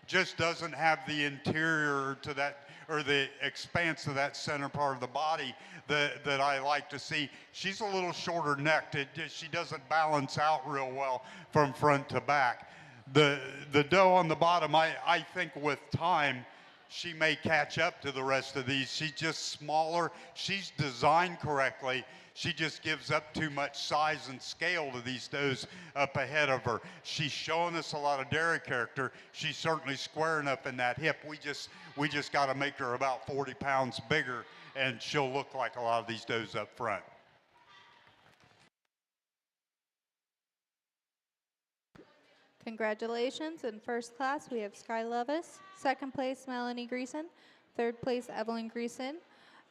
C: Just doesn't have the interior to that, or the expanse of that center part of the body that I like to see. She's a little shorter necked. She doesn't balance out real well from front to back. The doe on the bottom, I think with time, she may catch up to the rest of these. She's just smaller. She's designed correctly. She just gives up too much size and scale to these does up ahead of her. She's showing us a lot of dairy character. She's certainly squaring up in that hip. We just got to make her about 40 pounds bigger, and she'll look like a lot of these does up front.
A: Congratulations. In first class, we have Sky Levis. Second place, Melanie Greason. Third place, Evelyn Greason.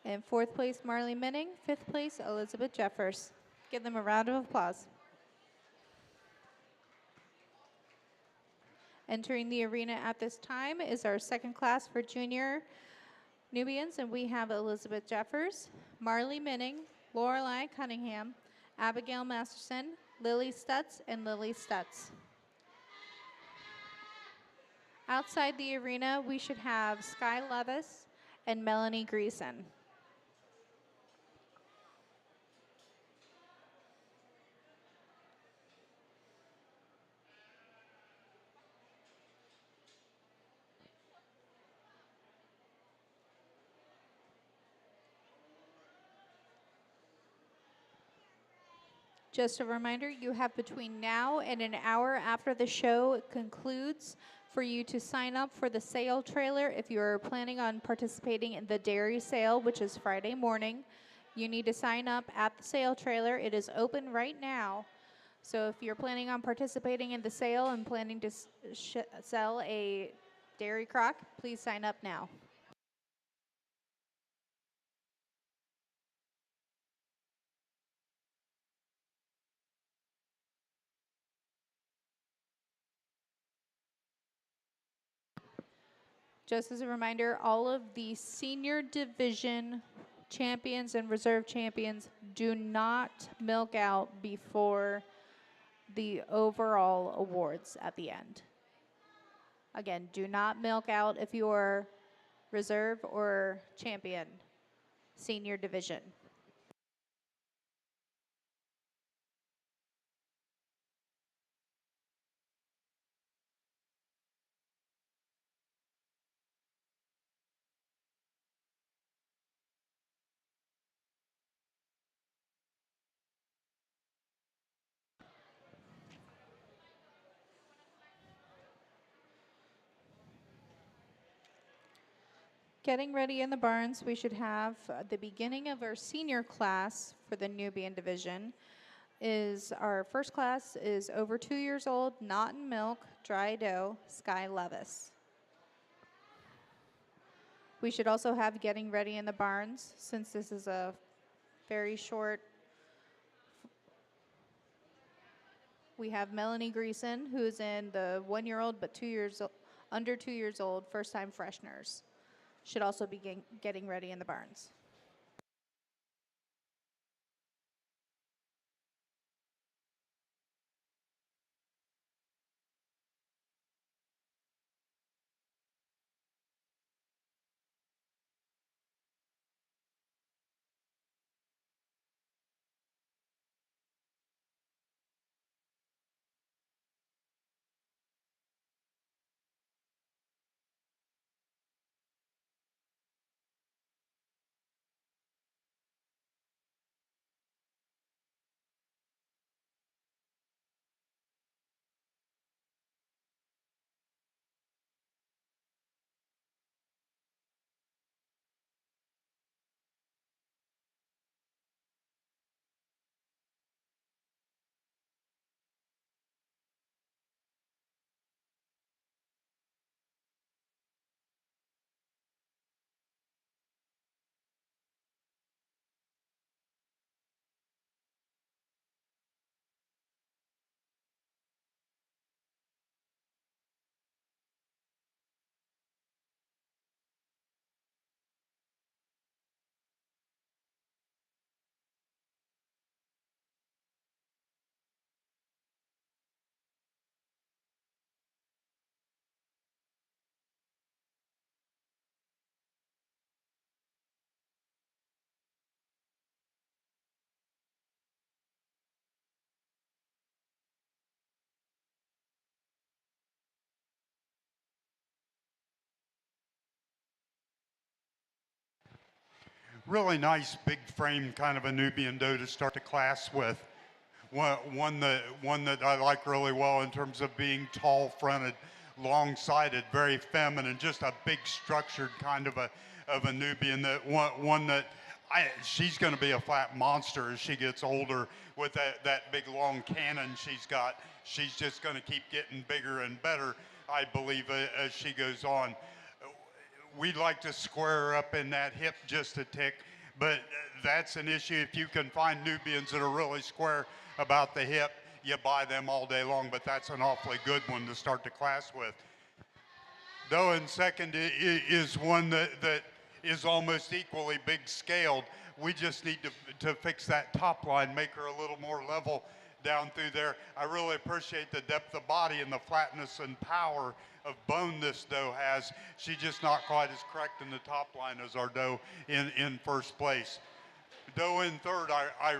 A: And fourth place, Marley Minning. Fifth place, Elizabeth Jeffers. Give them a round of applause. Entering the arena at this time is our second class for junior Nubians, and we have Elizabeth Jeffers, Marley Minning, Lorelei Cunningham, Abigail Masterson, Lily Stutz, and Lily Stutz. Outside the arena, we should have Sky Levis and Melanie Greason. Just a reminder, you have between now and an hour after the show concludes for you to sign up for the sale trailer. If you're planning on participating in the dairy sale, which is Friday morning, you need to sign up at the sale trailer. It is open right now. So if you're planning on participating in the sale and planning to sell a dairy crock, please sign up now. Just as a reminder, all of the senior division champions and reserve champions do not milk out before the overall awards at the end. Again, do not milk out if you're reserve or champion senior division. Getting ready in the barns, we should have the beginning of our senior class for the Nubian division. Is our first class is over 2 years old, not in milk, dry doe, Sky Levis. We should also have getting ready in the barns, since this is a very short. We have Melanie Greason, who's in the 1 year old, but under 2 years old, first time fresheners. Should also be getting ready in the barns.
C: really nice big frame kind of a Nubian doe to start the class with. One that I like really well in terms of being tall fronted, long sided, very feminine, just a big structured kind of a Nubian. One that she's going to be a flat monster as she gets older with that big long cannon she's got. She's just going to keep getting bigger and better, I believe, as she goes on. We'd like to square her up in that hip just a tick, but that's an issue. If you can find Nubians that are really square about the hip, you buy them all day long, but that's an awfully good one to start the class with. Doe in second is one that is almost equally big scaled. We just need to fix that top line, make her a little more level down through there. I really appreciate the depth of body and the flatness and power of bone this doe has. She's just not quite as correct in the top line as our doe in first place. Doe in third, I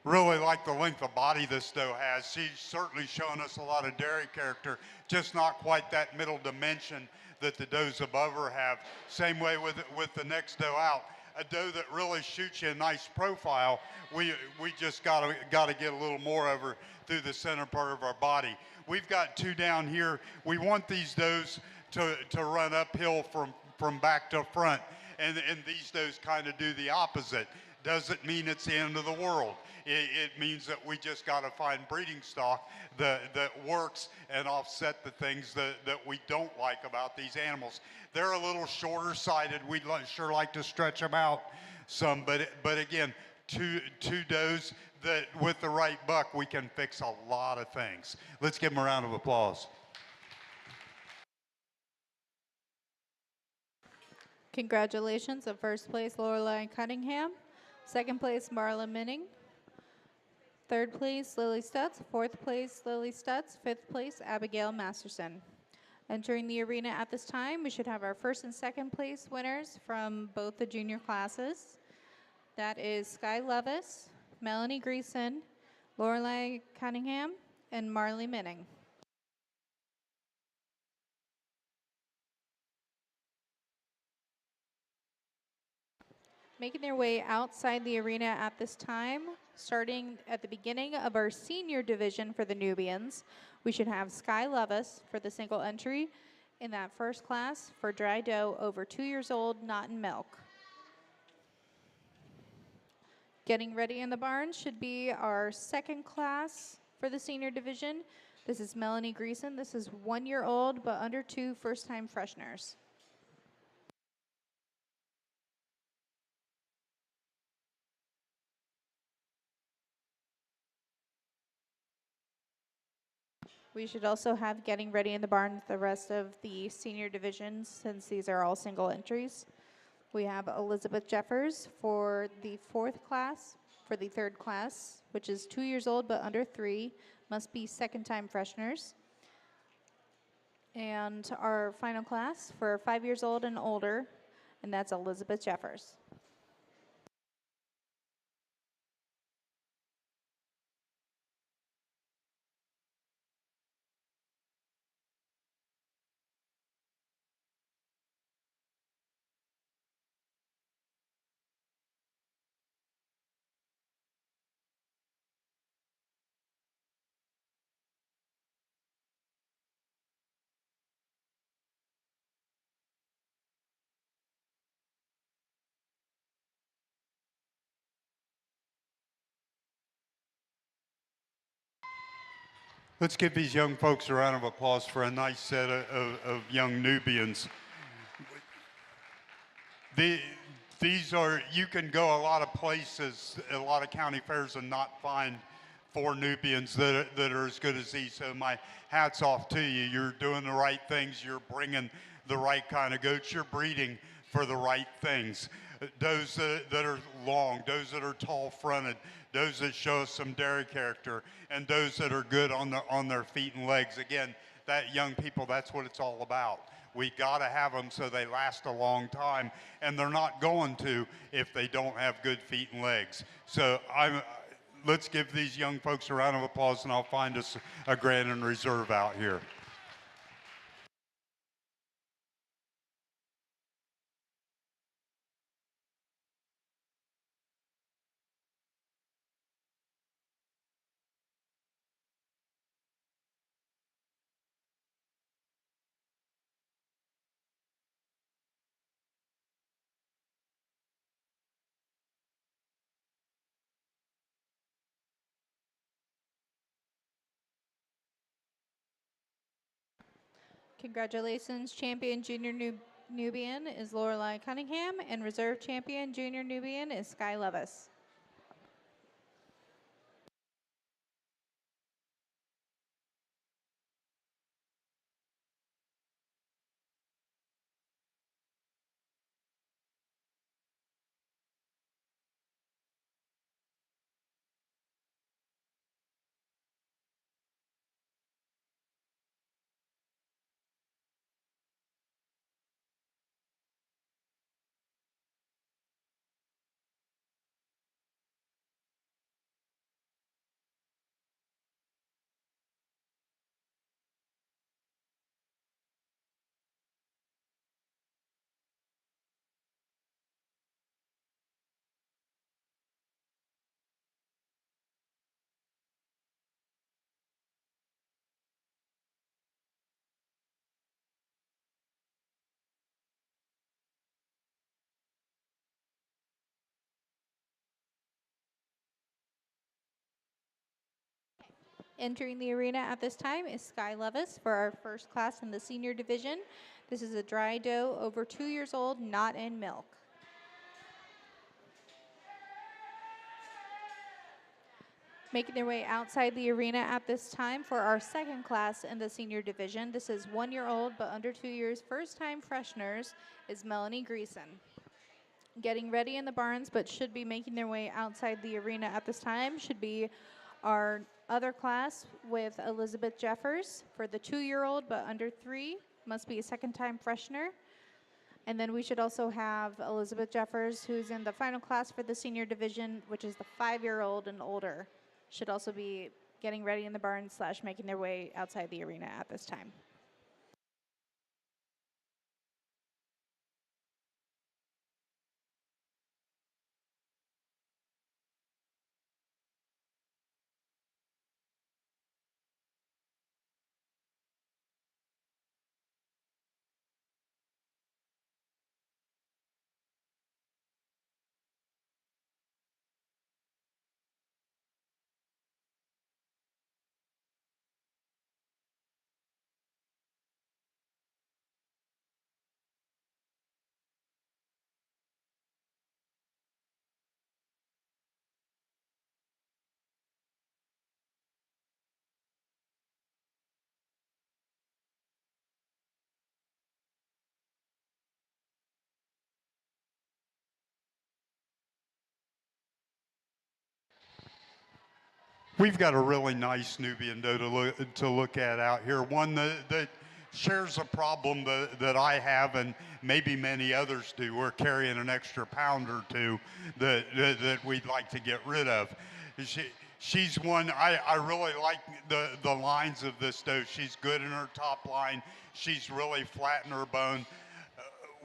C: really like the length of body this doe has. She's certainly shown us a lot of dairy character, just not quite that middle dimension that the does above her have. Same way with the next doe out. A doe that really shoots you a nice profile, we just gotta get a little more of her through the center part of our body. We've got two down here. We want these does to run uphill from back to front, and these does kind of do the opposite. Doesn't mean it's the end of the world. It means that we just got to find breeding stock that works and offset the things that we don't like about these animals. They're a little shorter sided. We'd sure like to stretch them out some, but again, two does that with the right buck, we can fix a lot of things. Let's give them a round of applause.
A: Congratulations on first place, Lorelei Cunningham. Second place, Marla Minning. Third place, Lily Stutz. Fourth place, Lily Stutz. Fifth place, Abigail Masterson. Entering the arena at this time, we should have our first and second place winners from both the junior classes. That is Sky Levis, Melanie Greason, Lorelei Cunningham, and Marley Minning. Making their way outside the arena at this time, starting at the beginning of our senior division for the Nubians, we should have Sky Levis for the single entry in that first class for dry doe over 2 years old, not in milk. Getting ready in the barn should be our second class for the senior division. This is Melanie Greason. This is 1 year old, but under 2 first-time fresheners. We should also have getting ready in the barn with the rest of the senior divisions, since these are all single entries. We have Elizabeth Jeffers for the fourth class. For the third class, which is 2 years old but under 3, must be second-time fresheners. And our final class for 5 years old and older, and that's Elizabeth Jeffers.
C: Let's give these young folks a round of applause for a nice set of young Nubians. These are, you can go a lot of places, a lot of county fairs, and not find 4 Nubians that are as good as these. So my hat's off to you. You're doing the right things. You're bringing the right kind of goats. You're breeding for the right things. Those that are long, those that are tall fronted, those that show some dairy character, and those that are good on their feet and legs. Again, that young people, that's what it's all about. We got to have them so they last a long time, and they're not going to if they don't have good feet and legs. So let's give these young folks a round of applause, and I'll find us a grand and reserve out here.
A: Congratulations, champion junior Nubian is Lorelei Cunningham, and reserve champion junior Nubian is Sky Levis. Entering the arena at this time is Sky Levis for our first class in the senior division. This is a dry doe over 2 years old, not in milk. Making their way outside the arena at this time for our second class in the senior division. This is 1 year old but under 2 years, first time fresheners, is Melanie Greason. Getting ready in the barns but should be making their way outside the arena at this time should be our other class with Elizabeth Jeffers for the 2 year old but under 3, must be a second time freshener. And then we should also have Elizabeth Jeffers, who's in the final class for the senior division, which is the 5 year old and older. Should also be getting ready in the barn / making their way outside the arena at this time.
C: We've got a really nice Nubian doe to look at out here. One that shares a problem that I have and maybe many others do. We're carrying an extra pound or two that we'd like to get rid of. She's one, I really like the lines of this doe. She's good in her top line. She's really flat in her bone.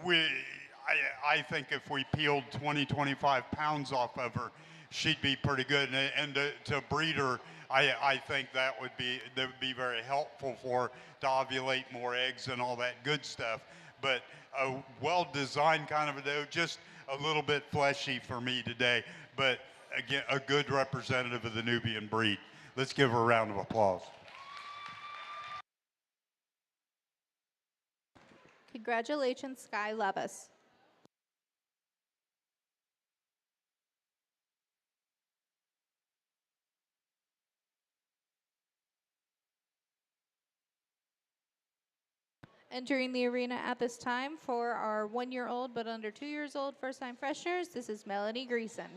C: I think if we peeled 20, 25 pounds off of her, she'd be pretty good. And to breed her, I think that would be very helpful for her to ovulate more eggs and all that good stuff. But a well-designed kind of a doe, just a little bit fleshy for me today. But again, a good representative of the Nubian breed. Let's give her a round of applause.
A: Congratulations, Sky Levis. Entering the arena at this time for our 1 year old but under 2 years old first time fresheners, this is Melanie Greason.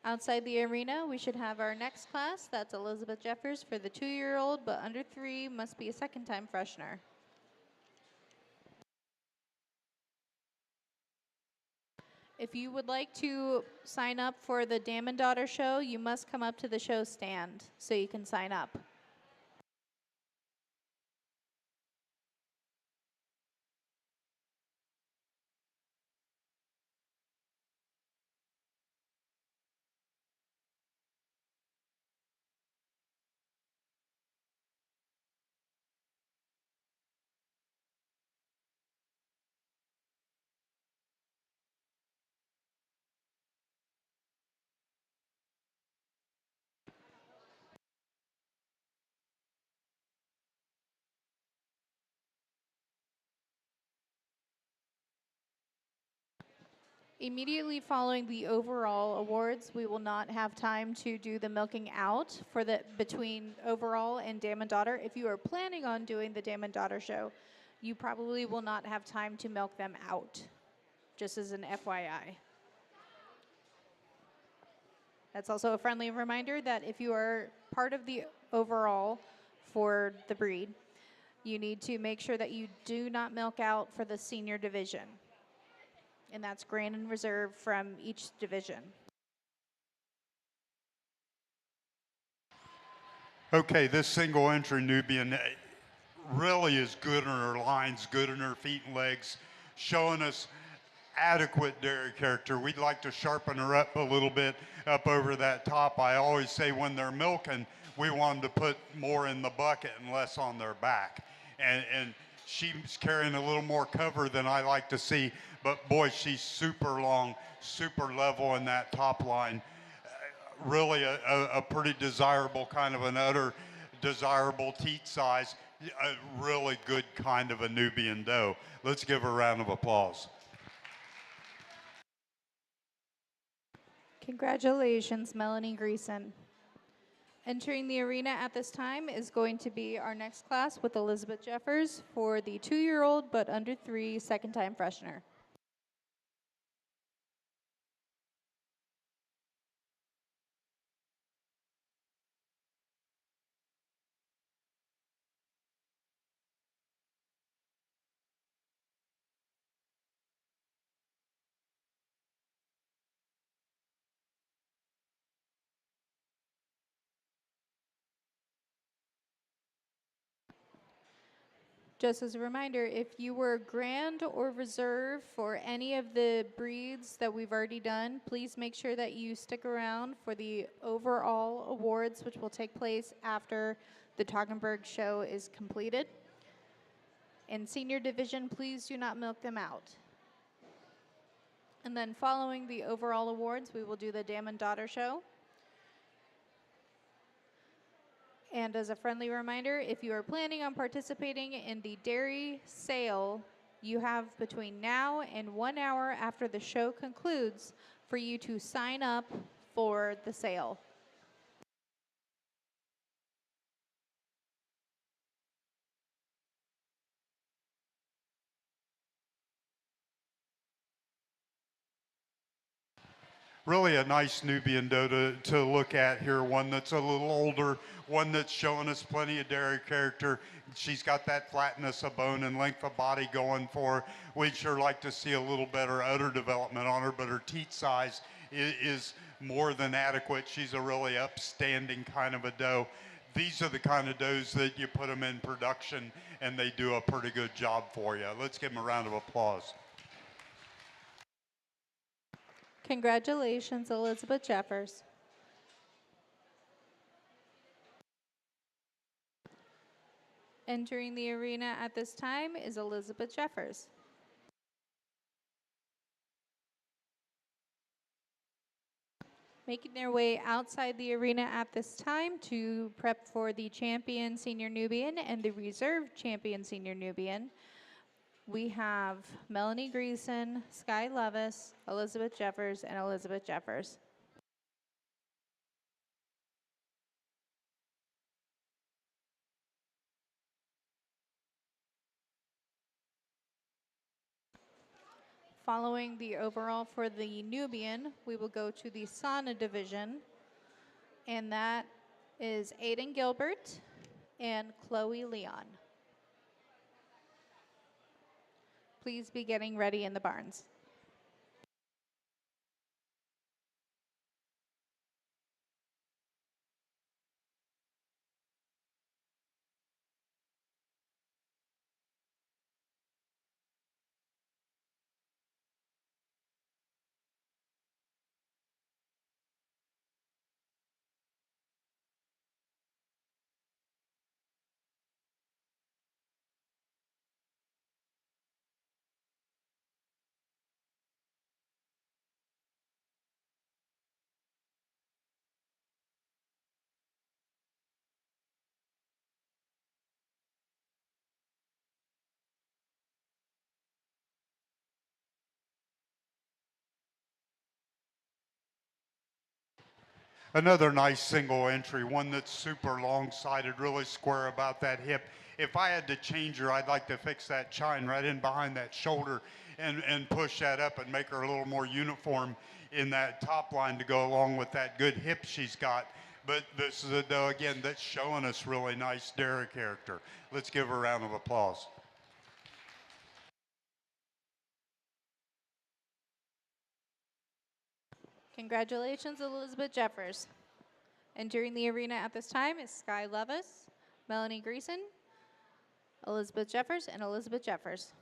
A: Outside the arena, we should have our next class. That's Elizabeth Jeffers for the 2 year old but under 3, must be a second time freshener. If you would like to sign up for the Dam and Daughter show, you must come up to the show stand so you can sign up. Immediately following the overall awards, we will not have time to do the milking out for the between overall and Dam and Daughter. If you are planning on doing the Dam and Daughter show, you probably will not have time to milk them out, just as an FYI. That's also a friendly reminder that if you are part of the overall for the breed, you need to make sure that you do not milk out for the senior division. And that's Grand and Reserve from each division.
C: Okay, this single entry Nubian really is good in her lines, good in her feet and legs, showing us adequate dairy character. We'd like to sharpen her up a little bit up over that top. I always say when they're milking, we want them to put more in the bucket and less on their back. And she's carrying a little more cover than I like to see, but boy, she's super long, super level in that top line. Really a pretty desirable kind of an utter desirable teat size, a really good kind of a Nubian doe. Let's give her a round of applause.
A: Congratulations, Melanie Greason. Entering the arena at this time is going to be our next class with Elizabeth Jeffers for the 2-year-old but under 3 second-time freshener. Just as a reminder, if you were Grand or Reserve for any of the breeds that we've already done, please make sure that you stick around for the overall awards, which will take place after the Toggenburg show is completed. In senior division, please do not milk them out. And then following the overall awards, we will do the Dam and Daughter show. And as a friendly reminder, if you are planning on participating in the dairy sale, you have between now and 1 hour after the show concludes for you to sign up for the sale.
C: Really a nice Nubian doe to look at here, one that's a little older, one that's showing us plenty of dairy character. She's got that flatness of bone and length of body going for her. We'd sure like to see a little better udder development on her, but her teat size is more than adequate. She's a really upstanding kind of a doe. These are the kind of does that you put them in production and they do a pretty good job for you. Let's give them a round of applause.
A: Congratulations, Elizabeth Jeffers. Entering the arena at this time is Elizabeth Jeffers. Making their way outside the arena at this time to prep for the champion senior Nubian and the reserve champion senior Nubian, we have Melanie Greason, Sky Levis, Elizabeth Jeffers, and Elizabeth Jeffers. Following the overall for the Nubian, we will go to the Saanen division, and that is Aiden Gilbert and Chloe Leon. Please be getting ready in the barns.
C: Another nice single entry, one that's super long-sided, really square about that hip. If I had to change her, I'd like to fix that chine right in behind that shoulder and push that up and make her a little more uniform in that top line to go along with that good hip she's got. But this is, though, again, that's showing us really nice dairy character. Let's give her a round of applause.
A: Congratulations, Elizabeth Jeffers. Entering the arena at this time is Sky Levis, Melanie Greason, Elizabeth Jeffers, and Elizabeth Jeffers.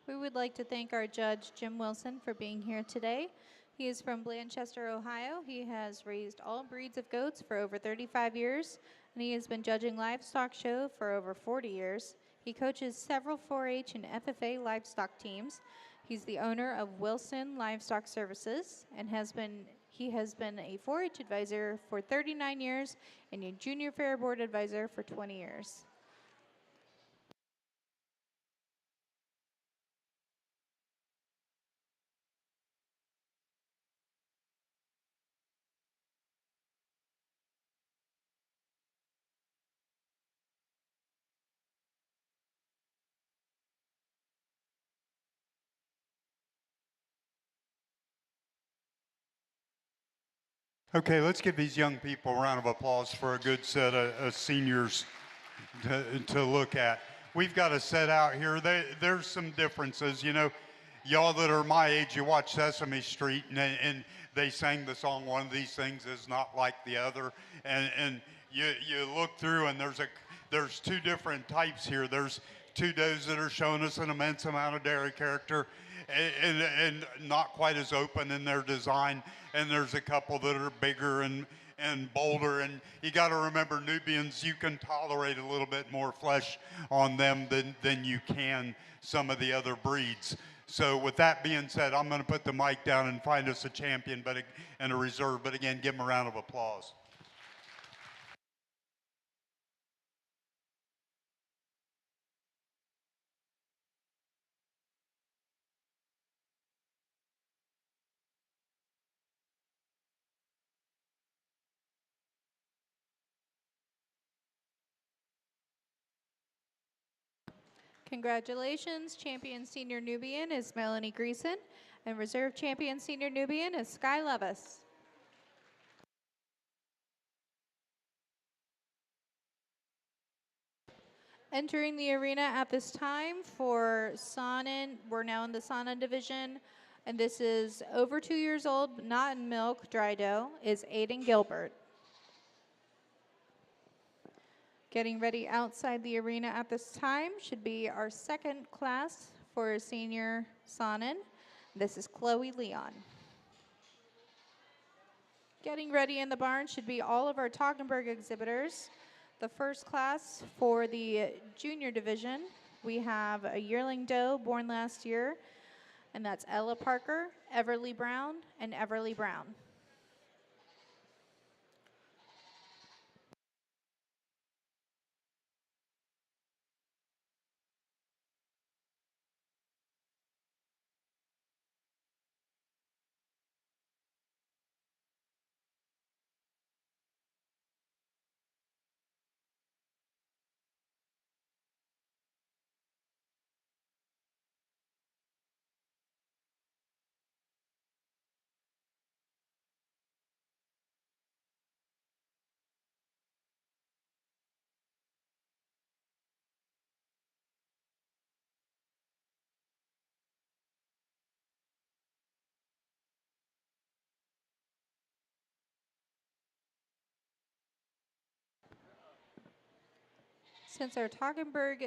A: We would like to thank our judge, Jim Wilson, for being here today. He is from Blanchester, Ohio. He has raised all breeds of goats for over 35 years, and he has been judging livestock show for over 40 years. He coaches several 4-H and FFA livestock teams. He's the owner of Wilson Livestock Services and he has been a 4-H advisor for 39 years and a junior Fairboard advisor for 20 years.
C: Okay, let's give these young people a round of applause for a good set of seniors to look at. We've got a set out here. There's some differences. You know, y'all that are my age, you watch Sesame Street, and they sang the song, "One of these things is not like the other." And you look through, and there's two different types here. There's two does that are showing us an immense amount of dairy character, and not quite as open in their design. And there's a couple that are bigger and bolder, and you got to remember, Nubians, you can tolerate a little bit more flesh on them than you can some of the other breeds. So with that being said, I'm going to put the mic down and find us a champion and a reserve, but again, give them a round of applause.
A: Congratulations, champion senior Nubian is Melanie Greason, and reserve champion senior Nubian is Sky Levis. Entering the arena at this time for Saanen, we're now in the Saanen division, and this is over 2 years old, not in milk, dry doe, is Aiden Gilbert. Getting ready outside the arena at this time should be our second class for senior Saanen. This is Chloe Leon. Getting ready in the barn should be all of our Toggenburg exhibitors. The first class for the junior division, we have a yearling doe born last year. And that's Ella Parker, Everly Brown, and Everly Brown. Since our Toggenburg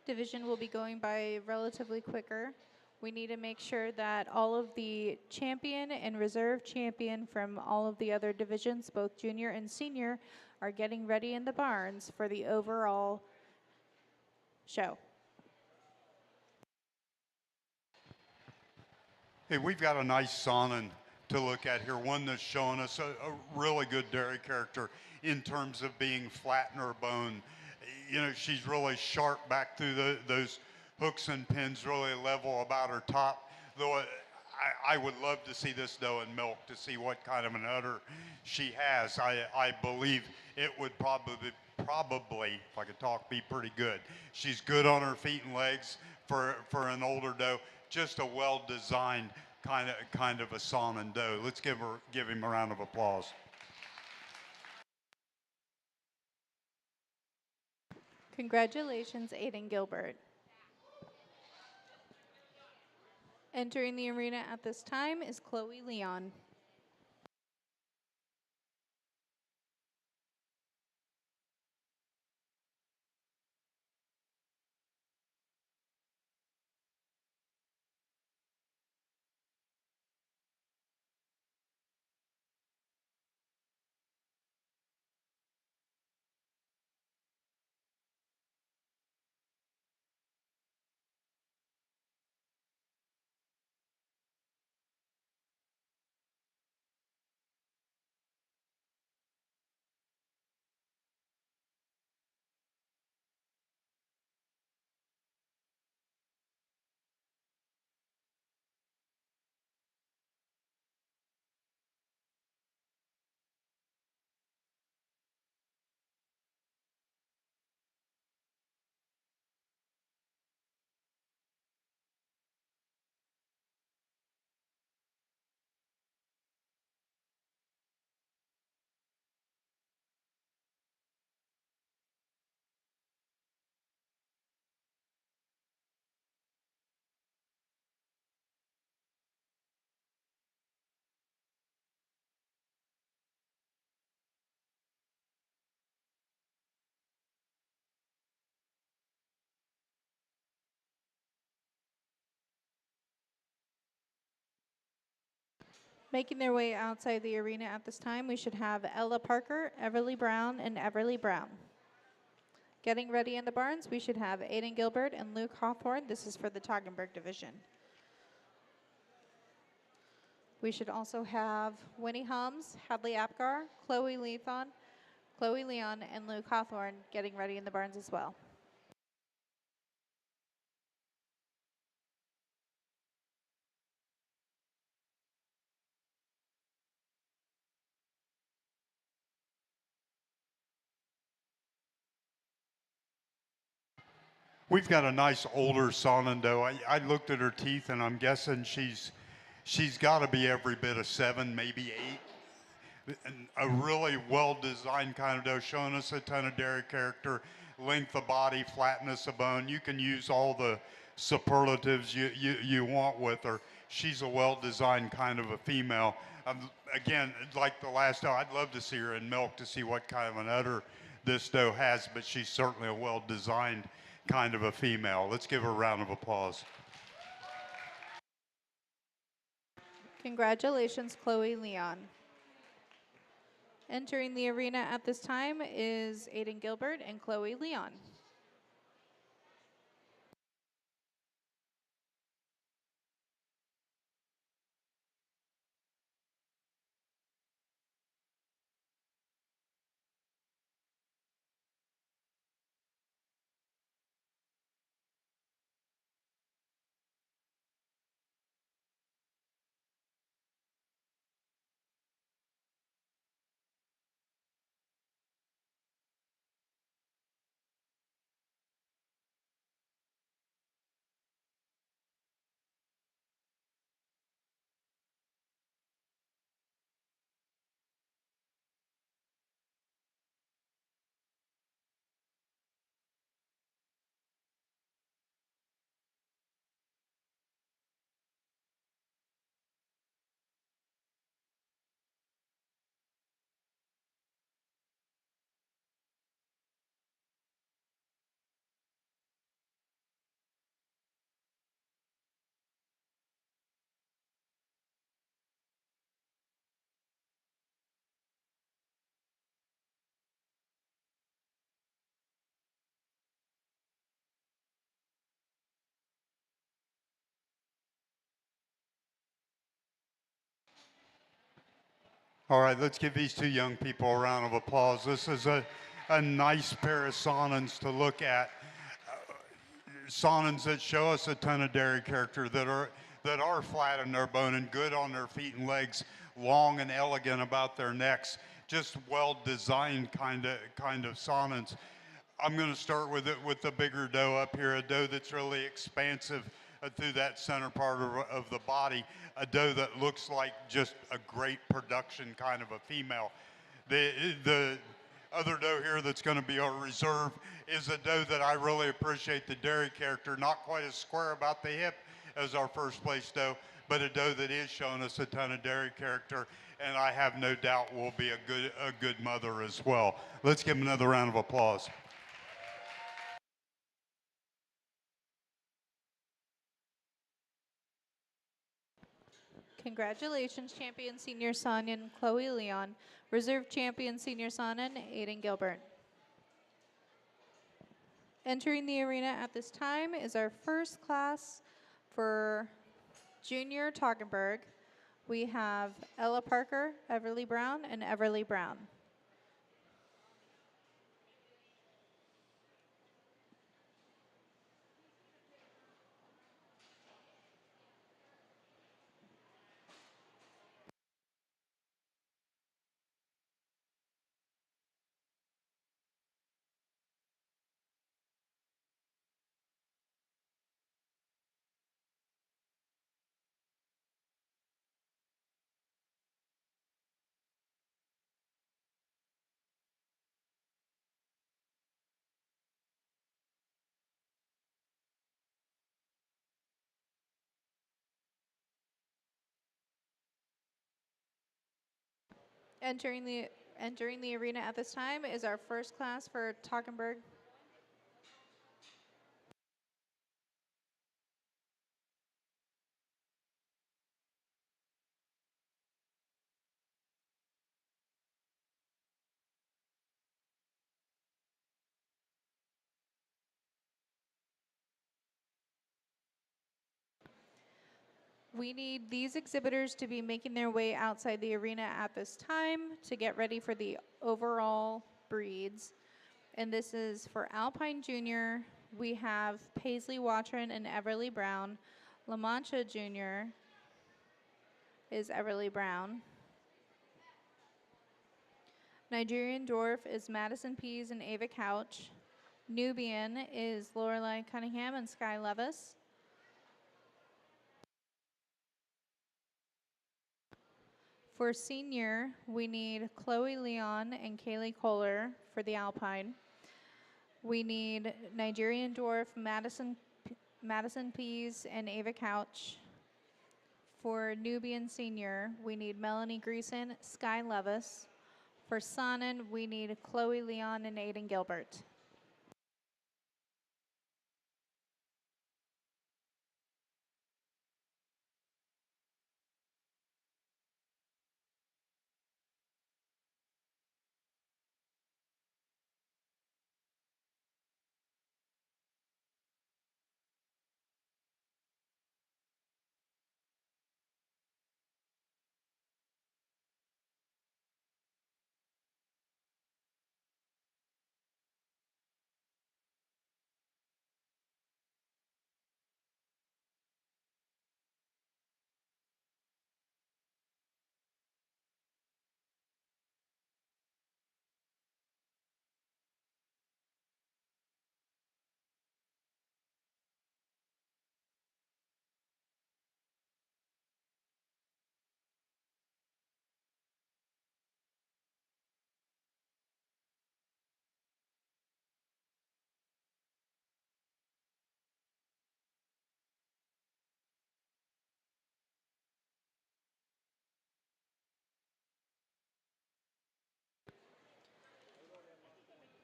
A: division will be going by relatively quicker, we need to make sure that all of the champion and reserve champion from all of the other divisions, both junior and senior, are getting ready in the barns for the overall show.
C: Hey, we've got a nice Saanen to look at here, one that's showing us a really good dairy character in terms of being flat in her bone. You know, she's really sharp back through those hooks and pins, really level about her top. Though I would love to see this doe in milk to see what kind of an udder she has. I believe it would probably, if I could talk, be pretty good. She's good on her feet and legs for an older doe. Just a well-designed kind of a Saanen doe. Let's give him a round of applause.
A: Congratulations, Aiden Gilbert. Entering the arena at this time is Chloe Leon. Making their way outside the arena at this time, we should have Ella Parker, Everly Brown, and Everly Brown. Getting ready in the barns, we should have Aiden Gilbert and Luke Hawthorne. This is for the Toggenburg division. We should also have Winnie Hums, Hadley Apgar, Chloe Leon, and Luke Hawthorne getting ready in the barns as well.
C: We've got a nice older Saanen doe. I looked at her teeth and I'm guessing she's got to be every bit of 7, maybe 8. And a really well-designed kind of doe, showing us a ton of dairy character, length of body, flatness of bone. You can use all the superlatives you want with her. She's a well-designed kind of a female. Again, like the last doe, I'd love to see her in milk to see what kind of an udder this doe has, but she's certainly a well-designed kind of a female. Let's give her a round of applause.
A: Congratulations, Chloe Leon. Entering the arena at this time is Aiden Gilbert and Chloe Leon.
C: All right, let's give these two young people a round of applause. This is a nice pair of Saanens to look at. Saanens that show us a ton of dairy character, that are flat in their bone and good on their feet and legs, long and elegant about their necks, just well designed kind of Saanens. I'm going to start with the bigger doe up here, a doe that's really expansive through that center part of the body, a doe that looks like just a great production kind of a female. The other doe here that's going to be our reserve is a doe that I really appreciate the dairy character, not quite as square about the hip as our first place doe, but a doe that is showing us a ton of dairy character, and I have no doubt will be a good mother as well. Let's give him another round of applause.
A: Congratulations, champion senior Saanen Chloe Leon. Reserve champion senior Saanen Aiden Gilbert. Entering the arena at this time is our first class for junior Toggenburg. We have Ella Parker, Everly Brown, and Everly Brown. Entering the arena at this time is our first class for Toggenburg. We need these exhibitors to be making their way outside the arena at this time to get ready for the overall breeds. And this is for Alpine Junior. We have Paisley Watron and Everly Brown. La Mancha Junior is Everly Brown. Nigerian Dwarf is Madison Pease and Ava Couch. Nubian is Lorelei Cunningham and Sky Levis. For senior, we need Chloe Leon and Kaylee Kohler for the Alpine. We need Nigerian Dwarf, Madison Pease, and Ava Couch. For Nubian senior, we need Melanie Greason, Sky Levis. For Saanen, we need Chloe Leon and Aiden Gilbert.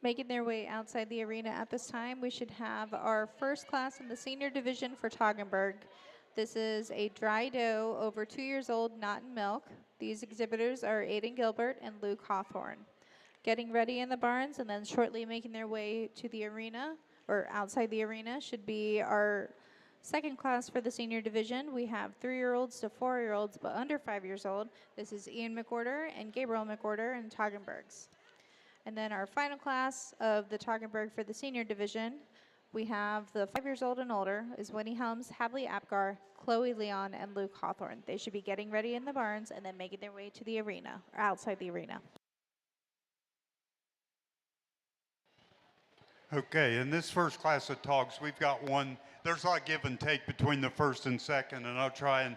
A: Making their way outside the arena at this time, we should have our first class in the senior division for Toggenburg. This is a dry doe over 2 years old, not in milk. These exhibitors are Aiden Gilbert and Luke Hawthorne. Getting ready in the barns and then shortly making their way to the arena or outside the arena should be our Second class for the senior division, we have 3-year-olds to 4-year-olds, but under 5 years old. This is Ian McWhorter and Gabriel McWhorter and Toggenburgs. And then our final class of the Toggenburg for the senior division, we have the 5 years old and older is Winnie Helms, Hadley Apgar, Chloe Leon, and Luke Hawthorne. They should be getting ready in the barns and then making their way to the arena, or outside the arena.
C: Okay, in this first class of togs, we've got one, there's a lot of give and take between the first and second, and I'll try and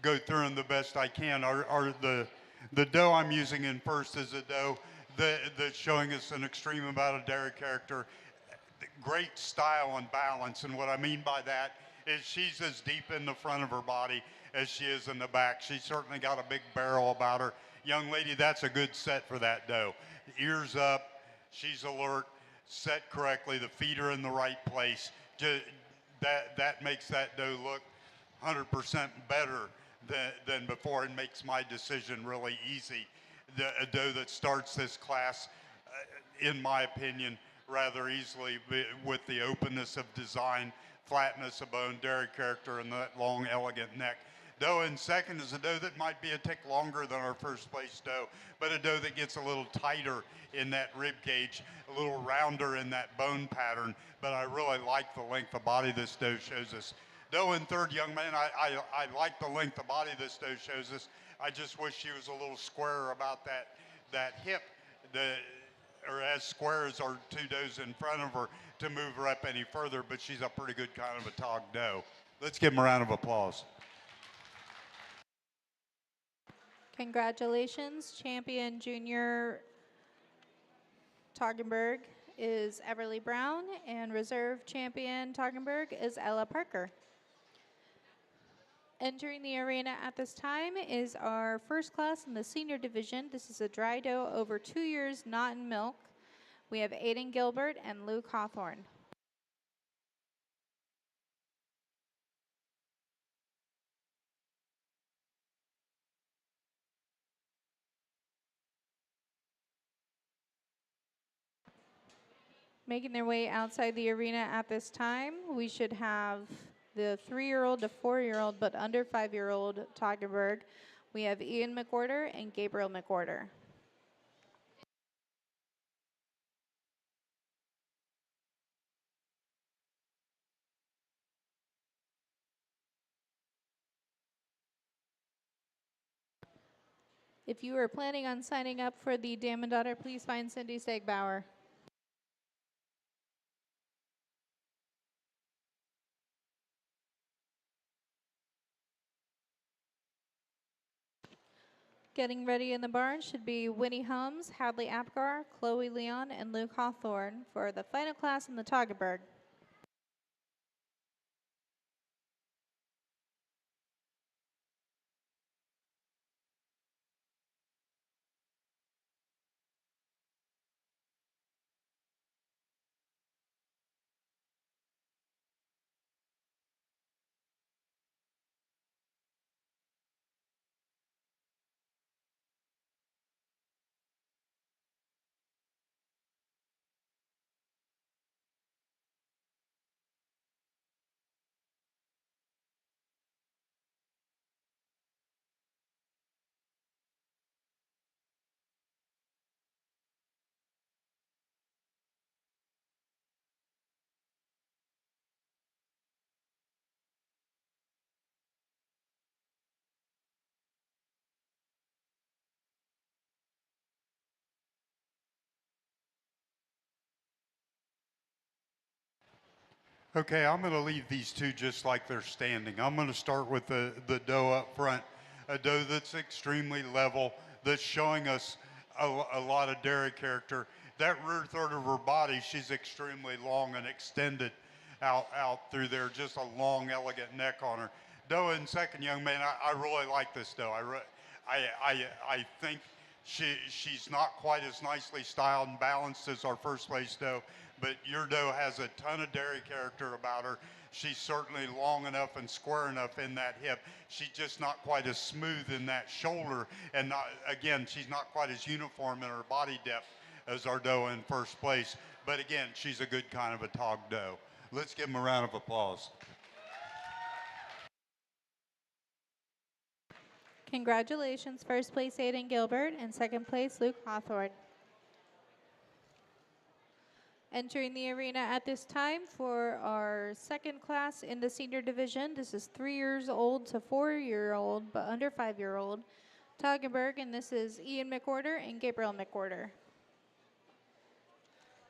C: go through them the best I can. The doe I'm using in first is a doe that's showing us an extreme amount of dairy character, great style and balance, and what I mean by that is she's as deep in the front of her body as she is in the back. She's certainly got a big barrel about her. Young lady, that's a good set for that doe. Ears up, she's alert, set correctly, the feet are in the right place. That makes that doe look 100% better than before and makes my decision really easy. A doe that starts this class, in my opinion, rather easily with the openness of design, flatness of bone, dairy character, and that long, elegant neck. Doe in second is a doe that might be a tick longer than our first place doe, but a doe that gets a little tighter in that rib cage, a little rounder in that bone pattern, but I really like the length of body this doe shows us. Doe in third, young man, I like the length of body this doe shows us. I just wish she was a little squarer about that hip, or as square as our two does in front of her to move her up any further, but she's a pretty good kind of a tog doe. Let's give them a round of applause.
A: Congratulations, champion junior Toggenburg is Everly Brown, and reserve champion Toggenburg is Ella Parker. Entering the arena at this time is our first class in the senior division. This is a dry doe over 2 years, not in milk. We have Aiden Gilbert and Luke Hawthorne. Making their way outside the arena at this time, we should have the 3-year-old to 4-year-old, but under 5-year-old Toggenburg. We have Ian McWhorter and Gabriel McWhorter. If you are planning on signing up for the Dam and Daughter, please find Cindy Segbauer. Getting ready in the barn should be Winnie Helms, Hadley Apgar, Chloe Leon, and Luke Hawthorne for the final class in the Toggenburg.
C: Okay, I'm going to leave these two just like they're standing. I'm going to start with the doe up front, a doe that's extremely level, that's showing us a lot of dairy character. That rear third of her body, she's extremely long and extended out through there, just a long, elegant neck on her. Doe in second, young man, I really like this doe. I think she's not quite as nicely styled and balanced as our first place doe, but your doe has a ton of dairy character about her. She's certainly long enough and square enough in that hip. She's just not quite as smooth in that shoulder, and again, she's not quite as uniform in her body depth as our doe in first place. But again, she's a good kind of a tog doe. Let's give them a round of applause.
A: Congratulations, first place Aiden Gilbert and second place Luke Hawthorne. Entering the arena at this time for our second class in the senior division. This is 3 years old to 4-year-old, but under 5-year-old. Toggenburg, and this is Ian McWhorter and Gabriel McWhorter.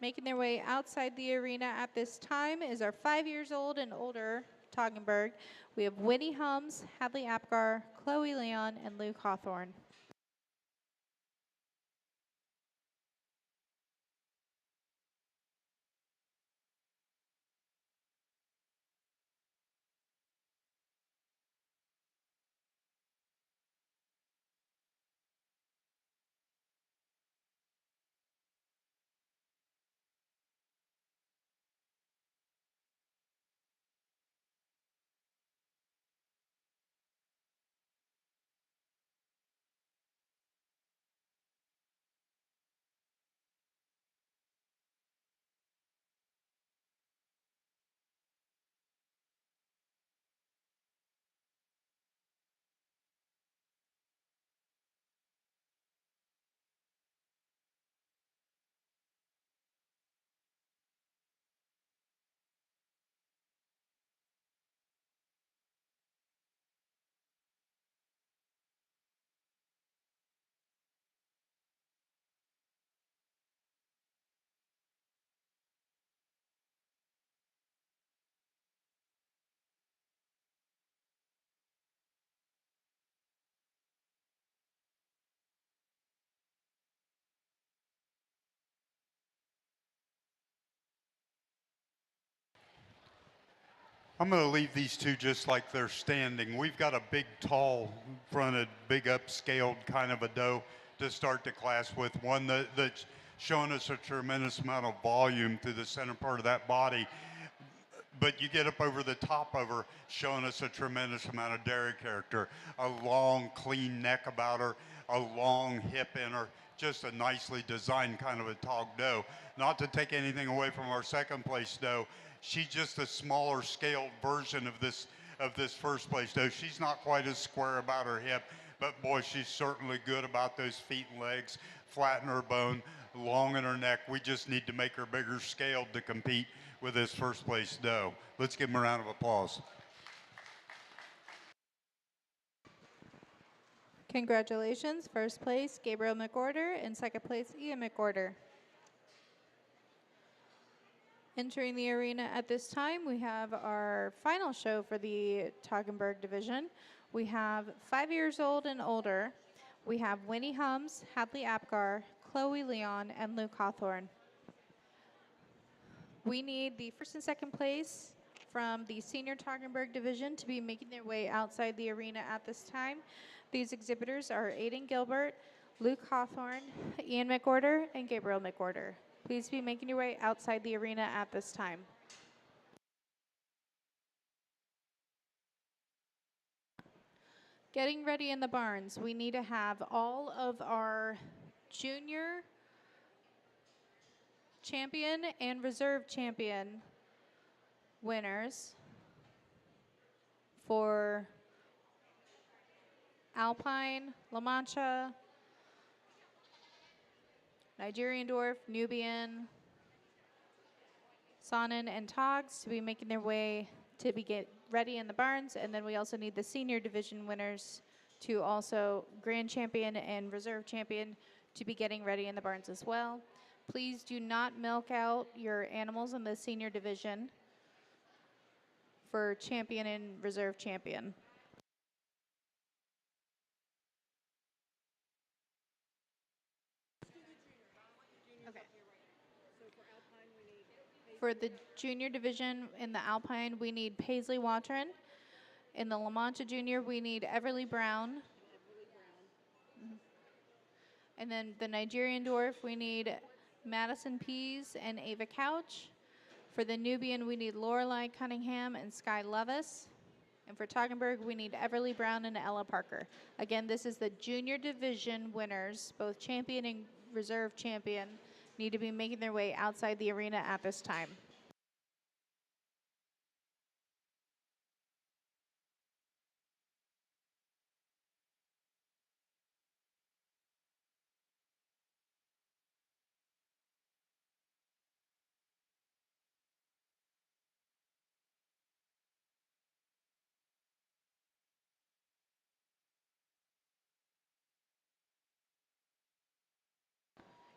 A: Making their way outside the arena at this time is our 5 years old and older Toggenburg. We have Winnie Hums, Hadley Apgar, Chloe Leon, and Luke Hawthorne.
C: I'm going to leave these two just like they're standing. We've got a big, tall fronted, big upscaled kind of a doe to start the class with. One that's showing us a tremendous amount of volume through the center part of that body. But you get up over the top of her, showing us a tremendous amount of dairy character. A long, clean neck about her, a long hip in her, just a nicely designed kind of a tall doe. Not to take anything away from our second place doe, she's just a smaller scaled version of this first place doe. She's not quite as square about her hip, but boy, she's certainly good about those feet and legs, flat in her bone, long in her neck. We just need to make her bigger scaled to compete with this first place doe. Let's give him a round of applause.
A: Congratulations, first place Gabriel McWhorter and second place Ian McWhorter. Entering the arena at this time, we have our final show for the Toggenburg division. We have 5 years old and older. We have Winnie Hums, Hadley Apgar, Chloe Leon, and Luke Hawthorne. We need the first and second place from the senior Toggenburg division to be making their way outside the arena at this time. These exhibitors are Aiden Gilbert, Luke Hawthorne, Ian McWhorter, and Gabriel McWhorter. Please be making your way outside the arena at this time. Getting ready in the barns, we need to have all of our junior champion and reserve champion winners for Alpine, La Mancha, Nigerian dwarf, Nubian, Saanen and Toggenburg to be making their way to get ready in the barns. And then we also need the senior division winners to also grand champion and reserve champion to be getting ready in the barns as well. Please do not milk out your animals in the senior division for champion and reserve champion. For the junior division in the Alpine, we need Paisley Watron. In the La Mancha Junior, we need Everly Brown. And then the Nigerian dwarf, we need Madison Pease and Ava Couch. For the Nubian, we need Lorelei Cunningham and Sky Levis. And for Toggenburg, we need Everly Brown and Ella Parker. Again, this is the junior division winners, both champion and reserve champion, need to be making their way outside the arena at this time.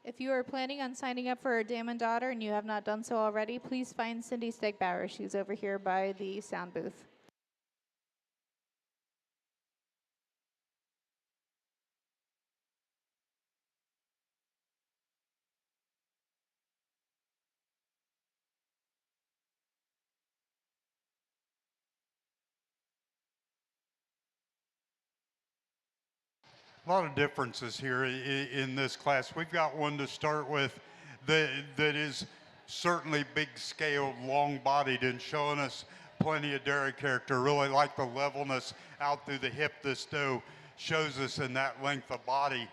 A: If you are planning on signing up for a Dam and Daughter and you have not done so already, please find Cindy Stegbauer. She's over here by the sound booth.
C: A lot of differences here in this class. We've got one to start with that is certainly big scaled, long bodied, and showing us plenty of dairy character. Really like the levelness out through the hip this doe shows us in that length of body.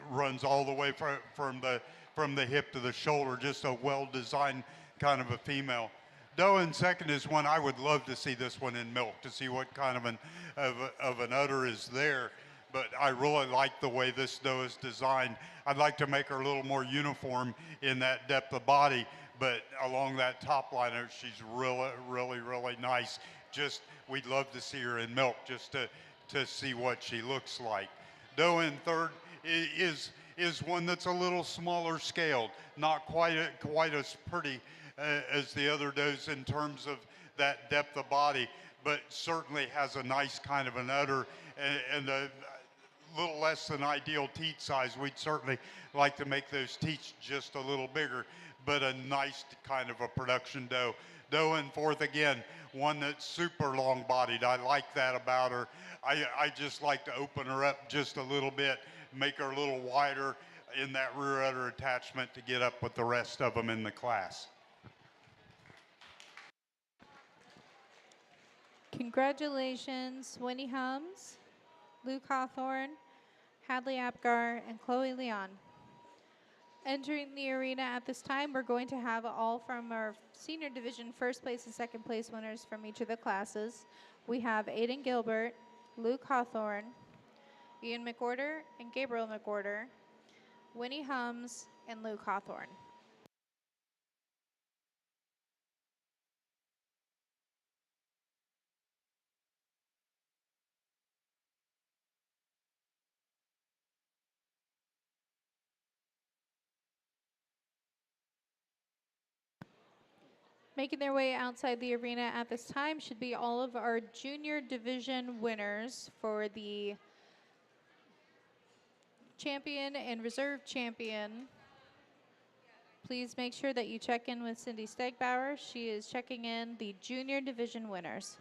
C: Runs all the way from the hip to the shoulder. Just a well designed kind of a female. Doe in second is one I would love to see this one in milk to see what kind of an udder is there. But I really like the way this doe is designed. I'd like to make her a little more uniform in that depth of body, but along that top line, she's really nice. Just, we'd love to see her in milk just to see what she looks like. Doe in third is one that's a little smaller scaled, not quite as pretty as the other does in terms of that depth of body, but certainly has a nice kind of an udder and a little less than ideal teat size. We'd certainly like to make those teats just a little bigger, but a nice kind of a production doe. Doe in fourth again, one that's super long bodied. I like that about her. I just like to open her up just a little bit, make her a little wider in that rear udder attachment to get up with the rest of them in the class.
A: Congratulations, Winnie Hums, Luke Hawthorne, Hadley Apgar, and Chloe Leon. Entering the arena at this time, we're going to have all from our senior division first place and second place winners from each of the classes. We have Aiden Gilbert, Luke Hawthorne, Ian McWhorter, and Gabriel McWhorter, Winnie Hums, and Luke Hawthorne. Making their way outside the arena at this time should be all of our junior division winners for the champion and reserve champion. Please make sure that you check in with Cindy Stegbauer. She is checking in the junior division winners.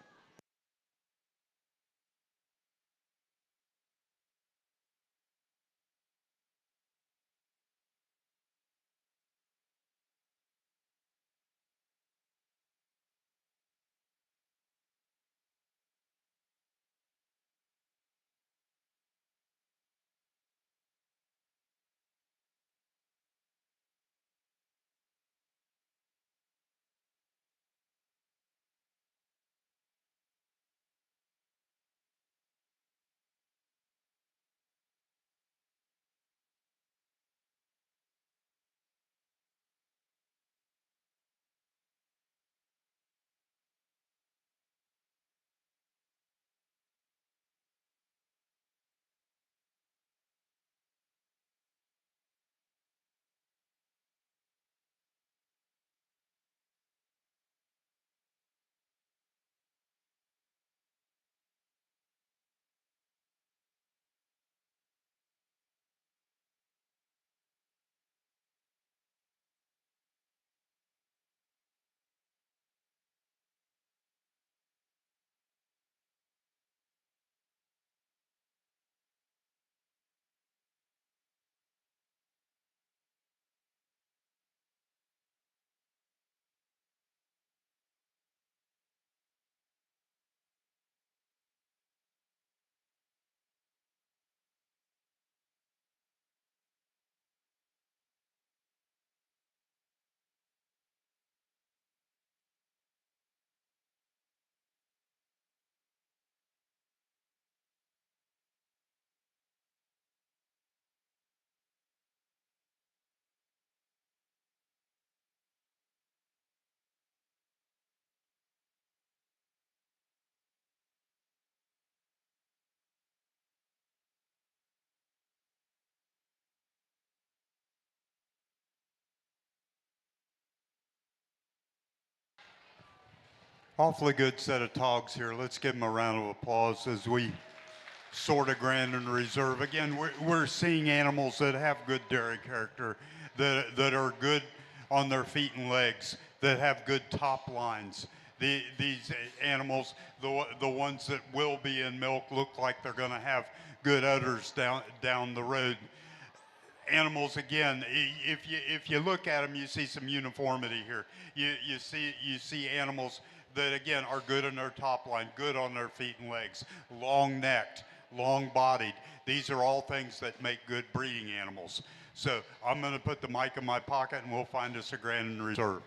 C: Awfully good set of togs here. Let's give them a round of applause as we sort of grand and reserve. Again, we're seeing animals that have good dairy character, that are good on their feet and legs, that have good top lines. These animals, the ones that will be in milk, look like they're going to have good udders down the road. Animals, again, if you look at them, you see some uniformity here. You see animals that, again, are good on their top line, good on their feet and legs, long necked, long bodied. These are all things that make good breeding animals. So I'm going to put the mic in my pocket and we'll find us a grand reserve.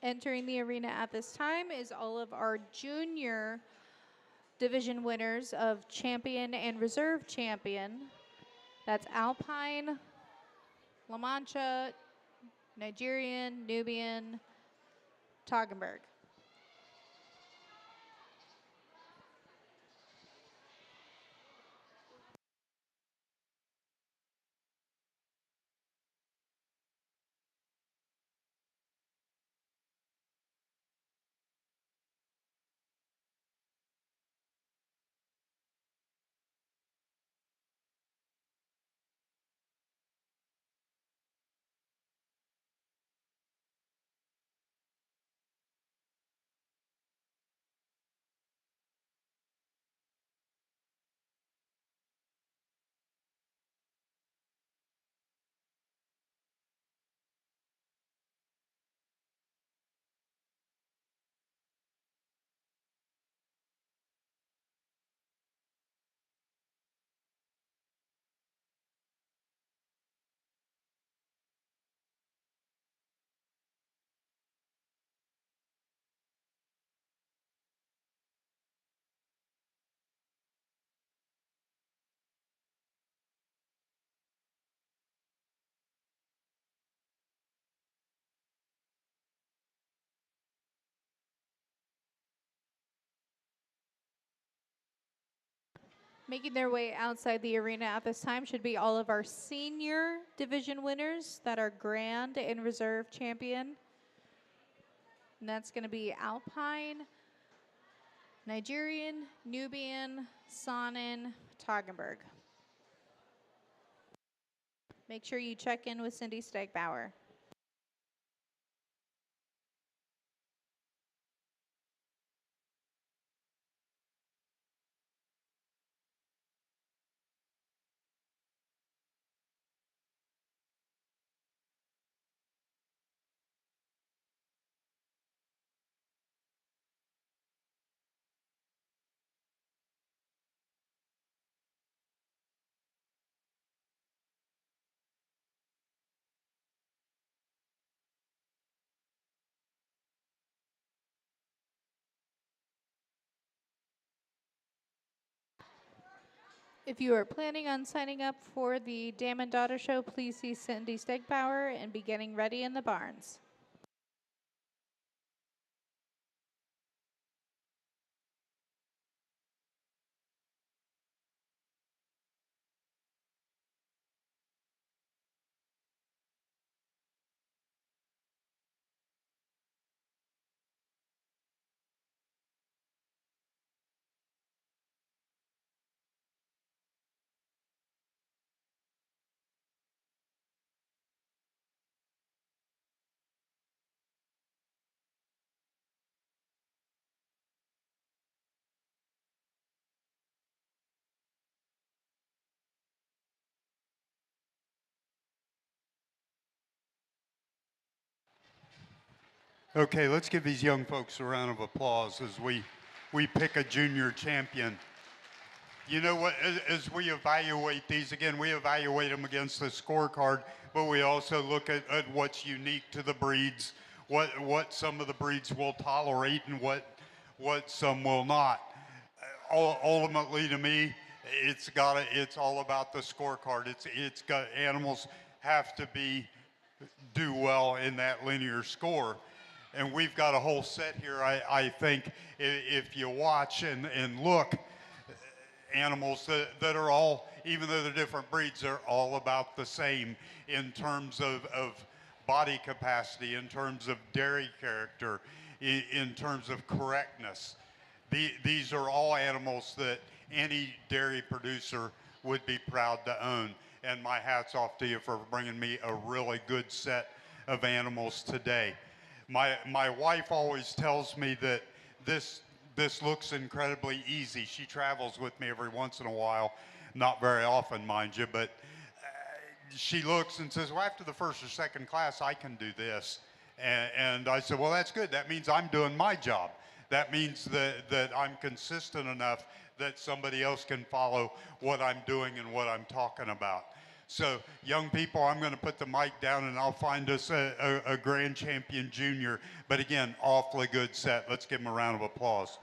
A: Entering the arena at this time is all of our junior division winners of champion and reserve champion. That's Alpine, La Mancha, Nigerian, Nubian, Toggenburg. Making their way outside the arena at this time should be all of our senior division winners that are grand and reserve champion. And that's going to be Alpine, Nigerian, Nubian, Saanen, Toggenburg. Make sure you check in with Cindy Stegbauer. If you are planning on signing up for the Dam and Daughter Show, please see Cindy Stegbauer and be getting ready in the barns.
C: Okay, let's give these young folks a round of applause as we pick a junior champion. You know what, as we evaluate these, again, we evaluate them against the scorecard, but we also look at what's unique to the breeds, what some of the breeds will tolerate and what some will not. Ultimately, to me, it's all about the scorecard. It's got animals have to do well in that linear score. And we've got a whole set here, I think, if you watch and look, animals that are all, even though they're different breeds, they're all about the same in terms of body capacity, in terms of dairy character, in terms of correctness. These are all animals that any dairy producer would be proud to own. And my hat's off to you for bringing me a really good set of animals today. My wife always tells me that this looks incredibly easy. She travels with me every once in a while, not very often, mind you, but she looks and says, well, after the first or second class, I can do this. And I said, well, that's good. That means I'm doing my job. That means that I'm consistent enough that somebody else can follow what I'm doing and what I'm talking about. So, young people, I'm going to put the mic down and I'll find us a grand champion junior. But again, awfully good set. Let's give them a round of applause.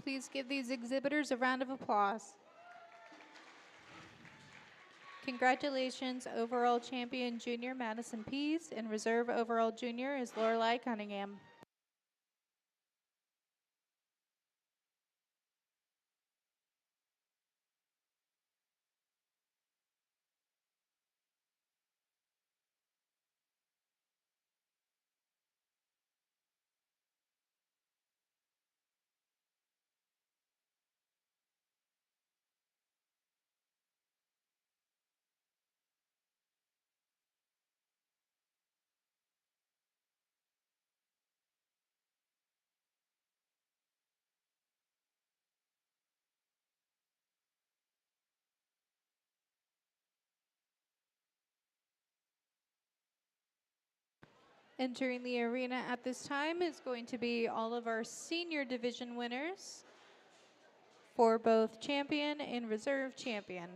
A: Please give these exhibitors a round of applause. Congratulations, overall champion junior Madison Pease, and reserve overall junior is Lorelei Cunningham. Entering the arena at this time is going to be all of our senior division winners for both champion and reserve champion.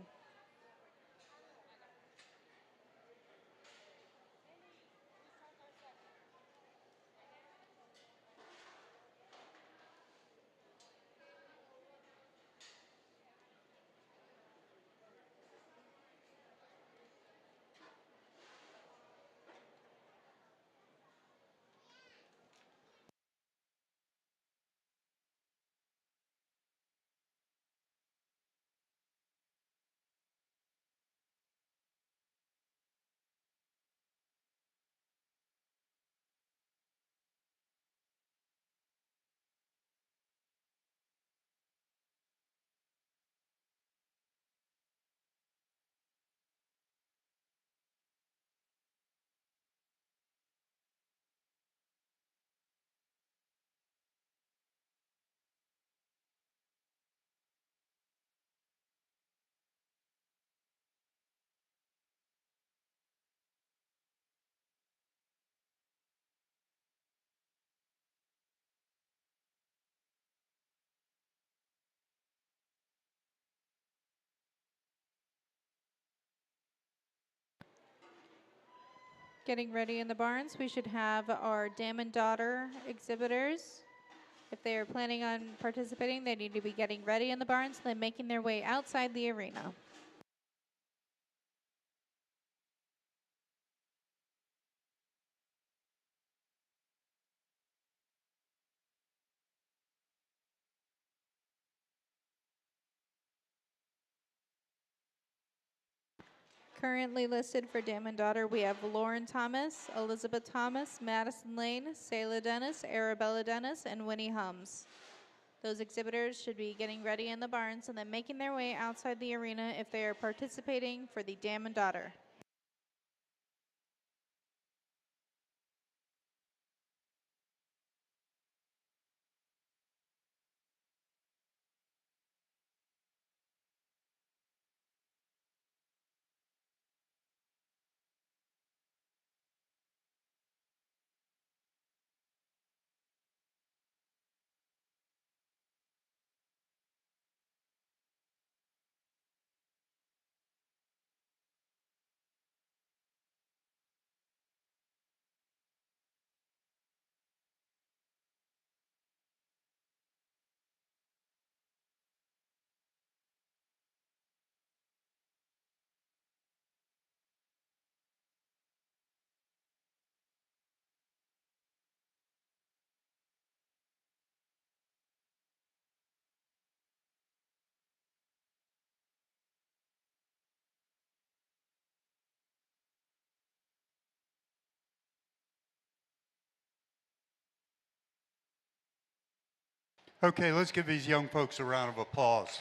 A: Getting ready in the barns, we should have our dam and daughter exhibitors. If they are planning on participating, they need to be getting ready in the barns, then making their way outside the arena. Currently listed for Dam and Daughter, we have Lauren Thomas, Elizabeth Thomas, Madison Lane, Sayla Dennis, Arabella Dennis, and Winnie Hums. Those exhibitors should be getting ready in the barns and then making their way outside the arena if they are participating for the Dam and Daughter.
C: Okay, let's give these young folks a round of applause.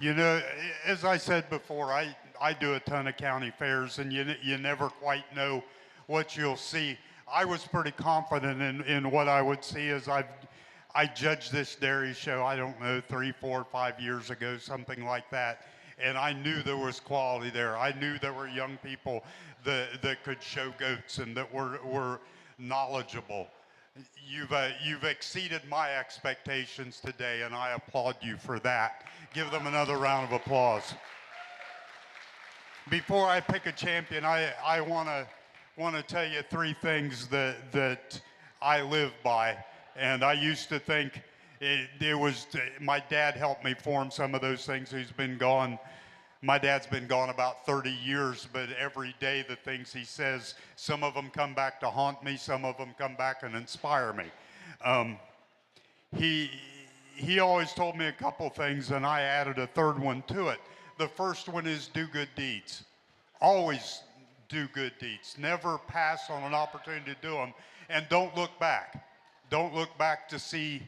C: You know, as I said before, I do a ton of county fairs, and you never quite know what you'll see. I was pretty confident in what I would see as I judged this dairy show, I don't know, 3, 4, 5 years ago, something like that. And I knew there was quality there. I knew there were young people that could show goats and that were knowledgeable. You've exceeded my expectations today, and I applaud you for that. Give them another round of applause. Before I pick a champion, I want to tell you 3 things that I live by. And I used to think it was my dad helped me form some of those things. He's been gone. My dad's been gone about 30 years, but every day the things he says, some of them come back to haunt me, some of them come back and inspire me. He always told me a couple things, and I added a third one to it. The first one is do good deeds. Always do good deeds. Never pass on an opportunity to do them, and don't look back. Don't look back to see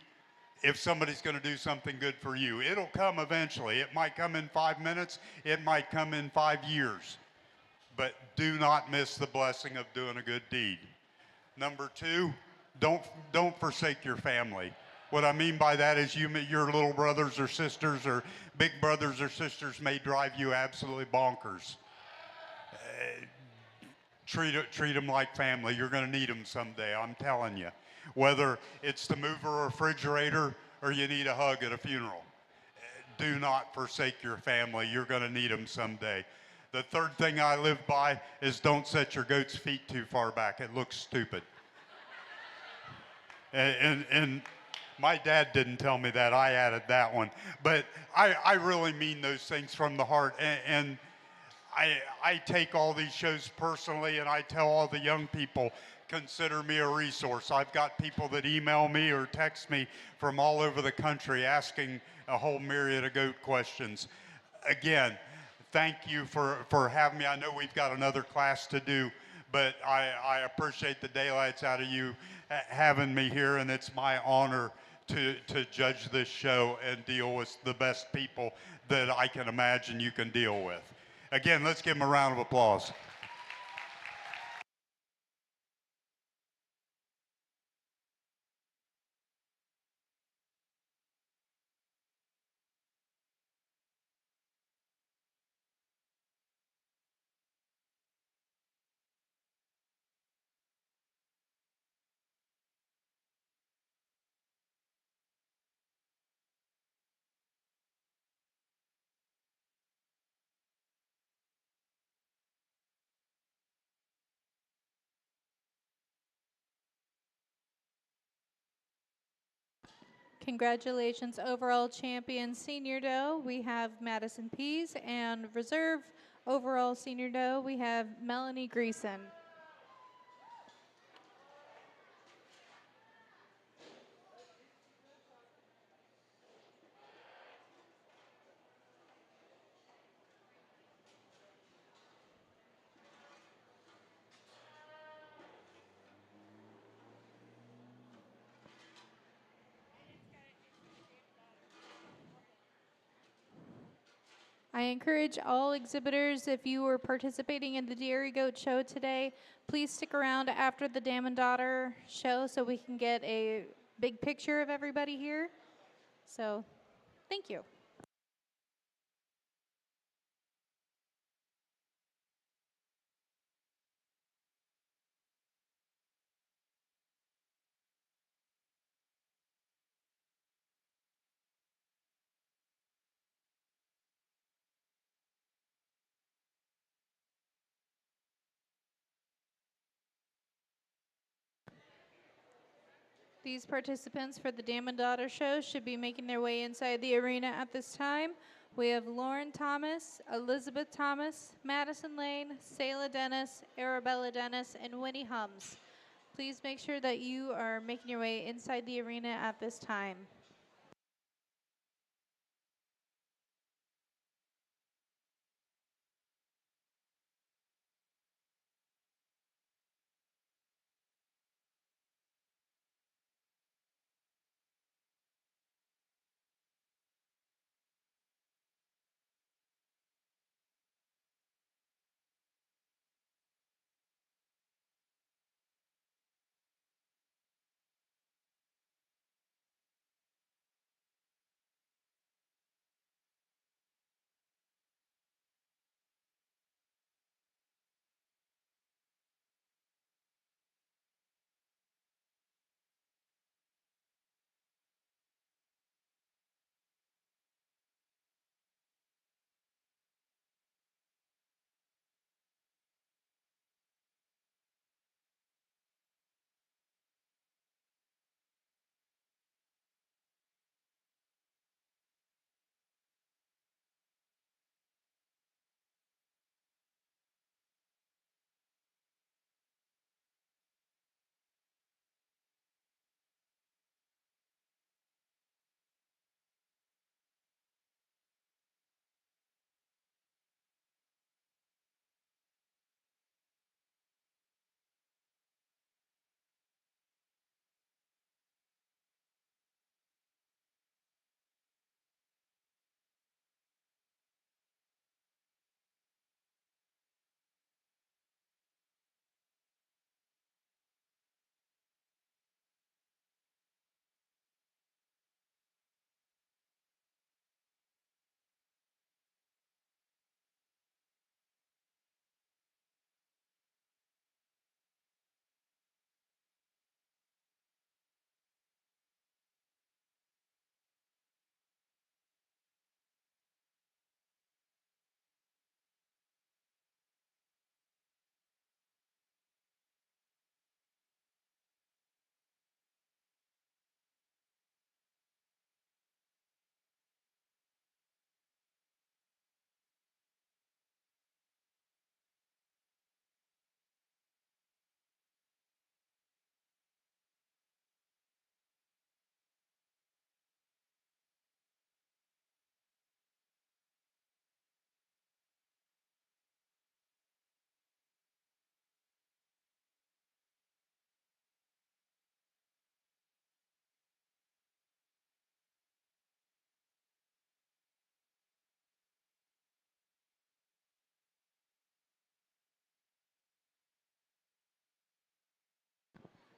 C: if somebody's going to do something good for you. It'll come eventually. It might come in 5 minutes. It might come in 5 years. But do not miss the blessing of doing a good deed. Number 2, don't forsake your family. What I mean by that is your little brothers or sisters or big brothers or sisters may drive you absolutely bonkers. Treat them like family. You're going to need them someday, I'm telling you. Whether it's to move a refrigerator or you need a hug at a funeral. Do not forsake your family. You're going to need them someday. The third thing I live by is don't set your goat's feet too far back. It looks stupid. And my dad didn't tell me that. I added that one. But I really mean those things from the heart. And I take all these shows personally, and I tell all the young people, consider me a resource. I've got people that email me or text me from all over the country asking a whole myriad of goat questions. Again, thank you for having me. I know we've got another class to do, but I appreciate the daylights out of you having me here, and it's my honor to judge this show and deal with the best people that I can imagine you can deal with. Again, let's give them a round of applause.
A: Congratulations, overall champion senior doe. We have Madison Pease, and reserve overall senior doe, we have Melanie Greason. I encourage all exhibitors, if you were participating in the Dairy Goat Show today, please stick around after the Dam and Daughter show so we can get a big picture of everybody here. So, thank you. These participants for the Dam and Daughter show should be making their way inside the arena at this time. We have Lauren Thomas, Elizabeth Thomas, Madison Lane, Selah Dennis, Arabella Dennis, and Winnie Hums. Please make sure that you are making your way inside the arena at this time.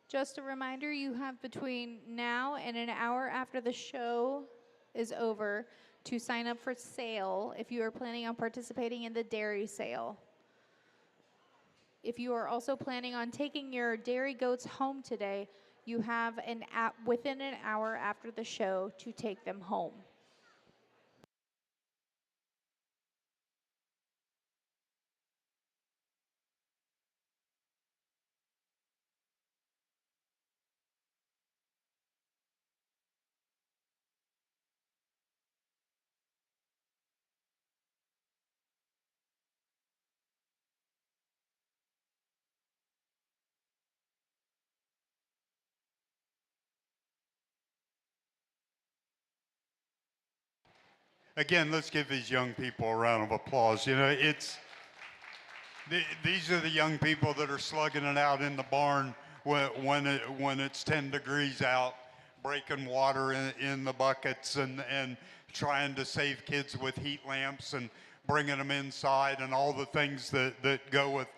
A: Just a reminder, you have between now and an hour after the show is over to sign up for sale if you are planning on participating in the dairy sale. If you are also planning on taking your dairy goats home today, you have within an hour after the show to take them home.
C: Again, let's give these young people a round of applause. You know, these are the young people that are slugging it out in the barn when it's 10 degrees out, breaking water in the buckets and trying to save kids with heat lamps and bringing them inside and all the things that go with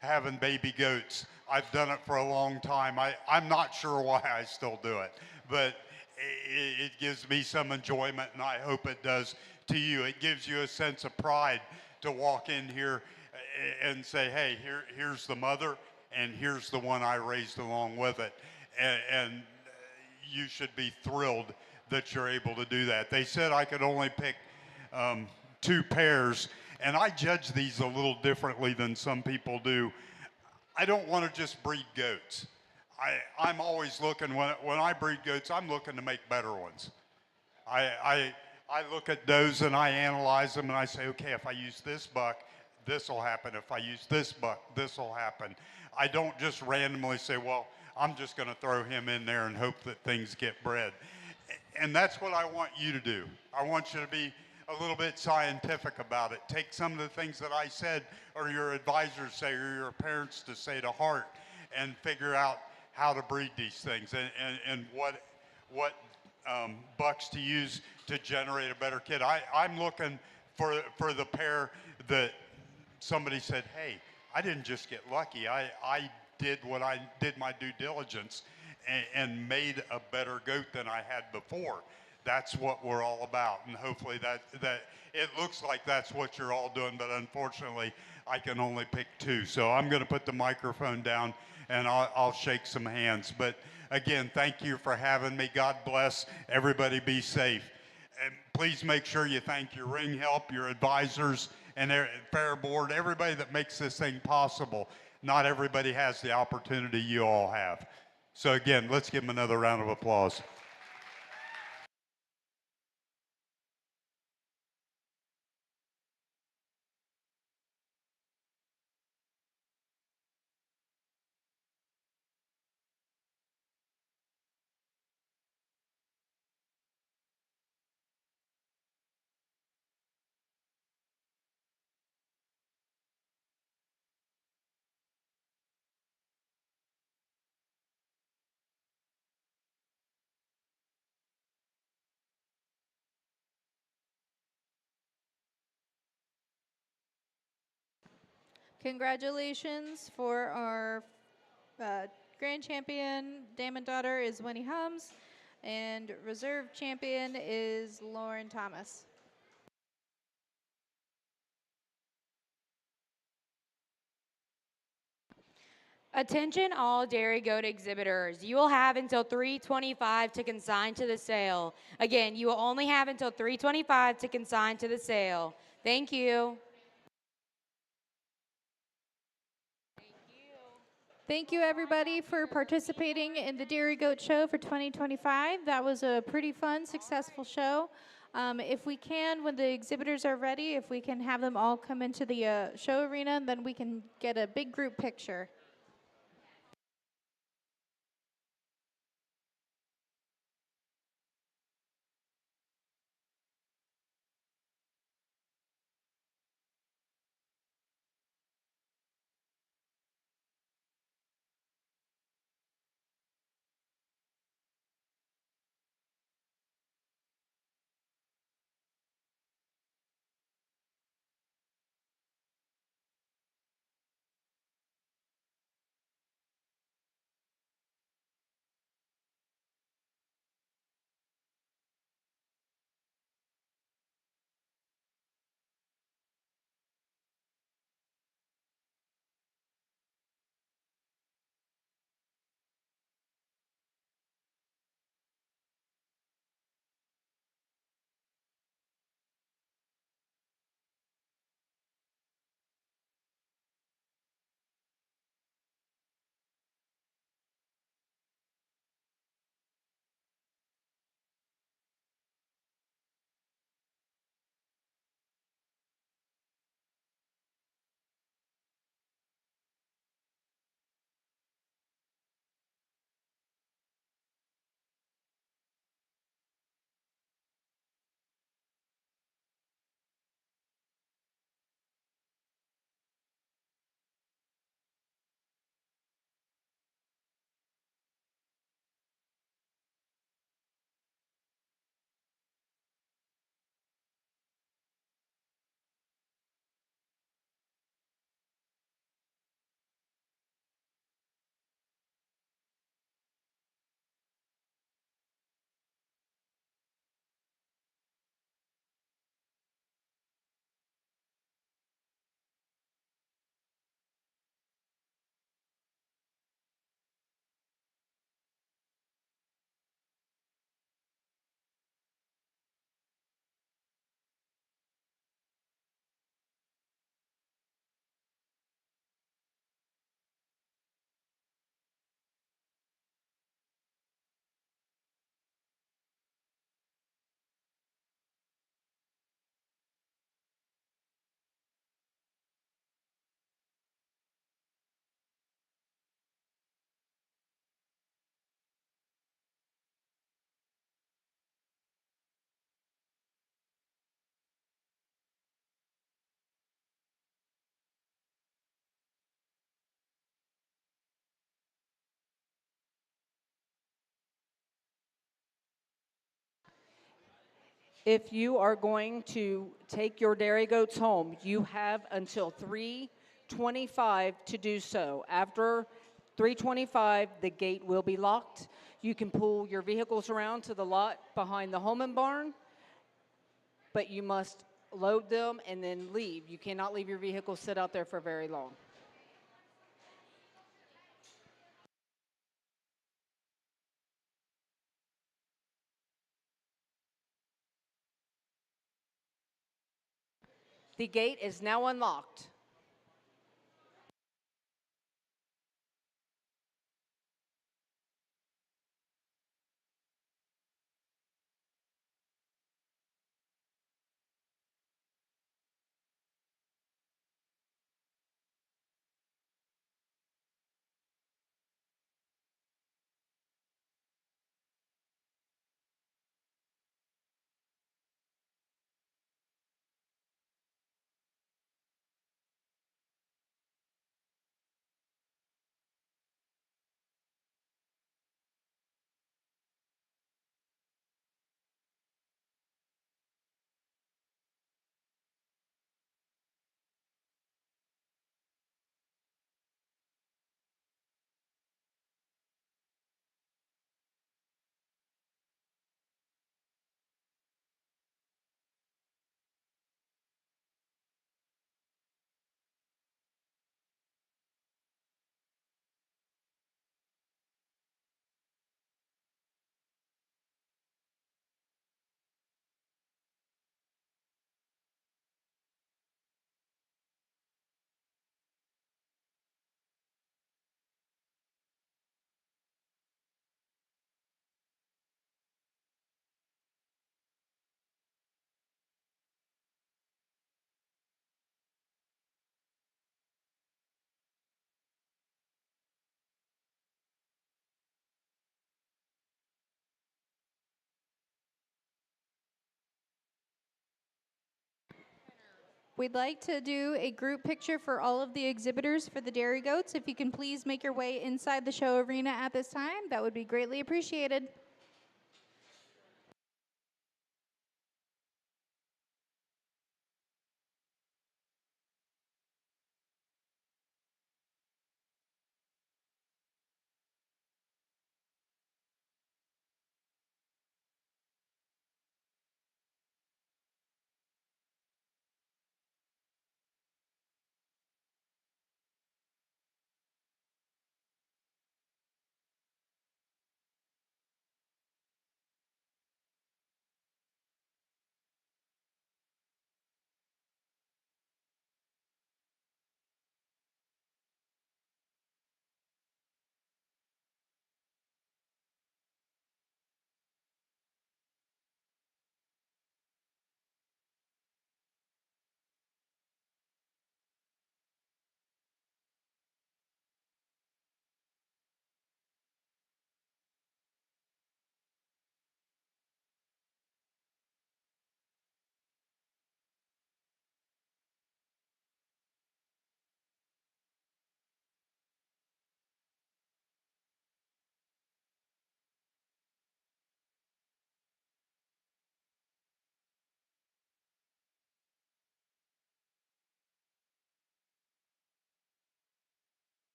C: having baby goats. I've done it for a long time. I'm not sure why I still do it, but it gives me some enjoyment, and I hope it does to you. It gives you a sense of pride to walk in here and say, hey, here's the mother, and here's the one I raised along with it. And you should be thrilled that you're able to do that. They said I could only pick 2 pairs, and I judge these a little differently than some people do. I don't want to just breed goats. I'm always looking, when I breed goats, I'm looking to make better ones. I look at those and I analyze them and I say, okay, if I use this buck, this will happen. If I use this buck, this will happen. I don't just randomly say, well, I'm just going to throw him in there and hope that things get bred. And that's what I want you to do. I want you to be a little bit scientific about it. Take some of the things that I said, or your advisors say, or your parents to say to heart, and figure out how to breed these things and what bucks to use to generate a better kid. I'm looking for the pair that somebody said, hey, I didn't just get lucky. I did my due diligence and made a better goat than I had before. That's what we're all about, and hopefully that it looks like that's what you're all doing, but unfortunately I can only pick 2. So I'm going to put the microphone down and I'll shake some hands. But again, thank you for having me. God bless. Everybody be safe. And please make sure you thank your ring help, your advisors, and Fairboard, everybody that makes this thing possible. Not everybody has the opportunity you all have. So again, let's give them another round of applause.
A: Congratulations for our grand champion, dam and daughter, is Winnie Hums, and reserve champion is Lauren Thomas.
D: Attention all dairy goat exhibitors. You will have until 3:25 to consign to the sale. Again, you will only have until 3:25 to consign to the sale. Thank you.
A: Thank you, everybody, for participating in the Dairy Goat Show for 2025. That was a pretty fun, successful show. If we can, when the exhibitors are ready, if we can have them all come into the show arena, then we can get a big group picture.
E: If you are going to take your dairy goats home, you have until 3:25 to do so. After 3:25, the gate will be locked. You can pull your vehicles around to the lot behind the home and barn, but you must load them and then leave. You cannot leave your vehicle sit out there for very long. The gate is now unlocked.
A: We'd like to do a group picture for all of the exhibitors for the dairy goats. If you can please make your way inside the show arena at this time, that would be greatly appreciated.